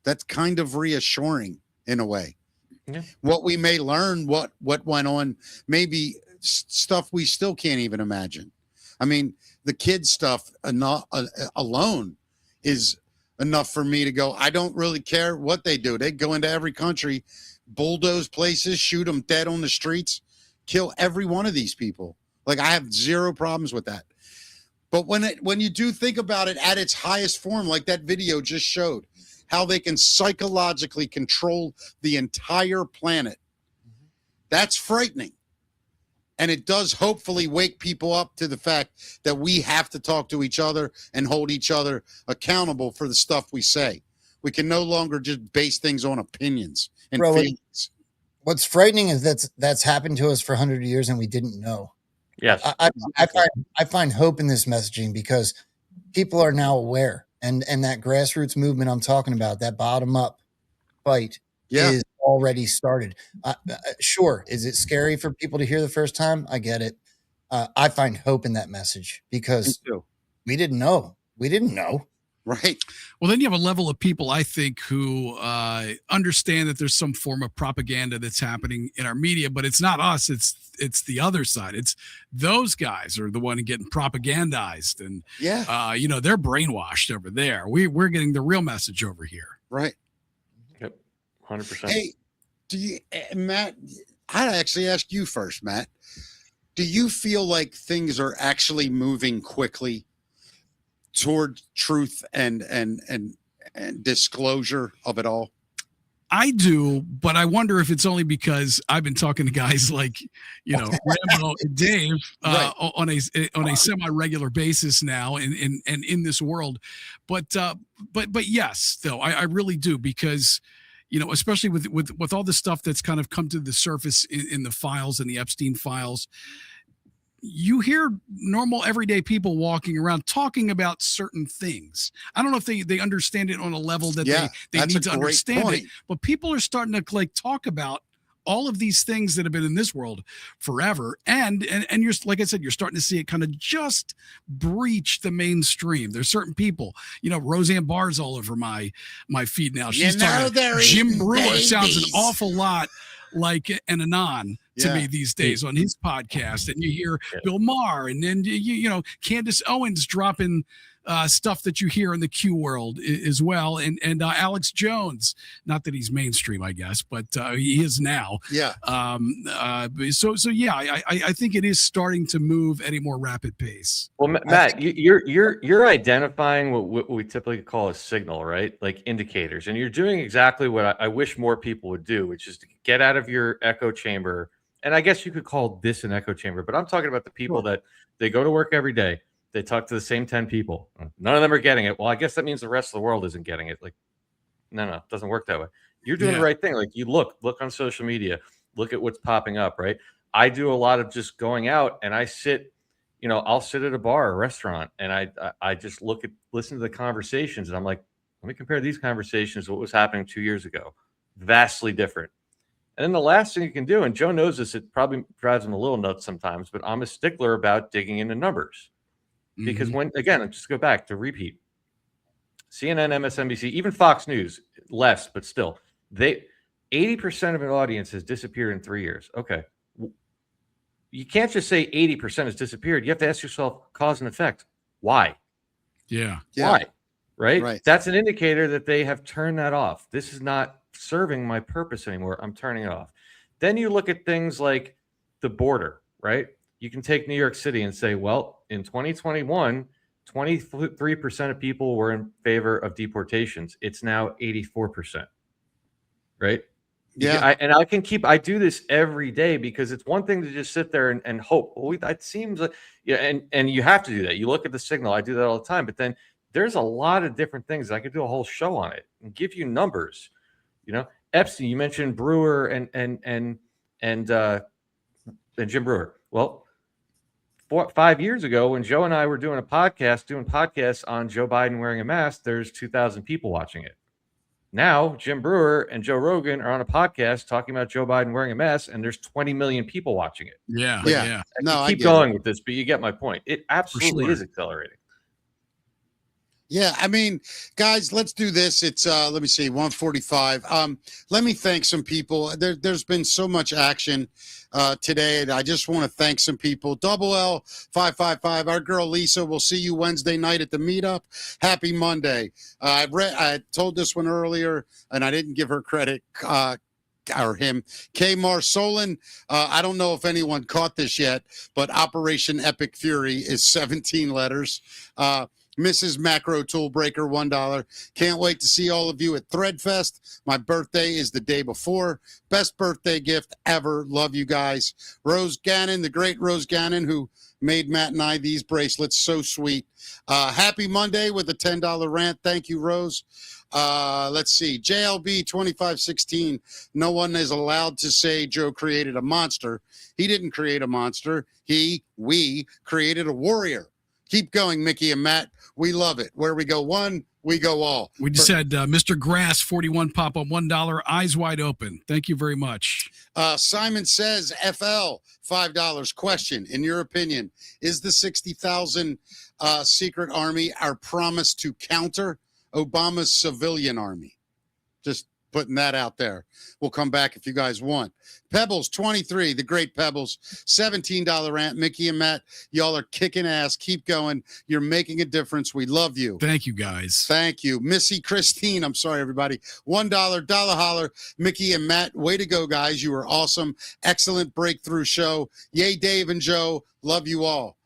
[SPEAKER 2] that's kind of reassuring in a way. Yeah. What we may learn, what went on, maybe stuff we still can't even imagine. I mean, the kids stuff alone is enough for me to go, I don't really care what they do. They go into every country, bulldoze places, shoot them dead on the streets, kill every one of these people. Like, I have zero problems with that. But when you do think about it at its highest form, like that video just showed, how they can psychologically control the entire planet, that's frightening. And it does hopefully wake people up to the fact that we have to talk to each other and hold each other accountable for the stuff we say. We can no longer just base things on opinions and feelings.
[SPEAKER 4] What's frightening is that's happened to us for 100 years and we didn't know.
[SPEAKER 5] Yes.
[SPEAKER 4] I find hope in this messaging because people are now aware, and that grassroots movement I'm talking about, that bottom up fight, is already started. Sure. Is it scary for people to hear the first time? I get it. I find hope in that message because we didn't know. We didn't know.
[SPEAKER 2] Right.
[SPEAKER 3] Well, then you have a level of people, I think, who understand that there's some form of propaganda that's happening in our media, but it's not us. It's the other side. It's those guys are the one getting propagandized, and they're brainwashed over there. We're getting the real message over here.
[SPEAKER 2] Right.
[SPEAKER 5] Yep. 100%.
[SPEAKER 2] Hey, do you, Matt? I'd actually ask you first, Matt. Do you feel like things are actually moving quickly toward truth and disclosure of it all?
[SPEAKER 3] I do, but I wonder if it's only because I've been talking to guys like, Rambo and Dave on a semi-regular basis now, and in this world. But yes, though I really do, because especially with all the stuff that's kind of come to the surface in the files and the Epstein files. You hear normal everyday people walking around talking about certain things. I don't know if they understand it on a level that they need to understand it, but people are starting to talk about all of these things that have been in this world forever. And you're, like I said, you're starting to see it kind of just breach the mainstream. There's certain people, Roseanne Barr's all over my feed now. She's talking Jim Brewer sounds an awful lot like an Anon to me these days on his podcast, and you hear Bill Maher, and then Candace Owens dropping stuff that you hear in the Q world as well, and Alex Jones, not that he's mainstream, I guess, but he is now. I think it is starting to move at a more rapid pace.
[SPEAKER 5] Well, Matt, you're identifying what we typically call a signal, right? Like indicators, and you're doing exactly what I wish more people would do, which is to get out of your echo chamber. And I guess you could call this an echo chamber, but I'm talking about the people that they go to work every day. They talk to the same 10 people. None of them are getting it. Well, I guess that means the rest of the world isn't getting it. Like, no, it doesn't work that way. You're doing the right thing. Like, you look on social media, look at what's popping up, right? I do a lot of just going out, and I sit, I'll sit at a bar or restaurant, and I just listen to the conversations, and I'm like, let me compare these conversations to what was happening 2 years ago. Vastly different. And then the last thing you can do, and Joe knows this, it probably drives him a little nuts sometimes, but I'm a stickler about digging into numbers. Because just go back to repeat, CNN, MSNBC, even Fox News, less, but still, 80% of an audience has disappeared in 3 years. Okay. You can't just say 80% has disappeared. You have to ask yourself cause and effect. Why?
[SPEAKER 3] Yeah.
[SPEAKER 5] Why? Right? That's an indicator that they have turned that off. This is not serving my purpose anymore. I'm turning it off. Then you look at things like the border, right? You can take New York City and say, well, in 2021, 23% of people were in favor of deportations. It's now 84%, right?
[SPEAKER 2] Yeah.
[SPEAKER 5] I do this every day, because it's one thing to just sit there and hope. Well, it seems like, and you have to do that. You look at the signal. I do that all the time. But then there's a lot of different things. I could do a whole show on it and give you numbers. Epstein, you mentioned Brewer and Jim Brewer. Well, 5 years ago, when Joe and I were doing podcasts on Joe Biden wearing a mask, there's 2,000 people watching it. Now, Jim Brewer and Joe Rogan are on a podcast talking about Joe Biden wearing a mask, and there's 20 million people watching it.
[SPEAKER 3] Yeah.
[SPEAKER 5] I keep going with this, but you get my point. It absolutely is accelerating.
[SPEAKER 2] Yeah, I mean, guys, let's do this. It's let me see, 1:45. Let me thank some people. There's been so much action today, and I just want to thank some people. Double L 555. Our girl Lisa. We'll see you Wednesday night at the meetup. Happy Monday. I told this one earlier, and I didn't give her credit. Or him, K. Marsolin. I don't know if anyone caught this yet, but Operation Epic Fury is 17 letters. Mrs. Macro Tool Breaker, $1. Can't wait to see all of you at Threadfest. My birthday is the day before. Best birthday gift ever. Love you guys. Rose Gannon, the great Rose Gannon, who made Matt and I these bracelets. So sweet. Happy Monday with a $10 rant. Thank you, Rose. Let's see. JLB 2516. No one is allowed to say Joe created a monster. He didn't create a monster. We created a warrior. Keep going, Mickey and Matt. We love it. Where we go, 1, we go all.
[SPEAKER 3] We just had Mr. Grass 41 pop on $1, eyes wide open. Thank you very much.
[SPEAKER 2] Simon says, FL, $5. Question, in your opinion, is the 60,000 secret army our promise to counter Obama's civilian army? Just putting that out there. We'll come back if you guys want. Pebbles 23, the great Pebbles, $17 rant. Mickey and Matt, y'all are kicking ass. Keep going. You're making a difference. We love you.
[SPEAKER 3] Thank you, guys.
[SPEAKER 2] Thank you. Missy Christine, I'm sorry, everybody. $1, dollar holler. Mickey and Matt, way to go, guys. You were awesome. Excellent breakthrough show. Yay, Dave and Joe. Love you all.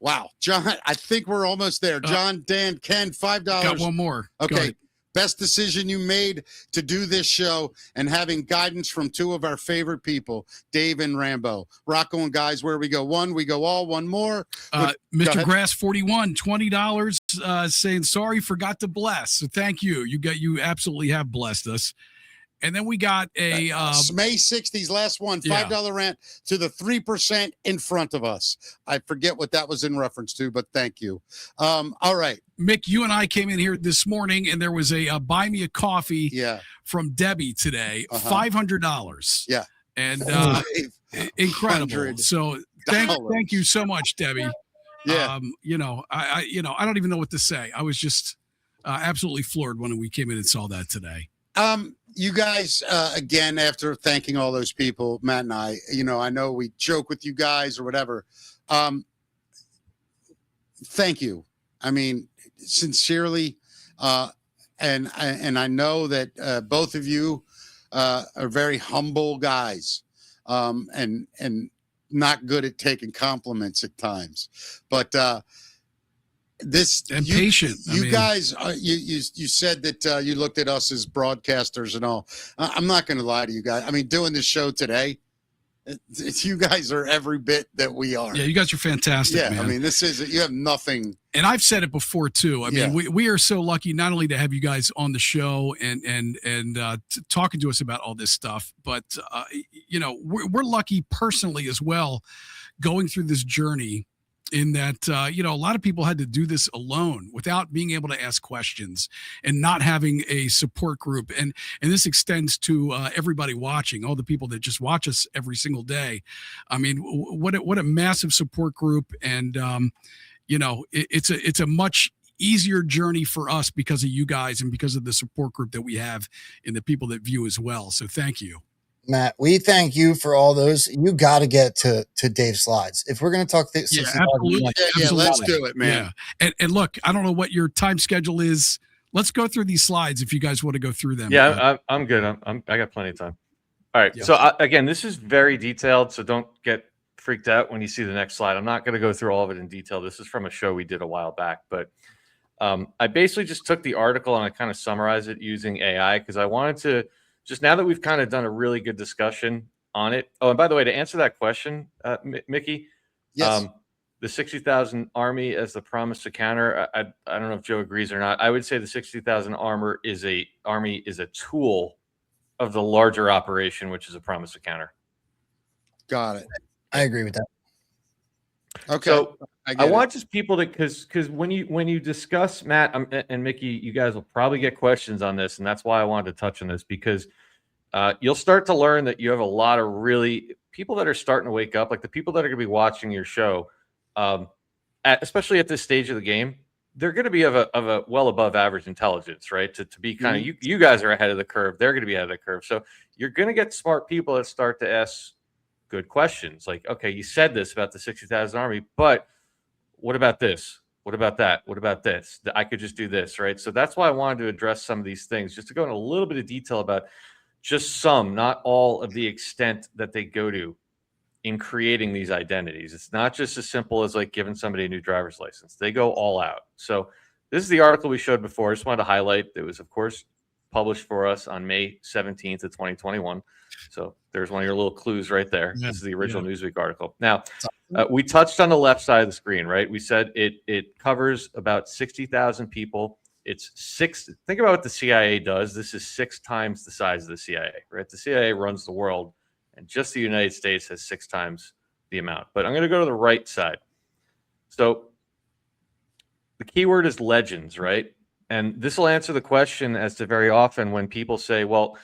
[SPEAKER 2] Wow. John, I think we're almost there. John, Dan, Ken, $5.
[SPEAKER 3] Got one more.
[SPEAKER 2] Okay. Best decision you made to do this show and having guidance from two of our favorite people, Dave and Rambo. Rocco and guys, where we go? One, we go all. One more.
[SPEAKER 3] Mr. Grass 41, $20, saying sorry, forgot to bless. So thank you. You absolutely have blessed us. And then we got a
[SPEAKER 2] May 60s, last one, $5 rant to the 3% in front of us. I forget what that was in reference to, but thank you. All right.
[SPEAKER 3] Mick, you and I came in here this morning, and there was a buy me a coffee from Debbie today, $500.
[SPEAKER 2] Yeah.
[SPEAKER 3] And incredible. So thank you so much, Debbie.
[SPEAKER 2] Yeah.
[SPEAKER 3] I don't even know what to say. I was just absolutely floored when we came in and saw that today.
[SPEAKER 2] You guys, again, after thanking all those people, Matt and I know we joke with you guys or whatever. Thank you. I mean, sincerely. And I know that both of you are very humble guys, and not good at taking compliments at times, but,
[SPEAKER 3] patient.
[SPEAKER 2] You guys, you said that you looked at us as broadcasters and all. I'm not going to lie to you guys. I mean, doing this show today, you guys are every bit that we are.
[SPEAKER 3] Yeah, you guys are fantastic.
[SPEAKER 2] Yeah,
[SPEAKER 3] man.
[SPEAKER 2] I mean, you have nothing.
[SPEAKER 3] And I've said it before too. I mean, we are so lucky not only to have you guys on the show and talking to us about all this stuff, but we're lucky personally as well, going through this journey. In that, a lot of people had to do this alone without being able to ask questions and not having a support group. And this extends to everybody watching, all the people that just watch us every single day. I mean, what a massive support group. And, it's a much easier journey for us because of you guys and because of the support group that we have and the people that view as well. So thank you.
[SPEAKER 4] Matt, we thank you for all those. You got to get to Dave's slides. If we're going to talk
[SPEAKER 3] absolutely.
[SPEAKER 2] Let's do it, man.
[SPEAKER 3] Yeah. And look, I don't know what your time schedule is. Let's go through these slides if you guys want to go through them.
[SPEAKER 5] Yeah, I'm good. I got plenty of time. All right. Yeah. So again, this is very detailed, so don't get freaked out when you see the next slide. I'm not going to go through all of it in detail. This is from a show we did a while back, but I basically just took the article and I kind of summarized it using AI because I wanted to. Just now that we've kind of done a really good discussion on it. Oh, and by the way, to answer that question, Mickey,
[SPEAKER 2] yes.
[SPEAKER 5] The 60,000 army as the promise to counter. I don't know if Joe agrees or not. I would say the 60,000 army is a tool of the larger operation, which is a promise to counter.
[SPEAKER 2] Got it.
[SPEAKER 4] I agree with that.
[SPEAKER 2] Okay.
[SPEAKER 5] So I want just people to because when you discuss Matt and Mickey, you guys will probably get questions on this, and that's why I wanted to touch on this because you'll start to learn that you have a lot of really people that are starting to wake up, like the people that are going to be watching your show, especially at this stage of the game. They're going to be of a well above average intelligence, right? To be kind of you guys are ahead of the curve. They're going to be ahead of the curve. So you're going to get smart people that start to ask good questions, like, okay, you said this about the 60,000 army, but what about this? What about that? What about this? I could just do this, right? So that's why I wanted to address some of these things, just to go in a little bit of detail about just some, not all of the extent that they go to in creating these identities. It's not just as simple as like giving somebody a new driver's license. They go all out. So this is the article we showed before. I just wanted to highlight. It was, of course, published for us on May 17th of 2021. So there's one of your little clues right there. Yeah, this is the original Newsweek article. Now, we touched on the left side of the screen, right? We said it covers about 60,000 people. It's think about what the CIA does. This is 6 times the size of the CIA, right? The CIA runs the world, and just the United States has 6 times the amount. But I'm going to go to the right side. So the keyword is legends, right? And this will answer the question as to very often when people say, well,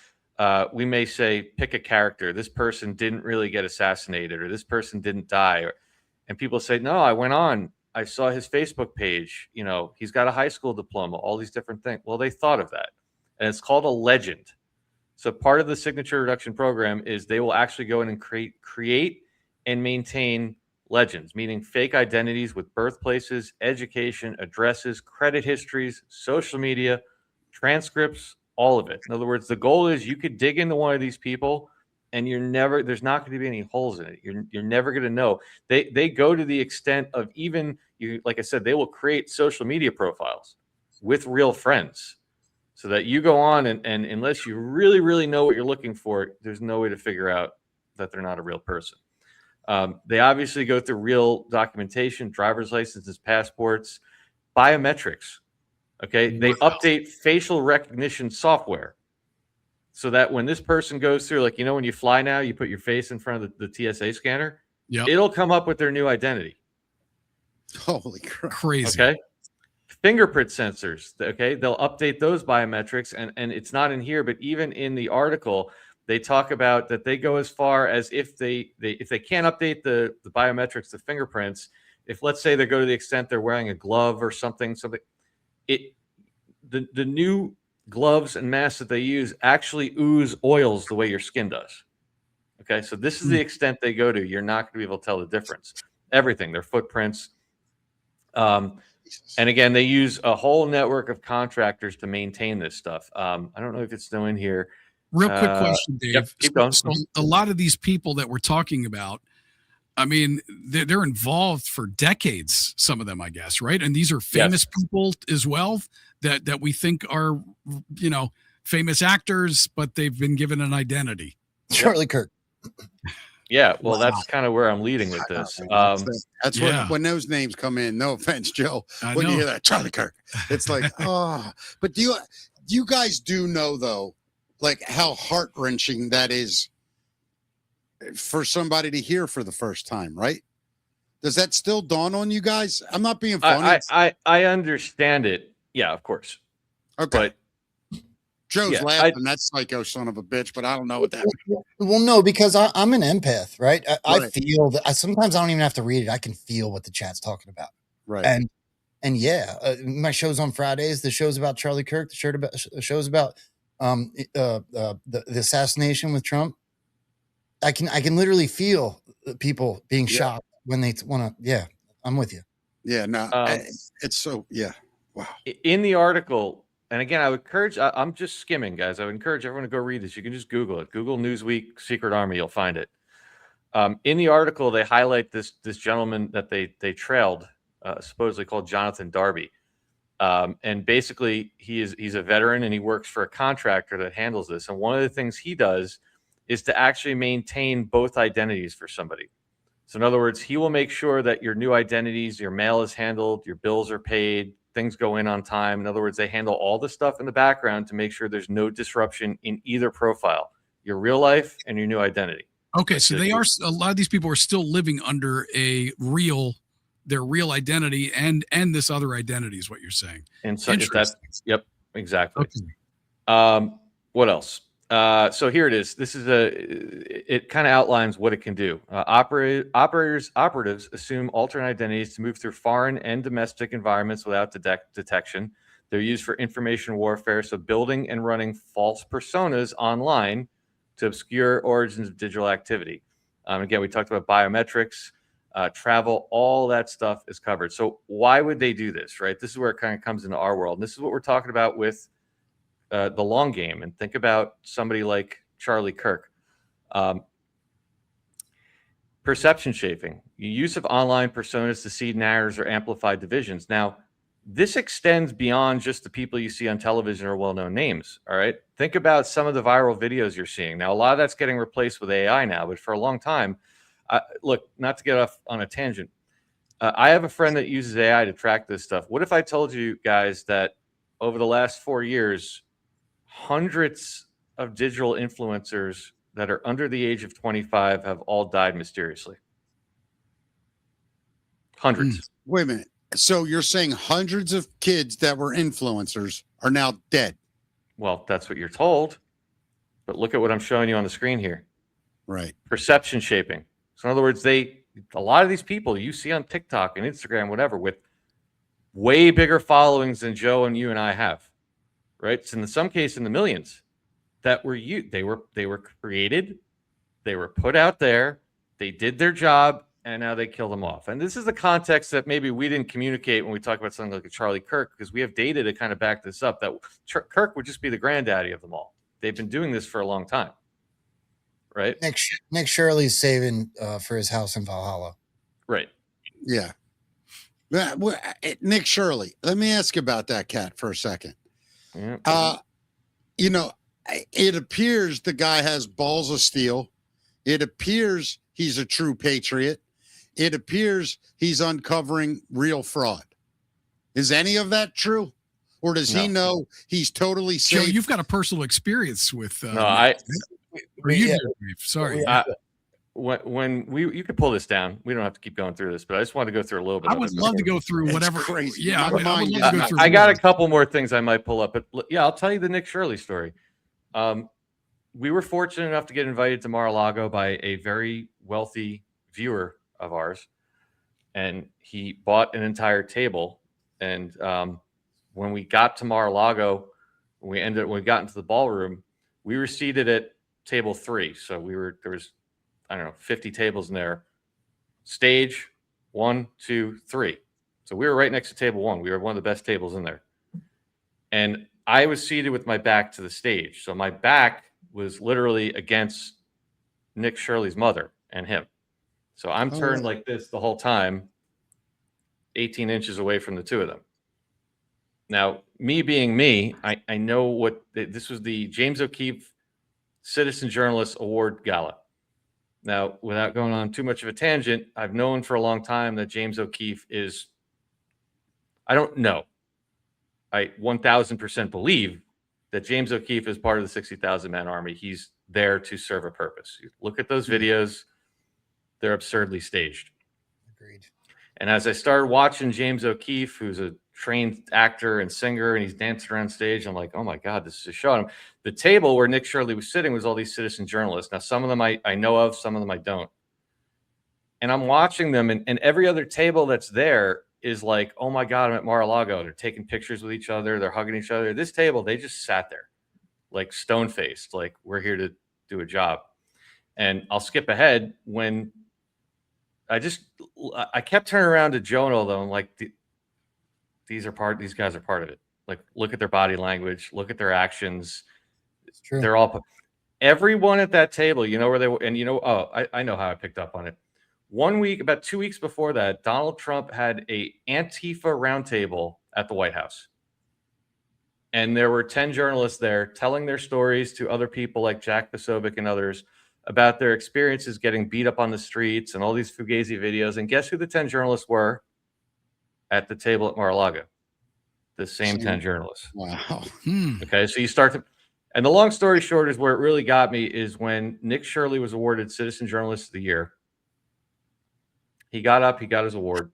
[SPEAKER 5] we may say, pick a character. This person didn't really get assassinated, or this person didn't die. And people say, no, I went on. I saw his Facebook page. You know, he's got a high school diploma, all these different things. Well, they thought of that. And it's called a legend. So part of the signature reduction program is they will actually go in and create and maintain legends, meaning fake identities with birthplaces, education, addresses, credit histories, social media, transcripts, all of it. In other words, the goal is you could dig into one of these people and there's not going to be any holes in it. You're never going to know. They go to the extent of even you, like I said, they will create social media profiles with real friends so that you go on and unless you really, really know what you're looking for, there's no way to figure out that they're not a real person. They obviously go through real documentation, driver's licenses, passports, biometrics. Okay. They update facial recognition software so that when this person goes through, like, you know, when you fly now, you put your face in front of the TSA scanner.
[SPEAKER 3] Yep.
[SPEAKER 5] It'll come up with their new identity.
[SPEAKER 2] Holy crap.
[SPEAKER 3] Crazy.
[SPEAKER 5] Okay. Fingerprint sensors. Okay. They'll update those biometrics. And it's not in here, but even in the article, they talk about that they go as far as if they can't update the biometrics, the fingerprints, if let's say they go to the extent they're wearing a glove or something, the new gloves and masks that they use actually ooze oils the way your skin does. Okay, so this is the extent they go to. You're not going to be able to tell the difference. Everything, their footprints. And again, they use a whole network of contractors to maintain this stuff. I don't know if it's still in here.
[SPEAKER 3] Real quick question, Dave.
[SPEAKER 5] Yep, keep going.
[SPEAKER 3] So a lot of these people that we're talking about, I mean, they're involved for decades, some of them, I guess, right? And these are famous people as well that we think are, you know, famous actors, but they've been given an identity.
[SPEAKER 4] Charlie Kirk.
[SPEAKER 5] Yeah, well, that's kind of where I'm leading with this.
[SPEAKER 2] That's when those names come in. No offense, Joe. When you hear that, Charlie Kirk, it's like, oh. But do you guys do know, though, like how heart-wrenching that is for somebody to hear for the first time, right? Does that still dawn on you guys? I'm not being funny.
[SPEAKER 5] I understand it. Yeah, of course.
[SPEAKER 2] Okay.
[SPEAKER 5] But
[SPEAKER 2] Joe's laughing. That psycho son of a bitch, but I don't know what that means.
[SPEAKER 4] Well, no, because I'm an empath, right? I
[SPEAKER 2] Right.
[SPEAKER 4] feel that sometimes I don't even have to read it. I can feel what the chat's talking about.
[SPEAKER 2] Right.
[SPEAKER 4] And yeah, my show's on Fridays. The show's about Charlie Kirk. The show's about the assassination with Trump. I can literally feel people being shocked when they want to. Yeah, I'm with you.
[SPEAKER 2] Yeah, no, it's so wow.
[SPEAKER 5] In the article, and again, I would encourage. I'm just skimming, guys. I would encourage everyone to go read this. You can just Google it. Google Newsweek Secret Army. You'll find it. In the article, they highlight this gentleman that they trailed, supposedly called Jonathan Darby. And basically he's a veteran and he works for a contractor that handles this. And one of the things he does is to actually maintain both identities for somebody. So in other words, he will make sure that your new identities, your mail is handled, your bills are paid, things go in on time. In other words, they handle all the stuff in the background to make sure there's no disruption in either profile, your real life and your new identity.
[SPEAKER 3] Okay. So a lot of these people are still living under their real identity and this other identity is what you're saying.
[SPEAKER 5] And so yep, exactly. Okay. What else? So here it is. This is it kind of outlines what it can do. Operatives assume alternate identities to move through foreign and domestic environments without detection. They're used for information warfare. So building and running false personas online to obscure origins of digital activity. Again, we talked about biometrics. Travel, all that stuff is covered. So why would they do this, right? This is where it kind of comes into our world. And this is what we're talking about with the long game. And think about somebody like Charlie Kirk. Perception shaping, use of online personas to seed narratives or amplify divisions. Now, this extends beyond just the people you see on television or well-known names, all right? Think about some of the viral videos you're seeing. Now, a lot of that's getting replaced with AI now, but for a long time, look, not to get off on a tangent. I have a friend that uses AI to track this stuff. What if I told you guys that over the last 4 years, hundreds of digital influencers that are under the age of 25 have all died mysteriously? Hundreds.
[SPEAKER 2] Wait a minute. So you're saying hundreds of kids that were influencers are now dead?
[SPEAKER 5] Well, that's what you're told. But look at what I'm showing you on the screen here.
[SPEAKER 2] Right.
[SPEAKER 5] Perception shaping. So in other words, a lot of these people you see on TikTok and Instagram, whatever, with way bigger followings than Joe and you and I have, right? So in some case, in the millions, that were they were created, they were put out there, they did their job, and now they kill them off. And this is the context that maybe we didn't communicate when we talk about something like a Charlie Kirk, because we have data to kind of back this up, that Kirk would just be the granddaddy of them all. They've been doing this for a long time, right?
[SPEAKER 4] Nick Shirley's saving for his house in Valhalla.
[SPEAKER 5] Right.
[SPEAKER 2] Yeah. Nick Shirley, let me ask you about that cat for a second.
[SPEAKER 5] Yeah.
[SPEAKER 2] You know, it appears the guy has balls of steel. It appears he's a true patriot. It appears he's uncovering real fraud. Is any of that true? Or does he know he's totally safe?
[SPEAKER 3] Joe, you've got a personal experience with sorry.
[SPEAKER 5] When you could pull this down, we don't have to keep going through this, but I just wanted to go through a little bit.
[SPEAKER 3] I would love to go through whatever.
[SPEAKER 2] Crazy.
[SPEAKER 3] Yeah, I would love to go through.
[SPEAKER 5] I got a couple more things I might pull up, but yeah, I'll tell you the Nick Shirley story. We were fortunate enough to get invited to Mar-a-Lago by a very wealthy viewer of ours, and he bought an entire table. And when we got to Mar-a-Lago, when we got into the ballroom, we were seated at table 3. So there was, I don't know, 50 tables in there. Stage 1, 2, 3. So we were right next to table 1. We were one of the best tables in there. And I was seated with my back to the stage. So my back was literally against Nick Shirley's mother and him. So I'm turned like this the whole time, 18 inches away from the two of them. Now, me being me, I know what this was, the James O'Keefe Citizen Journalist Award Gala. Now, without going on too much of a tangent, I've known for a long time that James O'Keefe is, I don't know, I 1000% believe that James O'Keefe is part of the 60,000 man army. He's there to serve a purpose. You look at those videos, they're absurdly staged.
[SPEAKER 4] Agreed.
[SPEAKER 5] And as I started watching James O'Keefe, who's a trained actor and singer, and he's dancing around stage, I'm like, oh my God, this is a show. And the table where Nick Shirley was sitting was all these citizen journalists. Now, some of them I know of, some of them I don't. And I'm watching them, and every other table that's there is like, oh my God, I'm at Mar-a-Lago. They're taking pictures with each other. They're hugging each other. This table, they just sat there like stone-faced, like we're here to do a job. And I'll skip ahead when I kept turning around to Joe and all of them. I'm like, these guys are part of it. Like, look at their body language, look at their actions.
[SPEAKER 4] It's true.
[SPEAKER 5] They're all, everyone at that table, you know where they were. And I know how I picked up on it. 1 week, about 2 weeks before that, Donald Trump had a Antifa roundtable at the White House. And there were 10 journalists there telling their stories to other people like Jack Posobiec and others about their experiences getting beat up on the streets and all these Fugazi videos. And guess who the 10 journalists were at the table at Mar-a-Lago? The same 10 journalists.
[SPEAKER 2] Wow.
[SPEAKER 5] Okay, so you start to, and the long story short is where it really got me is when Nick Shirley was awarded Citizen Journalist of the Year. He got up, he got his award.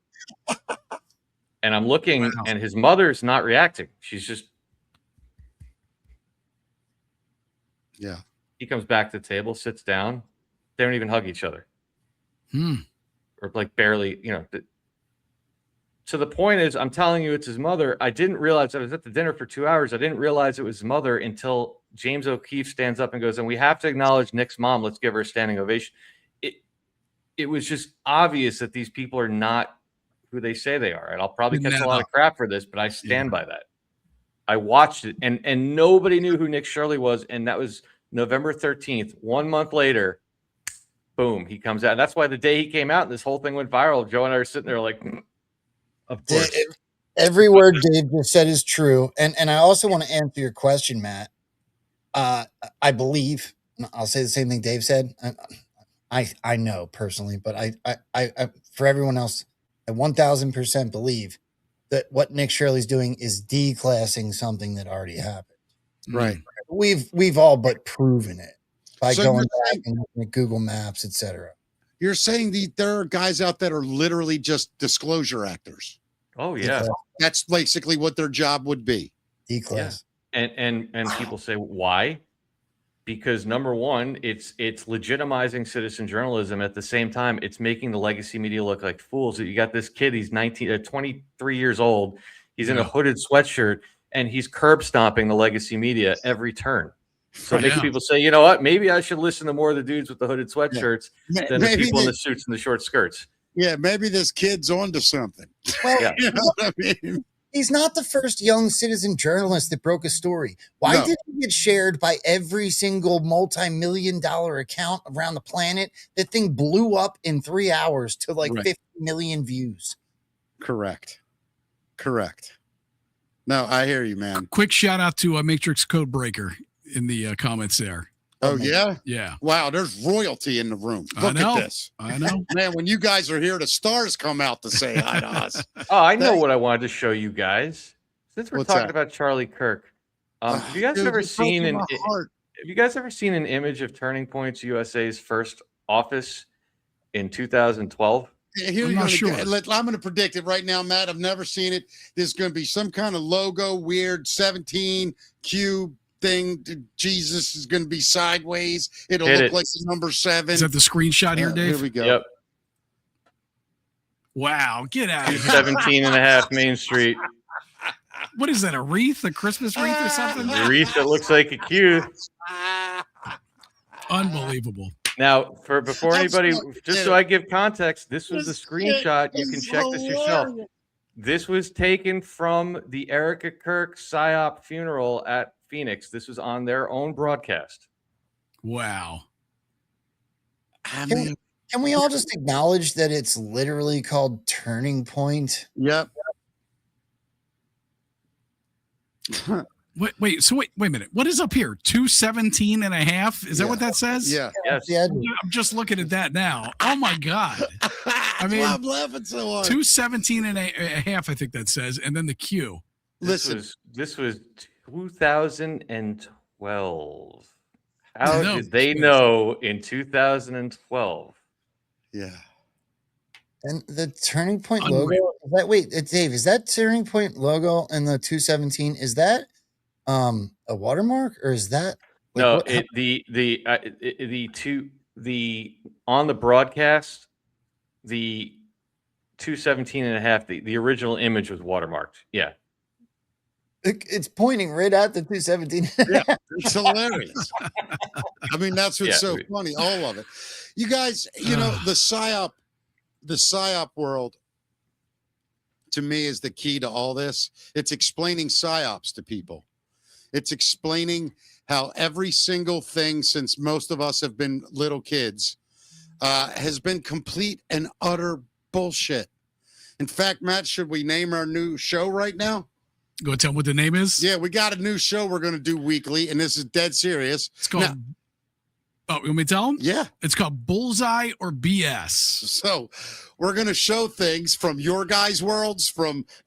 [SPEAKER 5] And I'm looking, and his mother's not reacting. She's just,
[SPEAKER 2] yeah.
[SPEAKER 5] He comes back to the table, sits down. They don't even hug each other. Or like barely, to the point is, I'm telling you, it's his mother. I didn't realize, I was at the dinner for 2 hours. I didn't realize it was his mother until James O'Keefe stands up and goes, and we have to acknowledge Nick's mom. Let's give her a standing ovation. It was just obvious that these people are not who they say they are. And I'll probably catch a lot of crap for this, but I stand by that. I watched it, and nobody knew who Nick Shirley was. And that was November 13th. 1 month later, boom, he comes out. And that's why the day he came out and this whole thing went viral, Joe and I are sitting there like, of course.
[SPEAKER 4] Every word Dave just said is true. And I also want to answer your question, Matt. I believe, I'll say the same thing Dave said. I know personally, but I for everyone else, I 1000% believe that what Nick Shirley's doing is declassing something that already happened.
[SPEAKER 2] Right.
[SPEAKER 4] We've all but proven it by going back and looking at Google Maps, etc.
[SPEAKER 2] You're saying there are guys out that are literally just disclosure actors.
[SPEAKER 5] Oh yeah.
[SPEAKER 2] That's basically what their job would be.
[SPEAKER 4] D-class.
[SPEAKER 5] Yeah. And people say why? Because number one, it's legitimizing citizen journalism. At the same time, it's making the legacy media look like fools. You got this kid, he's 23 years old. He's in a hooded sweatshirt and he's curb stomping the legacy media every turn. So it makes people say, you know what, maybe I should listen to more of the dudes with the hooded sweatshirts than the people in the suits and the short skirts.
[SPEAKER 2] Yeah, maybe this kid's onto something.
[SPEAKER 4] Well,
[SPEAKER 2] you know what I mean?
[SPEAKER 4] He's not the first young citizen journalist that broke a story. Why did he get shared by every single multi-million-dollar account around the planet? That thing blew up in 3 hours to like 50 million views.
[SPEAKER 2] Correct. No, I hear you, man.
[SPEAKER 3] Quick shout out to Matrix Codebreaker in the comments there.
[SPEAKER 2] Oh, yeah?
[SPEAKER 3] Yeah.
[SPEAKER 2] Wow, there's royalty in the room. Look at this.
[SPEAKER 3] I know.
[SPEAKER 2] Man, when you guys are here, the stars come out to say hi to us.
[SPEAKER 5] Oh, I know what I wanted to show you guys. Since we're talking about Charlie Kirk, have you guys ever seen an image of Turning Points USA's first office in 2012?
[SPEAKER 2] Here I'm going to predict it right now, Matt. I've never seen it. There's going to be some kind of logo, weird 17 cube thing. Jesus is going to be sideways. It'll look like the number 7.
[SPEAKER 3] Is that the screenshot here, Dave?
[SPEAKER 2] Here we go.
[SPEAKER 5] Yep.
[SPEAKER 3] Wow, get out of here.
[SPEAKER 5] 17 and a half Main Street.
[SPEAKER 3] What is that, a wreath? A Christmas wreath or something?
[SPEAKER 5] A wreath that looks like a Q.
[SPEAKER 3] Unbelievable.
[SPEAKER 5] Now, before anybody, just so I give context, this was the screenshot. You can check this yourself. This was taken from the Erica Kirk PSYOP funeral at Phoenix. This was on their own broadcast.
[SPEAKER 3] Wow.
[SPEAKER 4] Can we all just acknowledge that it's literally called Turning Point?
[SPEAKER 2] Yep.
[SPEAKER 3] Wait a minute. What is up here? 217 and a half? Is that what that says?
[SPEAKER 2] Yeah.
[SPEAKER 5] Yes.
[SPEAKER 3] I'm just looking at that now. Oh my God. I mean,
[SPEAKER 2] I'm laughing so hard.
[SPEAKER 3] 217 and a half, I think that says, and then the Q.
[SPEAKER 2] Listen,
[SPEAKER 5] this was 2012. How did they know in 2012?
[SPEAKER 2] Yeah.
[SPEAKER 4] And the Turning Point logo, Dave, is that Turning Point logo and the 217, is that a watermark or is that
[SPEAKER 5] no, on the broadcast, the 217 and a half, the original image was watermarked. Yeah.
[SPEAKER 4] It's pointing right at the 217.
[SPEAKER 2] Yeah, it's hilarious. I mean, that's what's so funny. All of it. You guys, you know, the PSYOP world, to me, is the key to all this. It's explaining PSYOPs to people. It's explaining how every single thing since most of us have been little kids has been complete and utter bullshit. In fact, Matt, should we name our new show right now?
[SPEAKER 3] Go tell them what the name is?
[SPEAKER 2] Yeah, we got a new show we're going to do weekly, and this is dead serious.
[SPEAKER 3] It's called... you want me to tell them?
[SPEAKER 2] Yeah.
[SPEAKER 3] It's called Bullseye or BS.
[SPEAKER 2] So we're going to show things from your guys' worlds,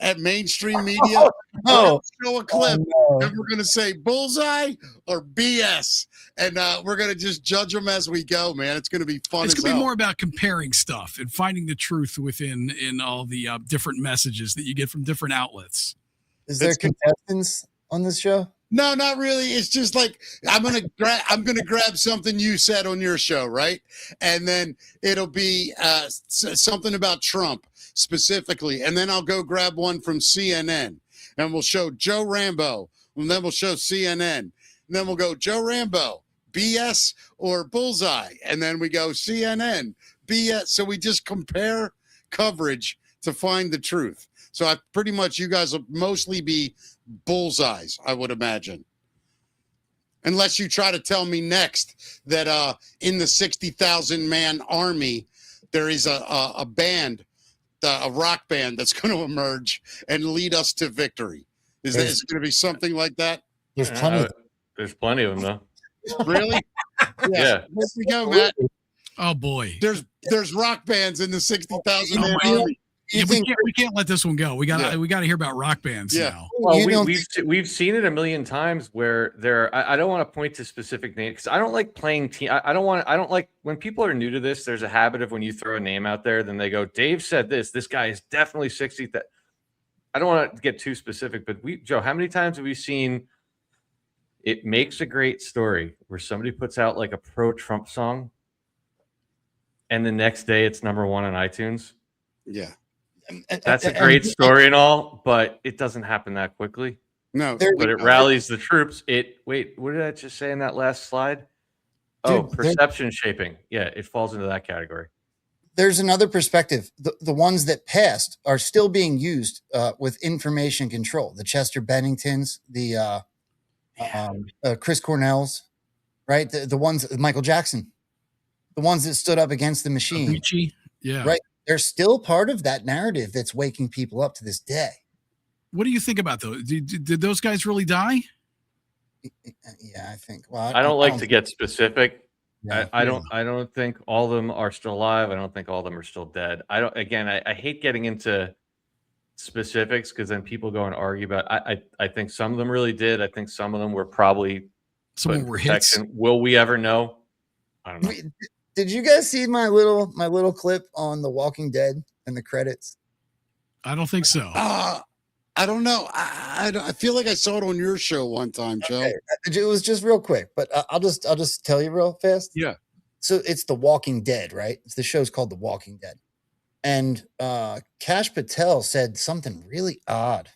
[SPEAKER 2] at mainstream media. Show a clip, and we're going to say Bullseye or BS. And we're going to just judge them as we go, man. It's going to be fun.
[SPEAKER 3] It's going to be more about comparing stuff and finding the truth in all the different messages that you get from different outlets.
[SPEAKER 4] Is there contestants on this show?
[SPEAKER 2] No, not really. It's just like I'm gonna grab something you said on your show, right? And then it'll be something about Trump specifically, and then I'll go grab one from CNN, and we'll show Joe Rambo, and then we'll show CNN, and then we'll go Joe Rambo, BS or Bullseye, and then we go CNN, BS. So we just compare coverage to find the truth. So pretty much you guys will mostly be bullseyes, I would imagine. Unless you try to tell me next that in the 60,000 man army, there is a band, a rock band that's going to emerge and lead us to victory. Is it going to be something like that?
[SPEAKER 4] There's plenty.
[SPEAKER 5] There's plenty of them, though.
[SPEAKER 2] Really?
[SPEAKER 5] Yeah.
[SPEAKER 2] Here we go, Matt.
[SPEAKER 3] Oh, boy.
[SPEAKER 2] There's rock bands in the 60,000 man army.
[SPEAKER 3] Yeah, we can't let this one go. We got to hear about rock bands now.
[SPEAKER 5] Well, we've seen it a million times where I don't want to point to specific names because I don't like playing team. I don't like when people are new to this. There's a habit of when you throw a name out there, then they go, Dave said this. This guy is definitely 60. I don't want to get too specific, but Joe, how many times have we seen it makes a great story where somebody puts out like a pro-Trump song and the next day it's number one on iTunes?
[SPEAKER 2] Yeah.
[SPEAKER 5] That's a great story and all, but it doesn't happen that quickly.
[SPEAKER 2] No,
[SPEAKER 5] but it rallies the troops. Wait, what did I just say in that last slide?
[SPEAKER 4] Dude,
[SPEAKER 5] perception shaping. Yeah, it falls into that category.
[SPEAKER 4] There's another perspective. The ones that passed are still being used with information control. The Chester Benningtons, the Chris Cornells, right? The ones, Michael Jackson, the ones that stood up against the machine.
[SPEAKER 3] Avicii, yeah.
[SPEAKER 4] Right. They're still part of that narrative that's waking people up to this day.
[SPEAKER 3] What do you think about those? Did those guys really die?
[SPEAKER 4] Yeah, I think. Well,
[SPEAKER 5] I don't like to get specific.
[SPEAKER 4] Yeah.
[SPEAKER 5] I don't think all of them are still alive. I don't think all of them are still dead. I hate getting into specifics because then people go and argue about. I think some of them really did. I think some of them were probably
[SPEAKER 3] some were hits.
[SPEAKER 5] Will we ever know? I don't know.
[SPEAKER 4] Did you guys see my little clip on The Walking Dead and the credits?
[SPEAKER 3] I don't think so.
[SPEAKER 2] I don't know. I feel like I saw it on your show one time, Joe.
[SPEAKER 4] Okay. It was just real quick, but I'll just tell you real fast.
[SPEAKER 2] Yeah.
[SPEAKER 4] So it's The Walking Dead, right? The show's called The Walking Dead, and Kash Patel said something really odd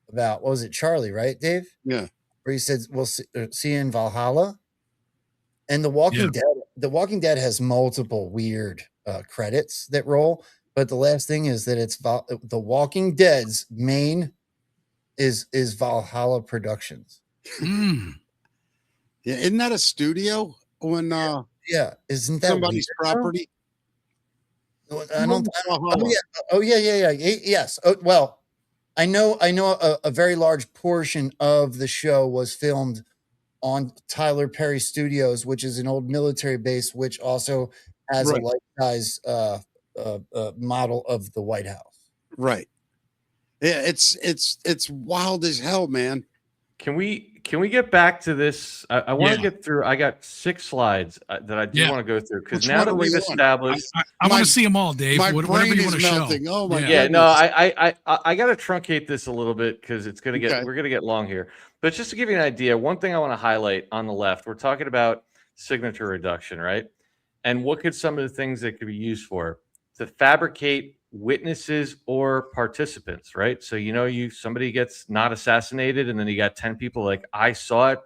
[SPEAKER 4] about, what was it, Charlie, right, Dave?
[SPEAKER 2] Yeah.
[SPEAKER 4] Where he said, "We'll see you in Valhalla." And The Walking Dead has multiple weird credits that roll, but the last thing is that it's The Walking Dead's main is Valhalla Productions.
[SPEAKER 3] Mm.
[SPEAKER 2] Yeah, isn't that a studio when
[SPEAKER 4] yeah, isn't that
[SPEAKER 2] somebody's property?
[SPEAKER 4] I don't. Yes. Oh, well, I know. A very large portion of the show was filmed on Tyler Perry Studios, which is an old military base, which also has a life-size model of the White House.
[SPEAKER 2] Right. Yeah, it's wild as hell, man.
[SPEAKER 5] Can we get back to this? I want to get through. I got 6 slides that I do want to go through because now that we've established,
[SPEAKER 3] I want to see them all, Dave.
[SPEAKER 2] My
[SPEAKER 3] Whatever
[SPEAKER 2] brain
[SPEAKER 3] you want
[SPEAKER 2] is
[SPEAKER 3] to
[SPEAKER 2] melting.
[SPEAKER 3] show.
[SPEAKER 2] Oh my god.
[SPEAKER 5] Yeah, no, I got to truncate this a little bit because it's gonna get we're gonna get long here. But just to give you an idea, one thing I want to highlight on the left, we're talking about signature reduction, right? And what could some of the things that could be used for? To fabricate witnesses or participants, right? So somebody gets not assassinated, and then you got 10 people like, I saw it.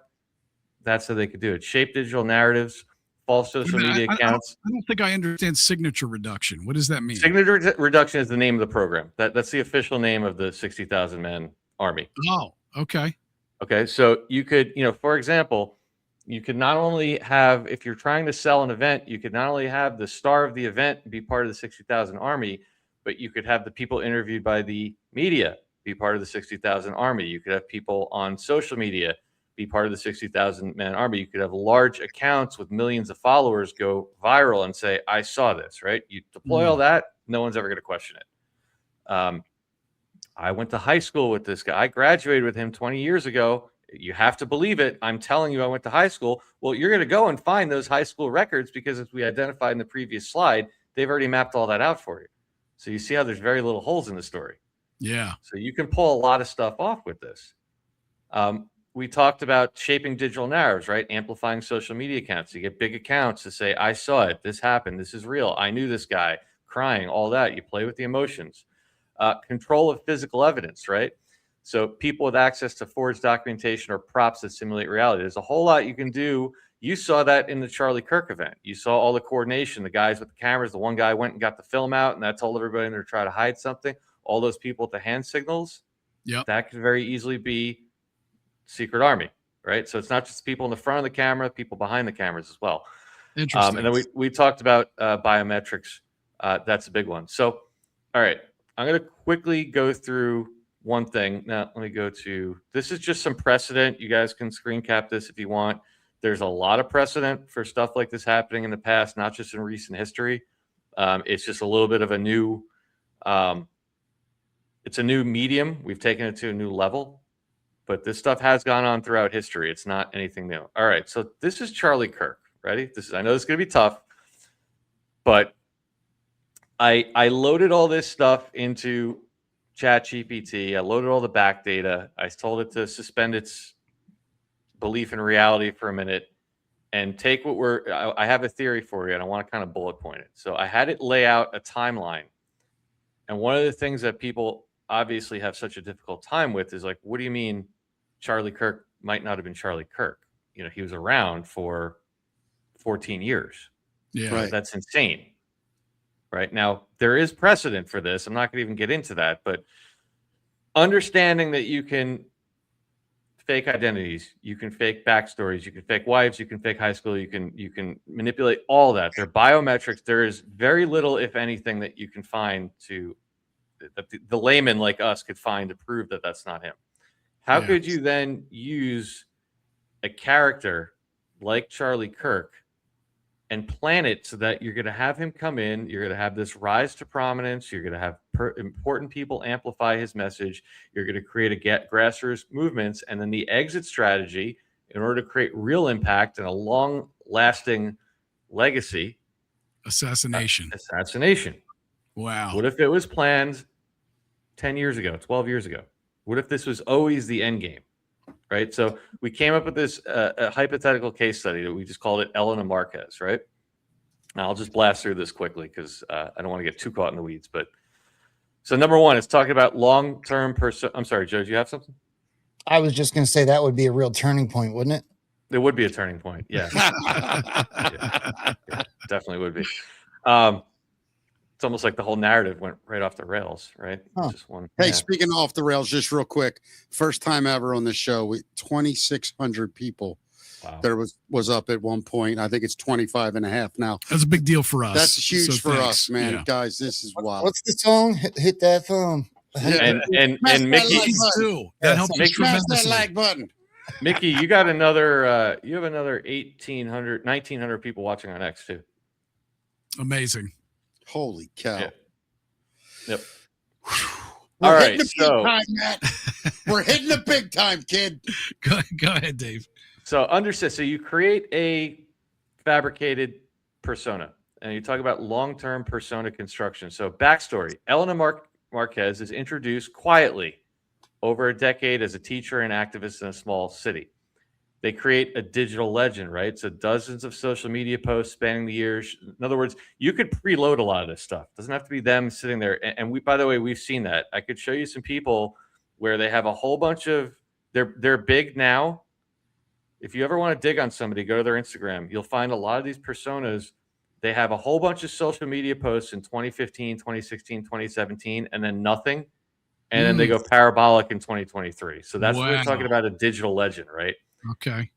[SPEAKER 5] That's how they could do it. Shape digital narratives, false social media accounts.
[SPEAKER 3] I don't think I understand signature reduction. What does that mean?
[SPEAKER 5] Signature reduction is the name of the program. That's the official name of the 60,000 man army.
[SPEAKER 3] Oh, okay.
[SPEAKER 5] Okay, so you could, for example, you could not only have, if you're trying to sell an event, you could not only have the star of the event be part of the 60,000 army, but you could have the people interviewed by the media be part of the 60,000 army. You could have people on social media be part of the 60,000 man army. You could have large accounts with millions of followers go viral and say, I saw this, right? You deploy all that, no one's ever going to question it. I went to high school with this guy. I graduated with him 20 years ago. You have to believe it. I'm telling you, I went to high school. Well, you're going to go and find those high school records because, as we identified in the previous slide, they've already mapped all that out for you. So you see how there's very little holes in the story.
[SPEAKER 3] Yeah.
[SPEAKER 5] So you can pull a lot of stuff off with this. We talked about shaping digital narratives, right? Amplifying social media accounts. You get big accounts to say, I saw it. This happened. This is real. I knew this guy. Crying, all that. You play with the emotions. Control of physical evidence, right? So people with access to forged documentation or props that simulate reality. There's a whole lot you can do. You saw that in the Charlie Kirk event. You saw all the coordination, the guys with the cameras. The one guy went and got the film out, and that told everybody in there to try to hide something. All those people with the hand signals, that could very easily be Secret Army, right? So it's not just people in the front of the camera, people behind the cameras as well.
[SPEAKER 3] Interesting.
[SPEAKER 5] And then we talked about biometrics. That's a big one. So, all right, I'm going to quickly go through one thing. Now, let me go to, this is just some precedent. You guys can screen cap this if you want. There's a lot of precedent for stuff like this happening in the past, not just in recent history. It's just a little bit of a new, it's a new medium. We've taken it to a new level, but this stuff has gone on throughout history. It's not anything new. All right, so this is Charlie Kirk. Ready? I know this is going to be tough, but I loaded all this stuff into ChatGPT. I loaded all the back data. I told it to suspend its belief in reality for a minute and take what I have a theory for you, and I want to kind of bullet point it. So I had it lay out a timeline. And one of the things that people obviously have such a difficult time with is like, what do you mean Charlie Kirk might not have been Charlie Kirk? You know, he was around for 14 years.
[SPEAKER 3] Yeah.
[SPEAKER 2] Right.
[SPEAKER 5] That's insane. Right. Now, there is precedent for this. I'm not going to even get into that, but understanding that you can fake identities, you can fake backstories, you can fake wives, you can fake high school, you can manipulate all that. They're biometrics. There is very little, if anything, that you can find that the layman like us could find to prove that that's not him. How could you then use a character like Charlie Kirk and plan it so that you're going to have him come in, you're going to have this rise to prominence, you're going to have important people amplify his message, you're going to create a grassroots movements, and then the exit strategy in order to create real impact and a long-lasting legacy?
[SPEAKER 3] Assassination.
[SPEAKER 5] Wow. What if it was planned 10 years ago, 12 years ago? What if this was always the end game? Right. So we came up with this a hypothetical case study that we just called it Elena Marquez. Right. Now I'll just blast through this quickly because I don't want to get too caught in the weeds. But so number one, it's talking about long-term I'm sorry, Joe, do you have something?
[SPEAKER 4] I was just going to say that would be a real turning point, wouldn't it?
[SPEAKER 5] It would be a turning point. Yeah. Yeah, definitely would be. It's almost like the whole narrative went right off the rails, right?
[SPEAKER 2] Huh.
[SPEAKER 5] Just one.
[SPEAKER 2] Hey, speaking off the rails, just real quick, first time ever on the show, 2,600 people.
[SPEAKER 5] Wow.
[SPEAKER 2] There was up at one point. I think it's 25 and a half now.
[SPEAKER 3] That's a big deal for us.
[SPEAKER 2] That's huge for
[SPEAKER 3] thanks.
[SPEAKER 2] us, man.
[SPEAKER 3] Yeah.
[SPEAKER 2] Guys, this is wild.
[SPEAKER 4] What's the song? Hit that thumb.
[SPEAKER 5] And Mickey
[SPEAKER 3] too. That helps us
[SPEAKER 2] Smash that
[SPEAKER 3] tremendously.
[SPEAKER 2] like button.
[SPEAKER 5] Mickey, you got another. You have another 1,900 people watching on X too.
[SPEAKER 3] Amazing.
[SPEAKER 2] Holy cow!
[SPEAKER 5] Yeah. Yep.
[SPEAKER 2] We're
[SPEAKER 5] All right,
[SPEAKER 2] hitting the big time, Matt. We're hitting the big time, kid.
[SPEAKER 3] Go ahead, Dave.
[SPEAKER 5] So understand. So you create a fabricated persona, and you talk about long-term persona construction. So backstory: Elena Marquez is introduced quietly over a decade as a teacher and activist in a small city. They create a digital legend, right? So dozens of social media posts spanning the years. In other words, you could preload a lot of this stuff. It doesn't have to be them sitting there. And we, by the way, we've seen that. I could show you some people where they have a whole bunch of, they're big now. If you ever want to dig on somebody, go to their Instagram. You'll find a lot of these personas. They have a whole bunch of social media posts in 2015, 2016, 2017, and then nothing. And then they go parabolic in 2023. So that's what we're talking about, a digital legend, right?
[SPEAKER 3] Okay.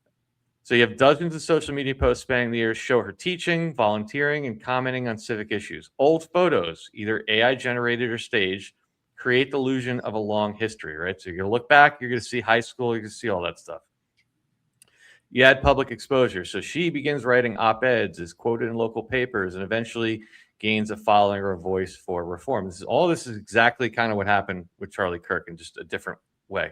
[SPEAKER 5] So you have dozens of social media posts spanning the years show her teaching, volunteering, and commenting on civic issues. Old photos, either AI generated or staged, create the illusion of a long history, right? So you're going to look back, you're going to see high school, you're going to see all that stuff. You add public exposure. So she begins writing op-eds, is quoted in local papers, and eventually gains a following or a voice for reform. This is exactly kind of what happened with Charlie Kirk in just a different way.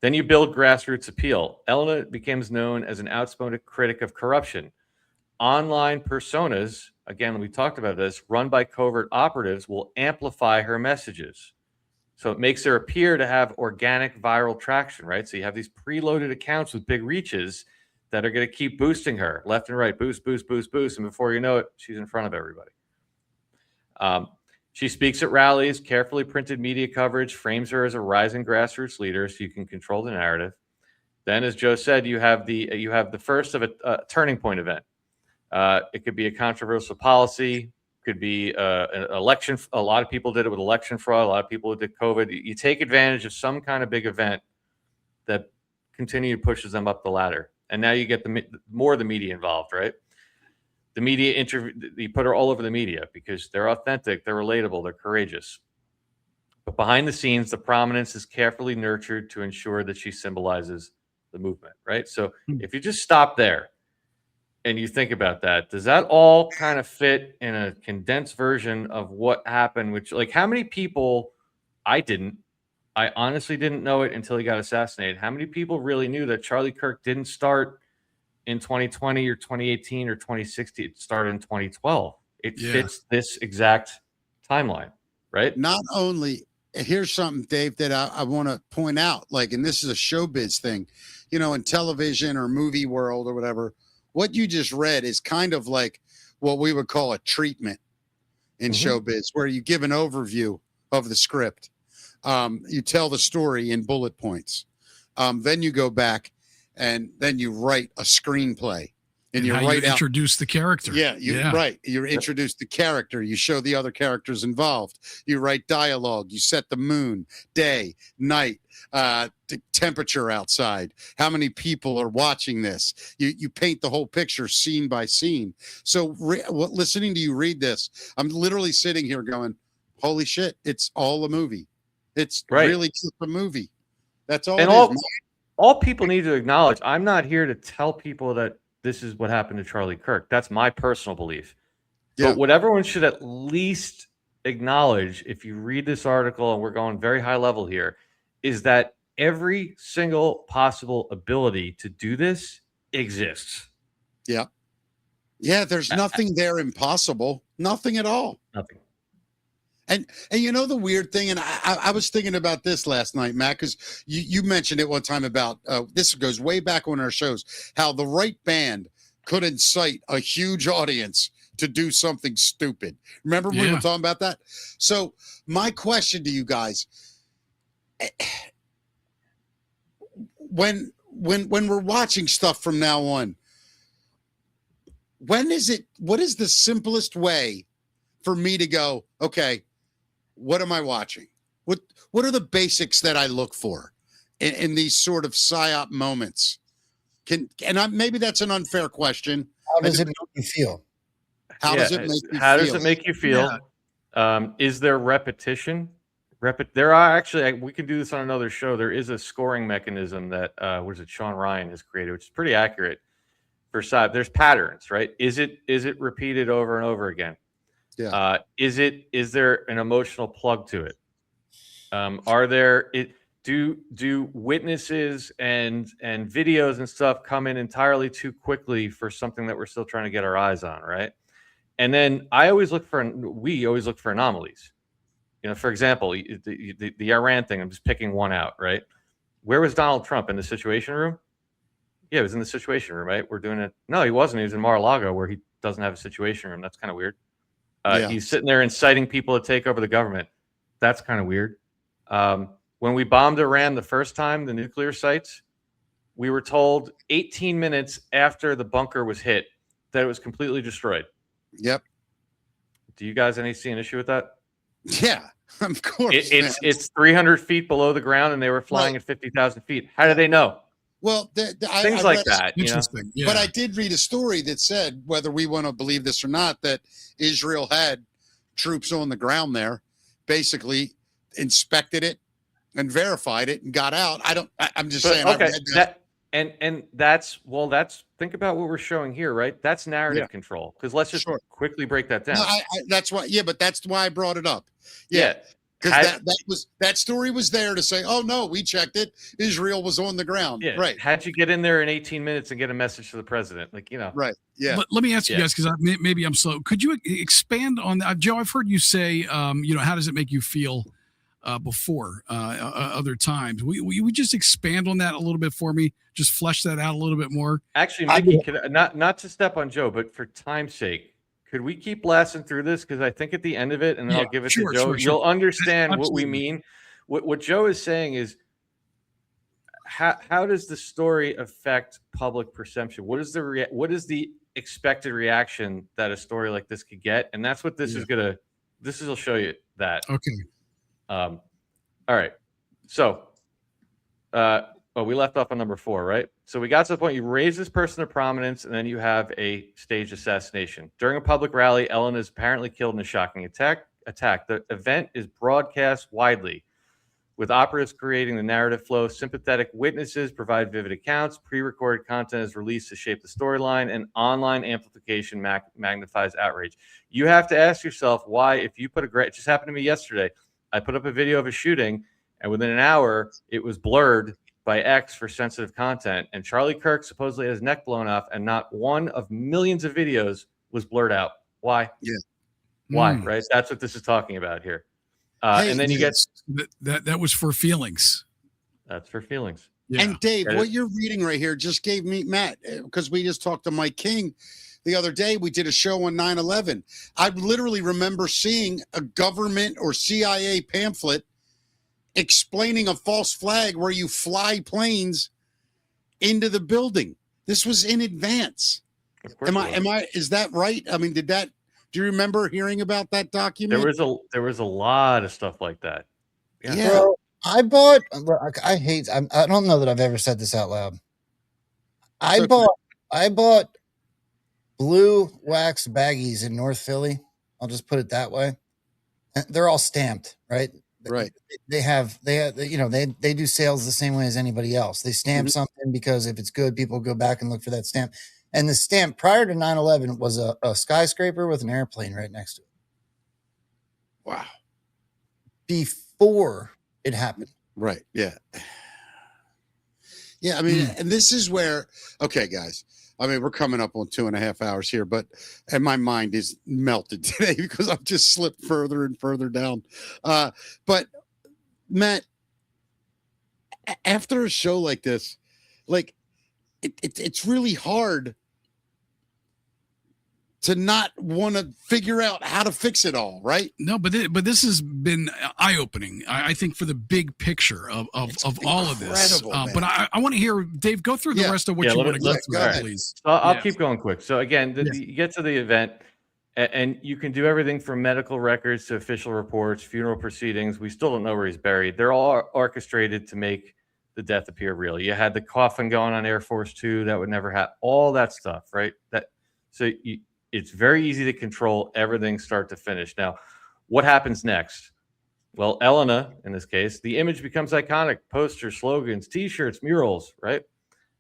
[SPEAKER 5] Then you build grassroots appeal. Elena becomes known as an outspoken critic of corruption. Online personas, again, we talked about this, run by covert operatives will amplify her messages. So it makes her appear to have organic viral traction, right? So you have these preloaded accounts with big reaches that are going to keep boosting her left and right, boost, boost, boost, boost. And before you know it, she's in front of everybody. She speaks at rallies, carefully printed media coverage frames her as a rising grassroots leader, so you can control the narrative. Then, as Joe said, you have the first of a turning point event. It could be a controversial policy, could be an election. A lot of people did it with election fraud. A lot of people did COVID. You take advantage of some kind of big event that continue pushes them up the ladder, and now you get more of the media involved, right? The media interview, you put her all over the media because they're authentic, they're relatable, they're courageous. But behind the scenes, the prominence is carefully nurtured to ensure that she symbolizes the movement, right? So if you just stop there and you think about that, does that all kind of fit in a condensed version of what happened? Which, like, how many people, I honestly didn't know it until he got assassinated. How many people really knew that Charlie Kirk didn't start in 2020 or 2018 or 2016? It started in 2012. It fits this exact timeline, right?
[SPEAKER 2] Not only here's something, Dave, that I want to point out. Like, and this is a showbiz thing, in television or movie world or whatever. What you just read is kind of like what we would call a treatment in showbiz, where you give an overview of the script. You tell the story in bullet points. Then you go back and then you write a screenplay. And you
[SPEAKER 3] introduce the character.
[SPEAKER 2] Right. You introduce the character. You show the other characters involved. You write dialogue. You set the moon, day, night, the temperature outside. How many people are watching this? You paint the whole picture scene by scene. So listening to you read this, I'm literally sitting here going, holy shit, it's all a movie. It's really just a movie. That's all.
[SPEAKER 5] And all people need to acknowledge, I'm not here to tell people that this is what happened to Charlie Kirk. That's my personal belief. Yeah. But what everyone should at least acknowledge, if you read this article, and we're going very high level here, is that every single possible ability to do this exists.
[SPEAKER 2] Yeah. Yeah, there's nothing there impossible. Nothing at all.
[SPEAKER 5] Nothing.
[SPEAKER 2] And the weird thing, and I was thinking about this last night, Matt, because you mentioned it one time about this goes way back on our shows, how the right band could incite a huge audience to do something stupid. Remember we were talking about that? So my question to you guys, when we're watching stuff from now on, what is the simplest way for me to go, okay, what am I watching? What are the basics that I look for in these sort of psyop moments? Maybe that's an unfair question.
[SPEAKER 4] How does it make you feel?
[SPEAKER 2] How does it make you feel?
[SPEAKER 5] How does it make you feel? Yeah. Is there repetition? There are actually, we can do this on another show. There is a scoring mechanism that Sean Ryan has created, which is pretty accurate for psyop. There's patterns, right? Is it repeated over and over again?
[SPEAKER 2] Yeah.
[SPEAKER 5] Is there an emotional plug to it? Do witnesses and videos and stuff come in entirely too quickly for something that we're still trying to get our eyes on, right? And then we always look for anomalies. For example, the Iran thing, I'm just picking one out, right? Where was Donald Trump? In the Situation Room? Yeah, he was in the Situation Room, right? We're doing it. No, he wasn't. He was in Mar-a-Lago, where he doesn't have a Situation Room. That's kind of weird. He's sitting there inciting people to take over the government. That's kind of weird. When we bombed Iran the first time, the nuclear sites, we were told 18 minutes after the bunker was hit that it was completely destroyed.
[SPEAKER 2] Yep.
[SPEAKER 5] Do you guys see an issue with that?
[SPEAKER 2] Yeah, of course.
[SPEAKER 5] It's 300 feet below the ground, and they were flying at 50,000 feet. How do they know?
[SPEAKER 2] Well,
[SPEAKER 5] things like that.
[SPEAKER 3] Interesting. Yeah.
[SPEAKER 2] But I did read a story that said, whether we want to believe this or not, that Israel had troops on the ground there, basically inspected it and verified it and got out. I'm just saying.
[SPEAKER 5] Okay. That's think about what we're showing here, right? That's narrative control. Because let's just quickly break that down.
[SPEAKER 2] No, that's why. Yeah, but that's why I brought it up. Yeah. Because that story was there to say, oh no, we checked it. Israel was on the ground.
[SPEAKER 5] Yeah.
[SPEAKER 2] Right.
[SPEAKER 5] How'd you get in there in 18 minutes and get a message to the president?
[SPEAKER 2] Right. Yeah.
[SPEAKER 3] Let me ask you guys, because maybe I'm slow. Could you expand on that? Joe, I've heard you say, how does it make you feel before other times? We just expand on that a little bit for me? Just flesh that out a little bit more.
[SPEAKER 5] Actually, Mickey, not to step on Joe, but for time's sake, could we keep blasting through this? Because I think at the end of it, and then I'll give it to Joe, you'll understand what we mean. What Joe is saying is, how does the story affect public perception? What is the expected reaction that a story like this could get? And that's what this will show you that.
[SPEAKER 3] Okay.
[SPEAKER 5] All right. So, we left off on number 4, right? So we got to the point, you raise this person to prominence, and then you have a staged assassination. During a public rally, Ellen is apparently killed in a shocking attack. The event is broadcast widely, with operatives creating the narrative flow. Sympathetic witnesses provide vivid accounts. Pre-recorded content is released to shape the storyline, and online amplification magnifies outrage. You have to ask yourself why, if you it just happened to me yesterday. I put up a video of a shooting, and within an hour, it was blurred by X for sensitive content. And Charlie Kirk supposedly had his neck blown off, and not one of millions of videos was blurred out. Why?
[SPEAKER 2] Yeah.
[SPEAKER 5] Why? Right? That's what this is talking about here. And then you get
[SPEAKER 3] that was for feelings.
[SPEAKER 5] That's for feelings.
[SPEAKER 3] Yeah.
[SPEAKER 2] And Dave, what you're reading right here just gave me, Matt, because we just talked to Mike King the other day. We did a show on 9/11. I literally remember seeing a government or CIA pamphlet explaining a false flag where you fly planes into the building. This was in advance. Is that right? I mean, do you remember hearing about that document?
[SPEAKER 5] There was a lot of stuff like that.
[SPEAKER 2] Yeah.
[SPEAKER 4] Bro, I don't know that I've ever said this out loud. I bought blue wax baggies in North Philly. I'll just put it that way. They're all stamped, right?
[SPEAKER 2] Right.
[SPEAKER 4] They do sales the same way as anybody else. They stamp something because if it's good, people go back and look for that stamp. And the stamp prior to 9/11 was a skyscraper with an airplane right next to it.
[SPEAKER 2] Wow.
[SPEAKER 4] Before it happened.
[SPEAKER 2] Right. Yeah. Yeah. I mean, and this is where, okay, guys, I mean, we're coming up on 2.5 hours here, and my mind is melted today because I've just slipped further and further down. But Matt, after a show like this, like it's really hard to not want to figure out how to fix it all, right?
[SPEAKER 3] No, but this has been eye-opening. I think for the big picture of all of this. But I want to hear Dave go through the rest of what you want to go through, please.
[SPEAKER 5] So I'll keep going quick. So again, you get to the event, and you can do everything from medical records to official reports, funeral proceedings. We still don't know where he's buried. They're all orchestrated to make the death appear real. You had the coffin going on Air Force Two that would never happen. All that stuff, right? It's very easy to control everything start to finish. Now, what happens next? Well, Elena, in this case, the image becomes iconic. Posters, slogans, T-shirts, murals, right?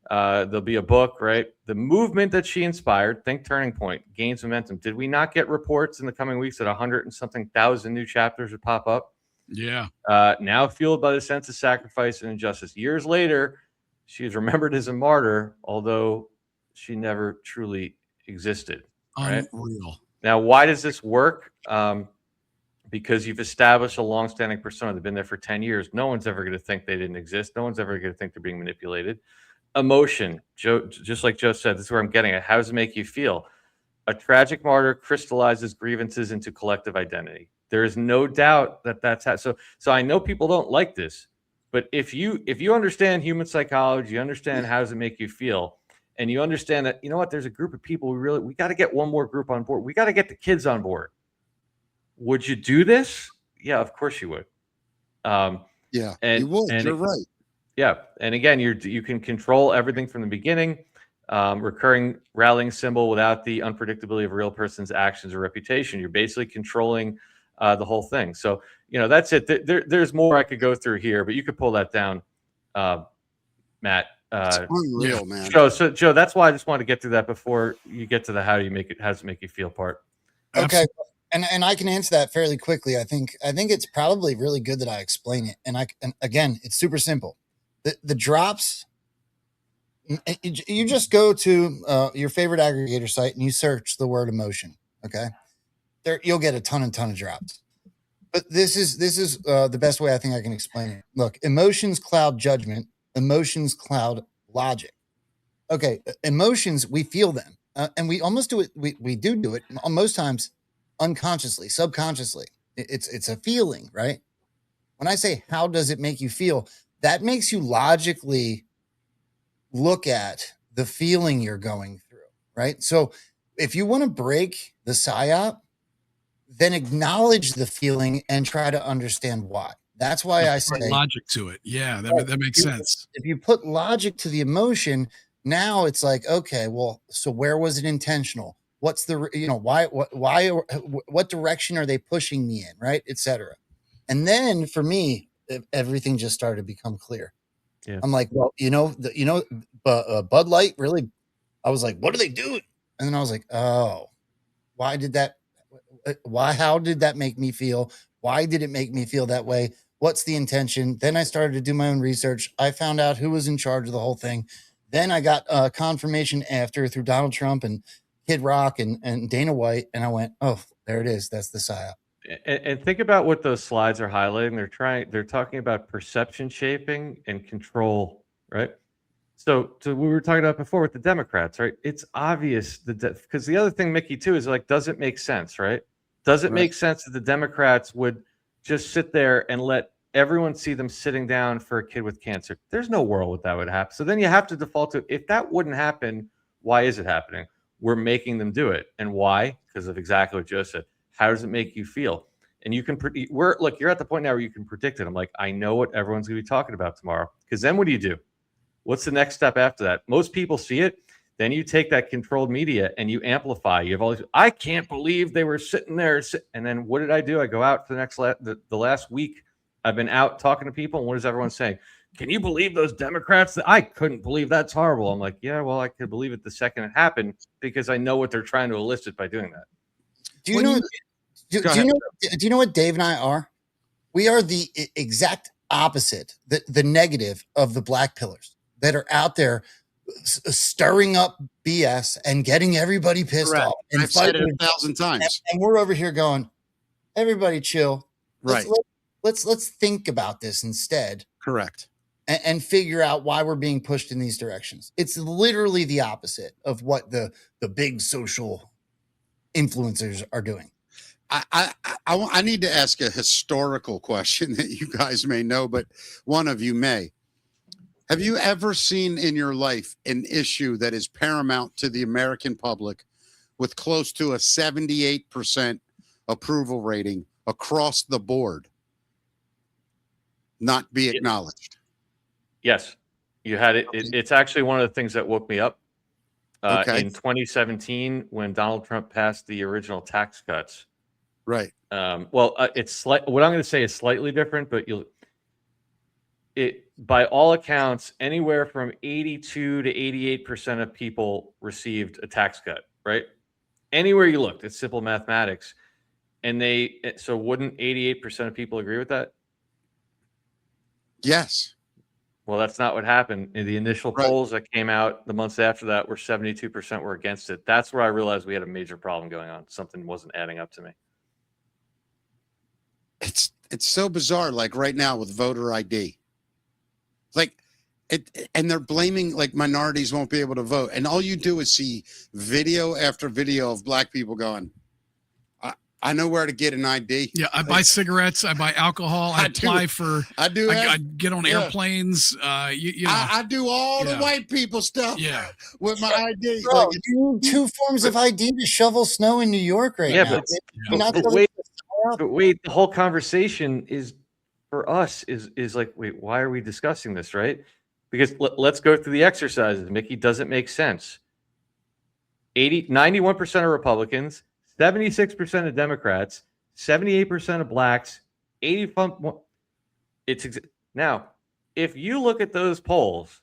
[SPEAKER 5] There'll be a book, right? The movement that she inspired, think Turning Point, gains momentum. Did we not get reports in the coming weeks that 100 and something thousand new chapters would pop up?
[SPEAKER 3] Yeah.
[SPEAKER 5] Now fueled by the sense of sacrifice and injustice. Years later, she is remembered as a martyr, although she never truly existed. Right?
[SPEAKER 3] Unreal.
[SPEAKER 5] Now, why does this work? Because you've established a long-standing persona. They've been there for 10 years. No one's ever going to think they didn't exist. No one's ever going to think they're being manipulated. Emotion, Joe, just like Joe said, this is where I'm getting at. How does it make you feel? A tragic martyr crystallizes grievances into collective identity. There is no doubt that that's how. So I know people don't like this, but if you understand human psychology, you understand how does it make you feel, and you understand that, you know what, there's a group of people we got to get one more group on board. We got to get the kids on board. Would you do this? Yeah, of course you would.
[SPEAKER 2] Yeah, you would. You're right.
[SPEAKER 5] Yeah, and again, you can control everything from the beginning. Recurring rallying symbol without the unpredictability of a real person's actions or reputation. You're basically controlling the whole thing. So, that's it. There's more I could go through here, but you could pull that down, Matt.
[SPEAKER 2] It's unreal, man.
[SPEAKER 5] So Joe, that's why I just wanted to get through that before you get to the how does it make you feel part.
[SPEAKER 4] Okay. And I can answer that fairly quickly. I think it's probably really good that I explain it. And again, it's super simple. The drops, you just go to your favorite aggregator site and you search the word emotion. Okay. You'll get a ton of drops. But this is the best way I think I can explain it. Look, emotions cloud judgment. Emotions cloud logic. Okay, emotions, we feel them, and we almost do it. We do it most times unconsciously, subconsciously. It's a feeling, right? When I say how does it make you feel, that makes you logically look at the feeling you're going through, right? So if you want to break the psyop, then acknowledge the feeling and try to understand why. That's why I say
[SPEAKER 3] logic to it. Yeah, that makes sense.
[SPEAKER 4] If you put logic to the emotion, now it's like, okay, well, so where was it intentional? What's the, why, what direction are they pushing me in, right? Etc. And then for me, everything just started to become clear.
[SPEAKER 5] Yeah.
[SPEAKER 4] I'm like, well, Bud Light really, I was like, what are they doing? And then I was like, oh, how did that make me feel? Why did it make me feel that way? What's the intention? Then I started to do my own research. I found out who was in charge of the whole thing. Then I got confirmation through Donald Trump and Kid Rock and Dana White. And I went, oh, there it is. That's the psyop.
[SPEAKER 5] And think about what those slides are highlighting. They're talking about perception shaping and control, right? So we were talking about before with the Democrats, right? It's obvious because the other thing, Mickey, too, is like, does it make sense, right? Does it make sense that the Democrats would just sit there and let everyone see them sitting down for a kid with cancer? There's no world that would happen. So then you have to default to, if that wouldn't happen, why is it happening? We're making them do it. And why? Because of exactly what Joe said. How does it make you feel? And you can, look, you're at the point now where you can predict it. I'm like, I know what everyone's going to be talking about tomorrow. Because then what do? What's the next step after that? Most people see it. Then you take that controlled media and you amplify. You have all these, I can't believe they were sitting there. And then what did I do? I go out for the last week. I've been out talking to people. And what is everyone saying? Can you believe those Democrats? I couldn't believe that's horrible. I'm like, yeah, well, I could believe it the second it happened because I know what they're trying to elicit by doing that.
[SPEAKER 4] Do you know? Do you know what Dave and I are? We are the exact opposite, the negative of the black pillars that are out there stirring up BS and getting everybody pissed off. And
[SPEAKER 2] I've said it 1,000 times.
[SPEAKER 4] And we're over here going, everybody chill.
[SPEAKER 2] Right.
[SPEAKER 4] Let's think about this instead.
[SPEAKER 2] Correct.
[SPEAKER 4] And figure out why we're being pushed in these directions. It's literally the opposite of what the big social influencers are doing.
[SPEAKER 2] I need to ask a historical question that you guys may know, but one of you may. Have you ever seen in your life an issue that is paramount to the American public with close to a 78% approval rating across the board not be acknowledged?
[SPEAKER 5] Yes, you had it. It's actually one of the things that woke me up in 2017 when Donald Trump passed the original tax cuts.
[SPEAKER 2] Right.
[SPEAKER 5] It's what I'm going to say is slightly different, but by all accounts, anywhere from 82 to 88% of people received a tax cut, right? Anywhere you looked, it's simple mathematics. And so wouldn't 88% of people agree with that?
[SPEAKER 2] Yes.
[SPEAKER 5] Well, that's not what happened. In the initial polls that came out the months after that were 72% were against it. That's where I realized we had a major problem going on. Something wasn't adding up to me.
[SPEAKER 2] It's so bizarre, like right now with voter ID. Like and they're blaming like minorities won't be able to vote. And all you do is see video after video of black people going, I know where to get an ID.
[SPEAKER 3] Yeah, I buy cigarettes. I buy alcohol. I apply for.
[SPEAKER 2] I do.
[SPEAKER 3] I get on airplanes. You know.
[SPEAKER 2] I do all the white people stuff.
[SPEAKER 3] Yeah.
[SPEAKER 2] With my ID.
[SPEAKER 4] Bro, like, you need 2 forms of ID to shovel snow in New York right now.
[SPEAKER 5] But wait, the whole conversation is for us is like, wait, why are we discussing this, right? Because let's go through the exercises. Mickey, does it make sense? 91% of Republicans, 76% of Democrats, 78% of blacks, 85%. Now, if you look at those polls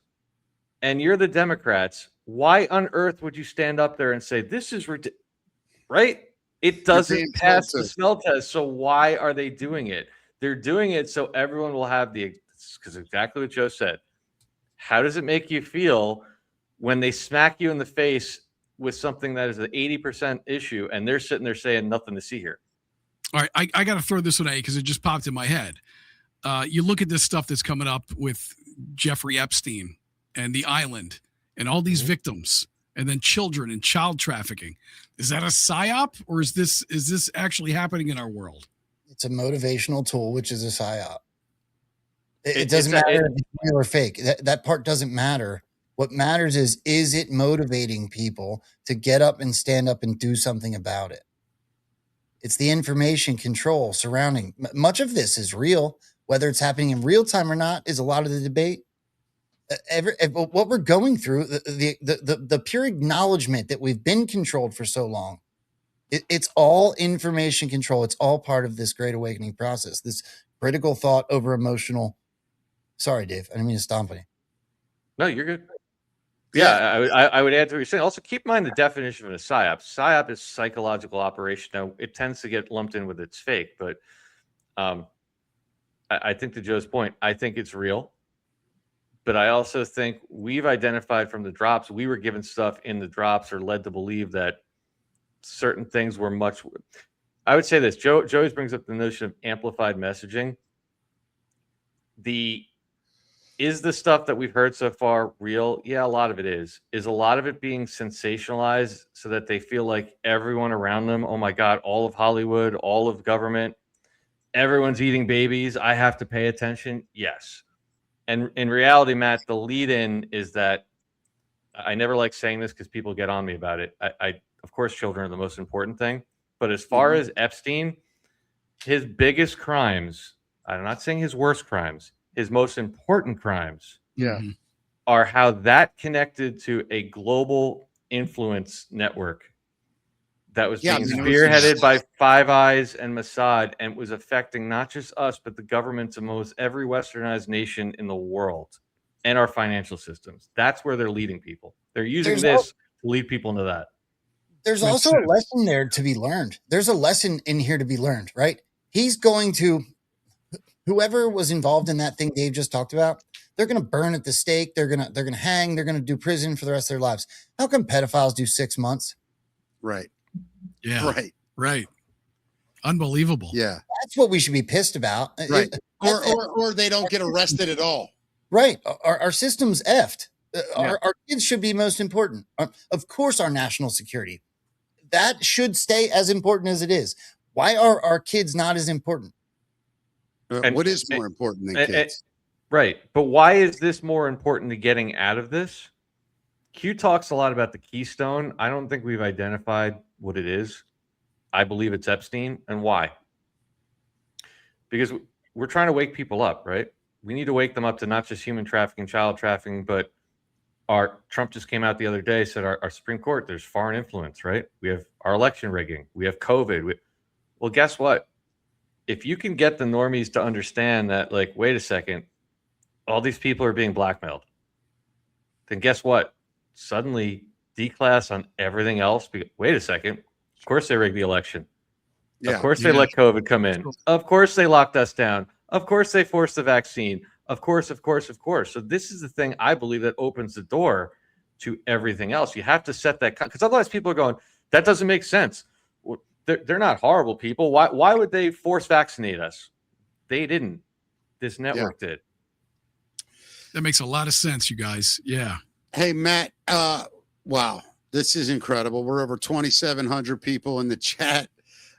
[SPEAKER 5] and you're the Democrats, why on earth would you stand up there and say, this is ridiculous, right? It doesn't pass the smell test. So why are they doing it? They're doing it so everyone will have because exactly what Joe said. How does it make you feel when they smack you in the face with something that is an 80% issue and they're sitting there saying nothing to see here?
[SPEAKER 3] All right, I got to throw this one at you because it just popped in my head. You look at this stuff that's coming up with Jeffrey Epstein and the island and all these victims and then children and child trafficking. Is that a psyop or is this actually happening in our world?
[SPEAKER 4] It's a motivational tool, which is a psyop. It doesn't matter if it's real or fake. That part doesn't matter. What matters is it motivating people to get up and stand up and do something about it? It's the information control surrounding. Much of this is real. Whether it's happening in real time or not is a lot of the debate. What we're going through, the pure acknowledgement that we've been controlled for so long, it's all information control. It's all part of this great awakening process, this critical thought over emotional. Sorry, Dave. I didn't mean to stomp on you.
[SPEAKER 5] No, you're good. Yeah, I would add to what you're saying. Also, keep in mind the definition of a psyop. Psyop is psychological operation. Now, it tends to get lumped in with it's fake, but I think to Joe's point, I think it's real. But I also think we've identified from the drops, we were given stuff in the drops or led to believe that certain things were I would say this. Joe always brings up the notion of amplified messaging. Is the stuff that we've heard so far real? Yeah, a lot of it is. Is a lot of it being sensationalized so that they feel like everyone around them, oh my God, all of Hollywood, all of government, everyone's eating babies, I have to pay attention? Yes. And in reality, Matt, the lead in is that I never like saying this because people get on me about it. Of course, children are the most important thing. But as far as Epstein, his biggest crimes, I'm not saying his worst crimes, his most important crimes are how that connected to a global influence network that was being spearheaded by Five Eyes and Mossad and was affecting not just us, but the governments of almost every westernized nation in the world and our financial systems. That's where they're leading people. They're using this to lead people into that.
[SPEAKER 4] There's also a lesson there to be learned. There's a lesson in here to be learned, right? He's going to, whoever was involved in that thing Dave just talked about, they're going to burn at the stake. They're going to hang. They're going to do prison for the rest of their lives. How come pedophiles do 6 months?
[SPEAKER 2] Right.
[SPEAKER 3] Yeah. Right. Unbelievable.
[SPEAKER 2] Yeah.
[SPEAKER 4] That's what we should be pissed about.
[SPEAKER 2] Right. Or they don't get arrested at all.
[SPEAKER 4] Right. Our system's effed. Our kids should be most important. Of course, our national security. That should stay as important as it is. Why are our kids not as important?
[SPEAKER 2] What is more important than kids?
[SPEAKER 5] Right. But why is this more important to getting out of this? Q talks a lot about the keystone. I don't think we've identified what it is. I believe it's Epstein. And why? Because we're trying to wake people up, right? We need to wake them up to not just human trafficking, child trafficking, but Trump just came out the other day, said our Supreme Court, there's foreign influence, right? We have our election rigging. We have COVID. Well, guess what? If you can get the normies to understand that, like, wait a second, all these people are being blackmailed, then guess what? Suddenly declass on everything else. Wait a second. Of course they rigged the election. Of course they let COVID come in. Of course they locked us down. Of course they forced the vaccine. Of course. So this is the thing I believe that opens the door to everything else. You have to set that, because otherwise people are going, that doesn't make sense. They're not horrible people. Why would they force vaccinate us? They didn't. This network did.
[SPEAKER 3] That makes a lot of sense, you guys. Yeah.
[SPEAKER 2] Hey, Matt. Wow. This is incredible. We're over 2,700 people in the chat.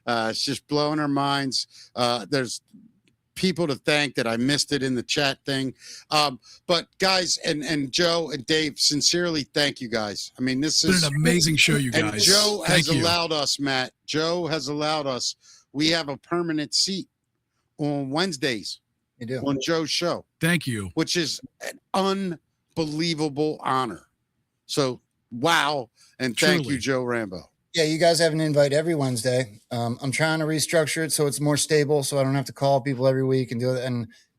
[SPEAKER 2] It's just blowing our minds. There's people to thank that I missed it in the chat thing. But guys, and Joe and Dave, sincerely thank you guys. I mean, this is
[SPEAKER 3] an amazing show, you guys.
[SPEAKER 2] And Joe has allowed us, Matt. Joe has allowed us. We have a permanent seat on Wednesdays.
[SPEAKER 4] You do.
[SPEAKER 2] On Joe's show.
[SPEAKER 3] Thank you.
[SPEAKER 2] Which is an unbelievable honor. So, wow. And thank you, Joe Rambo.
[SPEAKER 4] Yeah, you guys have an invite every Wednesday. I'm trying to restructure it so it's more stable, so I don't have to call people every week and do it.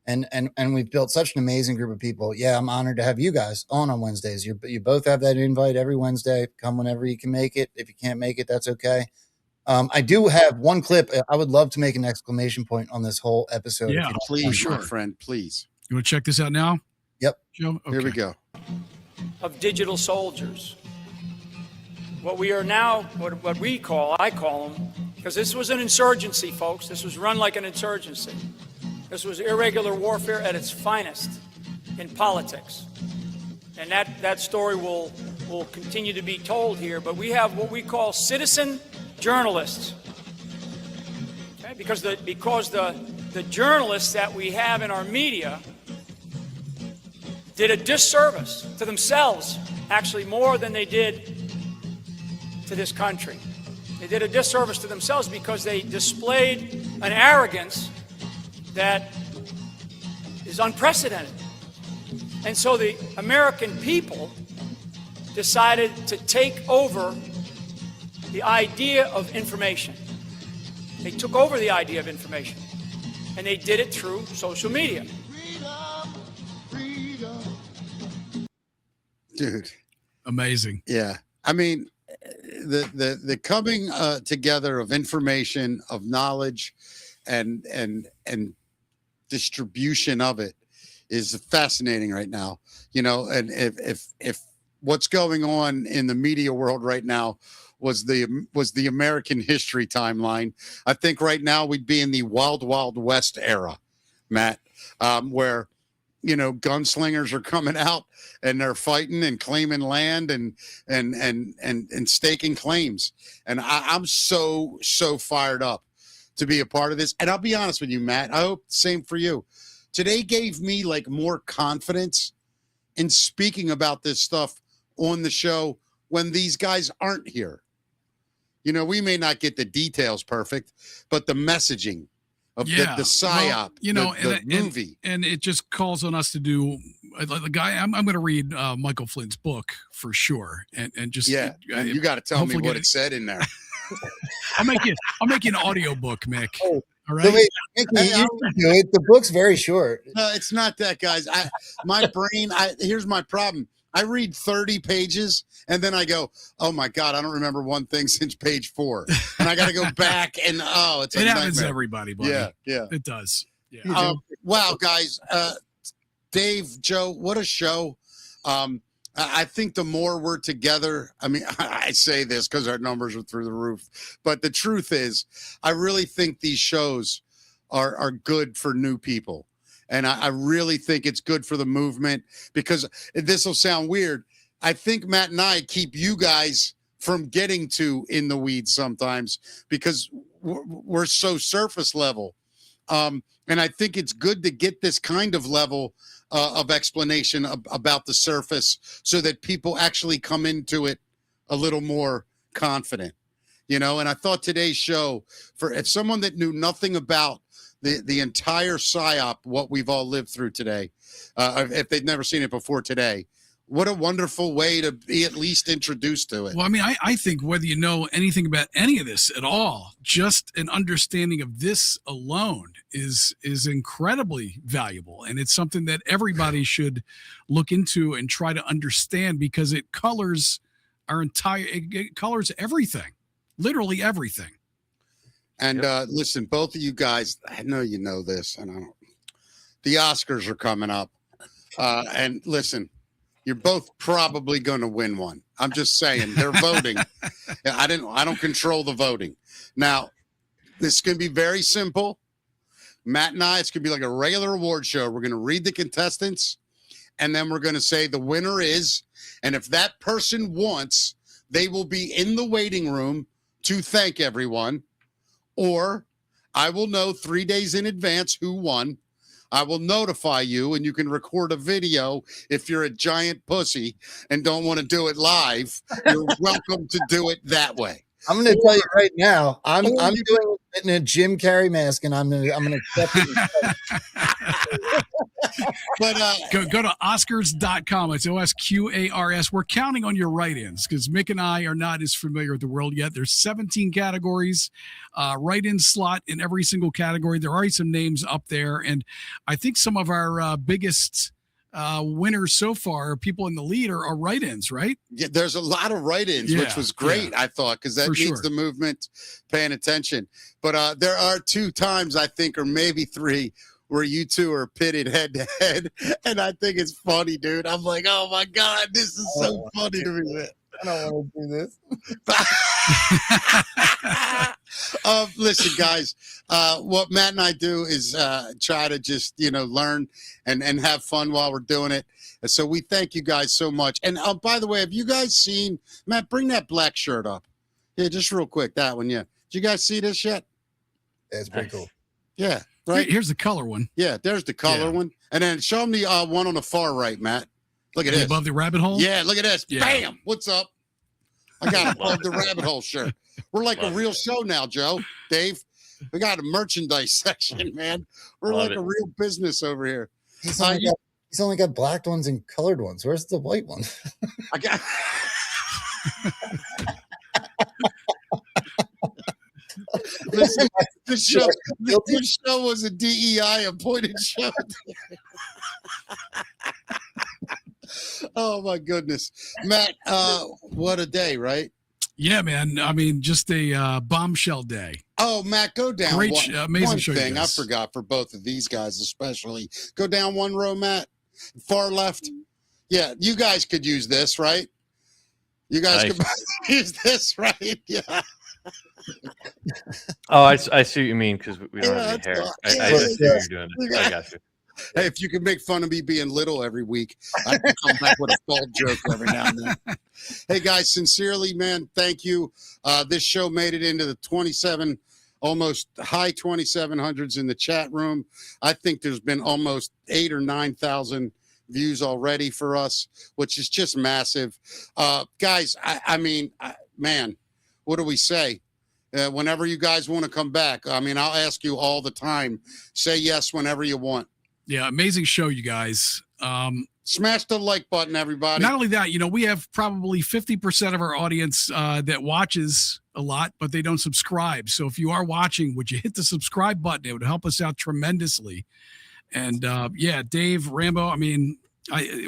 [SPEAKER 4] And we've built such an amazing group of people. Yeah, I'm honored to have you guys on Wednesdays. You both have that invite every Wednesday. Come whenever you can make it. If you can't make it, that's okay. I do have one clip. I would love to make an exclamation point on this whole episode.
[SPEAKER 3] Yeah,
[SPEAKER 2] please, my friend, please.
[SPEAKER 3] You want to check this out now?
[SPEAKER 4] Yep.
[SPEAKER 3] Joe? Okay.
[SPEAKER 2] Here we go.
[SPEAKER 14] Of digital soldiers. What we are now, what we call, I call them, because this was an insurgency, folks. This was run like an insurgency. This was irregular warfare at its finest in politics. And that story will continue to be told here. But we have what we call citizen journalists. Okay? Because the journalists that we have in our media did a disservice to themselves, actually more than they did to this country. They did a disservice to themselves because they displayed an arrogance that is unprecedented. And so the American people decided to take over the idea of information. They took over the idea of information, and they did it through social media.
[SPEAKER 2] Dude.
[SPEAKER 3] Amazing.
[SPEAKER 2] Yeah. I mean, the coming together of information, of knowledge, and distribution of it is fascinating right now. You know, and if what's going on in the media world right now was the American history timeline. I think right now we'd be in the Wild Wild West era, Matt, where gunslingers are coming out and they're fighting and claiming land and staking claims. And I'm so fired up to be a part of this. And I'll be honest with you, Matt, I hope the same for you. Today gave me like more confidence in speaking about this stuff on the show when these guys aren't here. We may not get the details perfect, but the messaging of the psyop, the movie.
[SPEAKER 3] And it just calls on us to do the guy. I'm going to read Michael Flynn's book for sure. And just,
[SPEAKER 2] and you got to tell me what it said in there.
[SPEAKER 3] I'll make you an audio book, Mick.
[SPEAKER 4] Oh,
[SPEAKER 3] all right.
[SPEAKER 4] So wait, the book's very short.
[SPEAKER 2] No, it's not that, guys. My brain, here's my problem. I read 30 pages and then I go, oh my God, I don't remember one thing since page 4. And I got to go back and it
[SPEAKER 3] happens to everybody, buddy.
[SPEAKER 2] Yeah.
[SPEAKER 3] It does. Yeah.
[SPEAKER 2] Wow, guys. Dave, Joe, what a show. I think the more we're together, I mean, I say this because our numbers are through the roof, but the truth is, I really think these shows are good for new people. And I really think it's good for the movement because this will sound weird. I think Matt and I keep you guys from getting too in the weeds sometimes because we're so surface level. And I think it's good to get this kind of level of explanation about the surface so that people actually come into it a little more confident, and I thought today's show if someone that knew nothing about the entire psyop, what we've all lived through today, if they've never seen it before today, what a wonderful way to be at least introduced to it.
[SPEAKER 3] Well, I mean, I think whether you know anything about any of this at all, just an understanding of this alone is incredibly valuable. And it's something that everybody should look into and try to understand because it colors it colors everything, literally everything.
[SPEAKER 2] And listen, both of you guys, I know you know this, and the Oscars are coming up. And listen, you're both probably going to win one. I'm just saying, they're voting. I don't control the voting. Now, this is going to be very simple. Matt and I, it's going to be like a regular award show. We're going to read the contestants, and then we're going to say the winner is, and if that person wants, they will be in the waiting room to thank everyone. Or I will know 3 days in advance who won. I will notify you, and you can record a video if you're a giant pussy and don't want to do it live. You're welcome to do it that way.
[SPEAKER 4] I'm going to tell you right now, I'm doing it in a Jim Carrey mask, and I'm going to accept it.
[SPEAKER 2] But
[SPEAKER 3] go to Oscars.com. It's OSQARS. We're counting on your write-ins because Mick and I are not as familiar with the world yet. There's 17 categories, write-in slot in every single category. There are some names up there, and I think some of our biggest winners so far, people in the lead are write-ins, right?
[SPEAKER 2] Yeah, there's a lot of write-ins, which was great, I thought, because that means the movement paying attention. But there are 2 times, I think, or maybe 3, where you two are pitted head to head, and I think it's funny, dude. I'm like, oh my God, this is so funny to me.
[SPEAKER 4] I don't want to do this.
[SPEAKER 2] Listen, guys, what Matt and I do is try to just, learn and have fun while we're doing it. And so we thank you guys so much. And by the way, have you guys seen, Matt, bring that black shirt up. Yeah, just real quick, that one, yeah. Did you guys see this yet?
[SPEAKER 4] Yeah, it's pretty cool.
[SPEAKER 2] Yeah. Right.
[SPEAKER 3] Here's the color one.
[SPEAKER 2] Yeah, there's the color one. And then show them the one on the far right, Matt. Look at this.
[SPEAKER 3] Above the rabbit hole?
[SPEAKER 2] Yeah, look at this. Yeah. Bam. What's up? I got above the rabbit hole shirt. We're like a real show now, Joe, Dave. We got a merchandise section, man. We're like a real business over here.
[SPEAKER 4] He's only got black ones and colored ones. Where's the white one?
[SPEAKER 2] I got. Listen, this show was a DEI appointed show. Oh my goodness, Matt! What a day, right?
[SPEAKER 3] Yeah, man. I mean, just a bombshell day.
[SPEAKER 2] Oh, Matt, go down.
[SPEAKER 3] Great, amazing
[SPEAKER 2] one
[SPEAKER 3] show.
[SPEAKER 2] Thing I forgot for both of these guys, especially. Go down one row, Matt. Far left. Yeah, you guys could use this, right? You guys
[SPEAKER 5] Nice.
[SPEAKER 2] can use this, right? Yeah.
[SPEAKER 5] Oh, I see what you mean because we don't have any
[SPEAKER 2] that's
[SPEAKER 5] hair.
[SPEAKER 2] all.
[SPEAKER 5] I
[SPEAKER 2] Yeah,
[SPEAKER 5] see what you're doing.
[SPEAKER 2] yeah.
[SPEAKER 5] I got you.
[SPEAKER 2] Hey, if you can make fun of me being little every week, I can come back with a bald joke every now and then. Hey, guys, sincerely, man, thank you. This show made it into the 27, almost high 2700s in the chat room. I think there's been almost 8,000 or 9,000 views already for us, which is just massive. Guys, I mean, man, what do we say? Whenever you guys want to come back, I mean, I'll ask you all the time. Say yes whenever you want.
[SPEAKER 3] Yeah, amazing show, you guys.
[SPEAKER 2] Smash the like button, everybody.
[SPEAKER 3] Not only that, we have probably 50% of our audience that watches a lot, but they don't subscribe. So if you are watching, would you hit the subscribe button? It would help us out tremendously. And yeah, Dave, Rambo, I mean,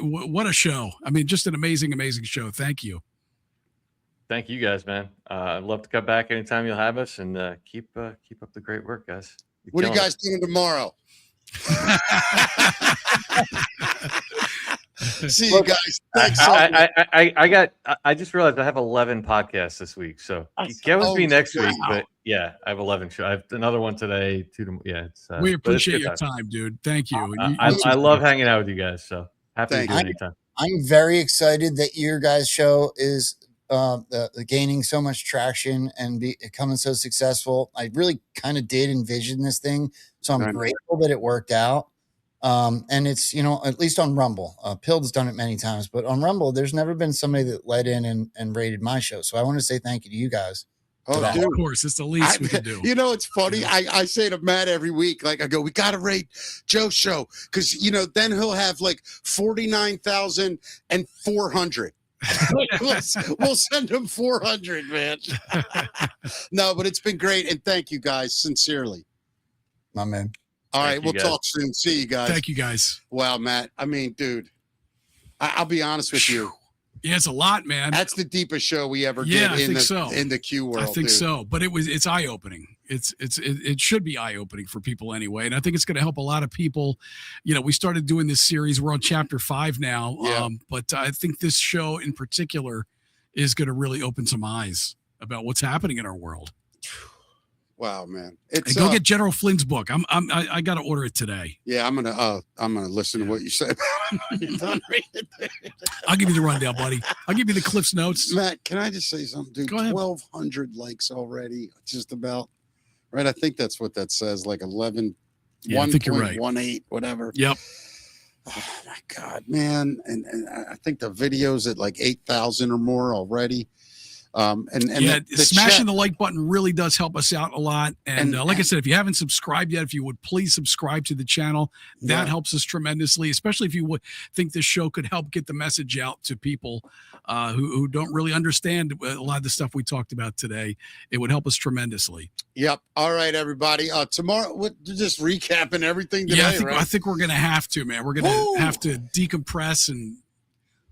[SPEAKER 3] what a show. I mean, just an amazing, amazing show. Thank you.
[SPEAKER 5] Thank you guys, man. I'd love to come back anytime you'll have us, and keep up the great work, guys.
[SPEAKER 2] What are you guys doing tomorrow? See you guys. Thanks so much.
[SPEAKER 5] I just realized I have 11 podcasts this week, so get with me next week. But yeah, I have 11 shows. I have another one today. Yeah, it's.
[SPEAKER 3] We appreciate your time, dude. Thank you.
[SPEAKER 5] I love hanging out with you guys. So happy to do it anytime.
[SPEAKER 4] I'm very excited that your guys' show is gaining so much traction and becoming so successful. I really kind of did envision this thing, so I'm grateful that it worked out. And it's, at least on Rumble, Pild's done it many times, but on Rumble, there's never been somebody that let in and rated my show. So I want to say thank you to you guys.
[SPEAKER 2] Oh, dude.
[SPEAKER 3] Of course, it's the least we can do.
[SPEAKER 2] It's funny. I say to Matt every week, like I go, we got to rate Joe's show because, then he'll have like 49,400. We'll send him 400, man. No, but it's been great. And thank you guys, sincerely.
[SPEAKER 4] My man.
[SPEAKER 2] All right, we'll talk soon. See you guys.
[SPEAKER 3] Thank you, guys.
[SPEAKER 2] Wow, Matt. I mean, dude, I'll be honest with you.
[SPEAKER 3] Yeah, it's a lot, man.
[SPEAKER 2] That's the deepest show we ever did in the Q world.
[SPEAKER 3] I think so, but it's eye-opening. It should be eye-opening for people anyway, and I think it's going to help a lot of people. We started doing this series. We're on chapter 5 now, but I think this show in particular is going to really open some eyes about what's happening in our world.
[SPEAKER 2] Wow, man!
[SPEAKER 3] Go get General Flynn's book. I got to order it today.
[SPEAKER 2] Yeah, I'm gonna listen to what you said.
[SPEAKER 3] I'll give you the rundown, buddy. I'll give you the Cliff's notes.
[SPEAKER 2] Matt, can I just say something, dude?
[SPEAKER 3] Go ahead.
[SPEAKER 2] 1,200 likes already, just about. Right, I think that's what that says. Like 11.
[SPEAKER 3] Yeah, I think you're right.
[SPEAKER 2] 1.18, whatever.
[SPEAKER 3] Yep.
[SPEAKER 2] Oh my God, man! And I think the video's at like 8,000 or more already.
[SPEAKER 3] Smashing the like button really does help us out a lot. And like I said, if you haven't subscribed yet, if you would please subscribe to the channel, that helps us tremendously, especially if you would think this show could help get the message out to people who don't really understand a lot of the stuff we talked about today. It would help us tremendously.
[SPEAKER 2] Yep. All right, everybody. Tomorrow, just recapping everything today,
[SPEAKER 3] I think we're going to have to, man. We're going to have to decompress and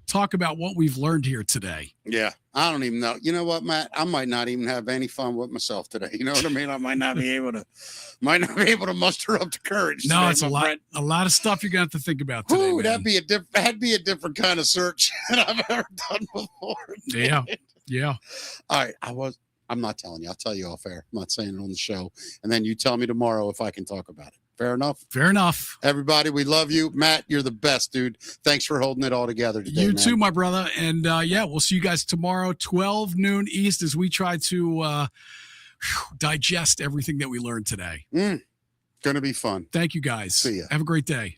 [SPEAKER 3] talk about what we've learned here today.
[SPEAKER 2] Yeah, I don't even know. You know what, Matt? I might not even have any fun with myself today. You know what I mean? I might not be able to muster up the courage.
[SPEAKER 3] No, it's a lot of stuff you're gonna have to think about today.
[SPEAKER 2] Ooh, that'd be a different kind of search than I've ever done before.
[SPEAKER 3] Yeah.
[SPEAKER 2] All right, I'm not telling you. I'll tell you off air. I'm not saying it on the show, and then you tell me tomorrow if I can talk about it. Fair enough?
[SPEAKER 3] Fair enough.
[SPEAKER 2] Everybody, we love you. Matt, you're the best, dude. Thanks for holding it all together today,
[SPEAKER 3] You too, my brother. And we'll see you guys tomorrow, 12 noon East, as we try to digest everything that we learned today.
[SPEAKER 2] Gonna be fun.
[SPEAKER 3] Thank you, guys.
[SPEAKER 2] See ya.
[SPEAKER 3] Have a great day.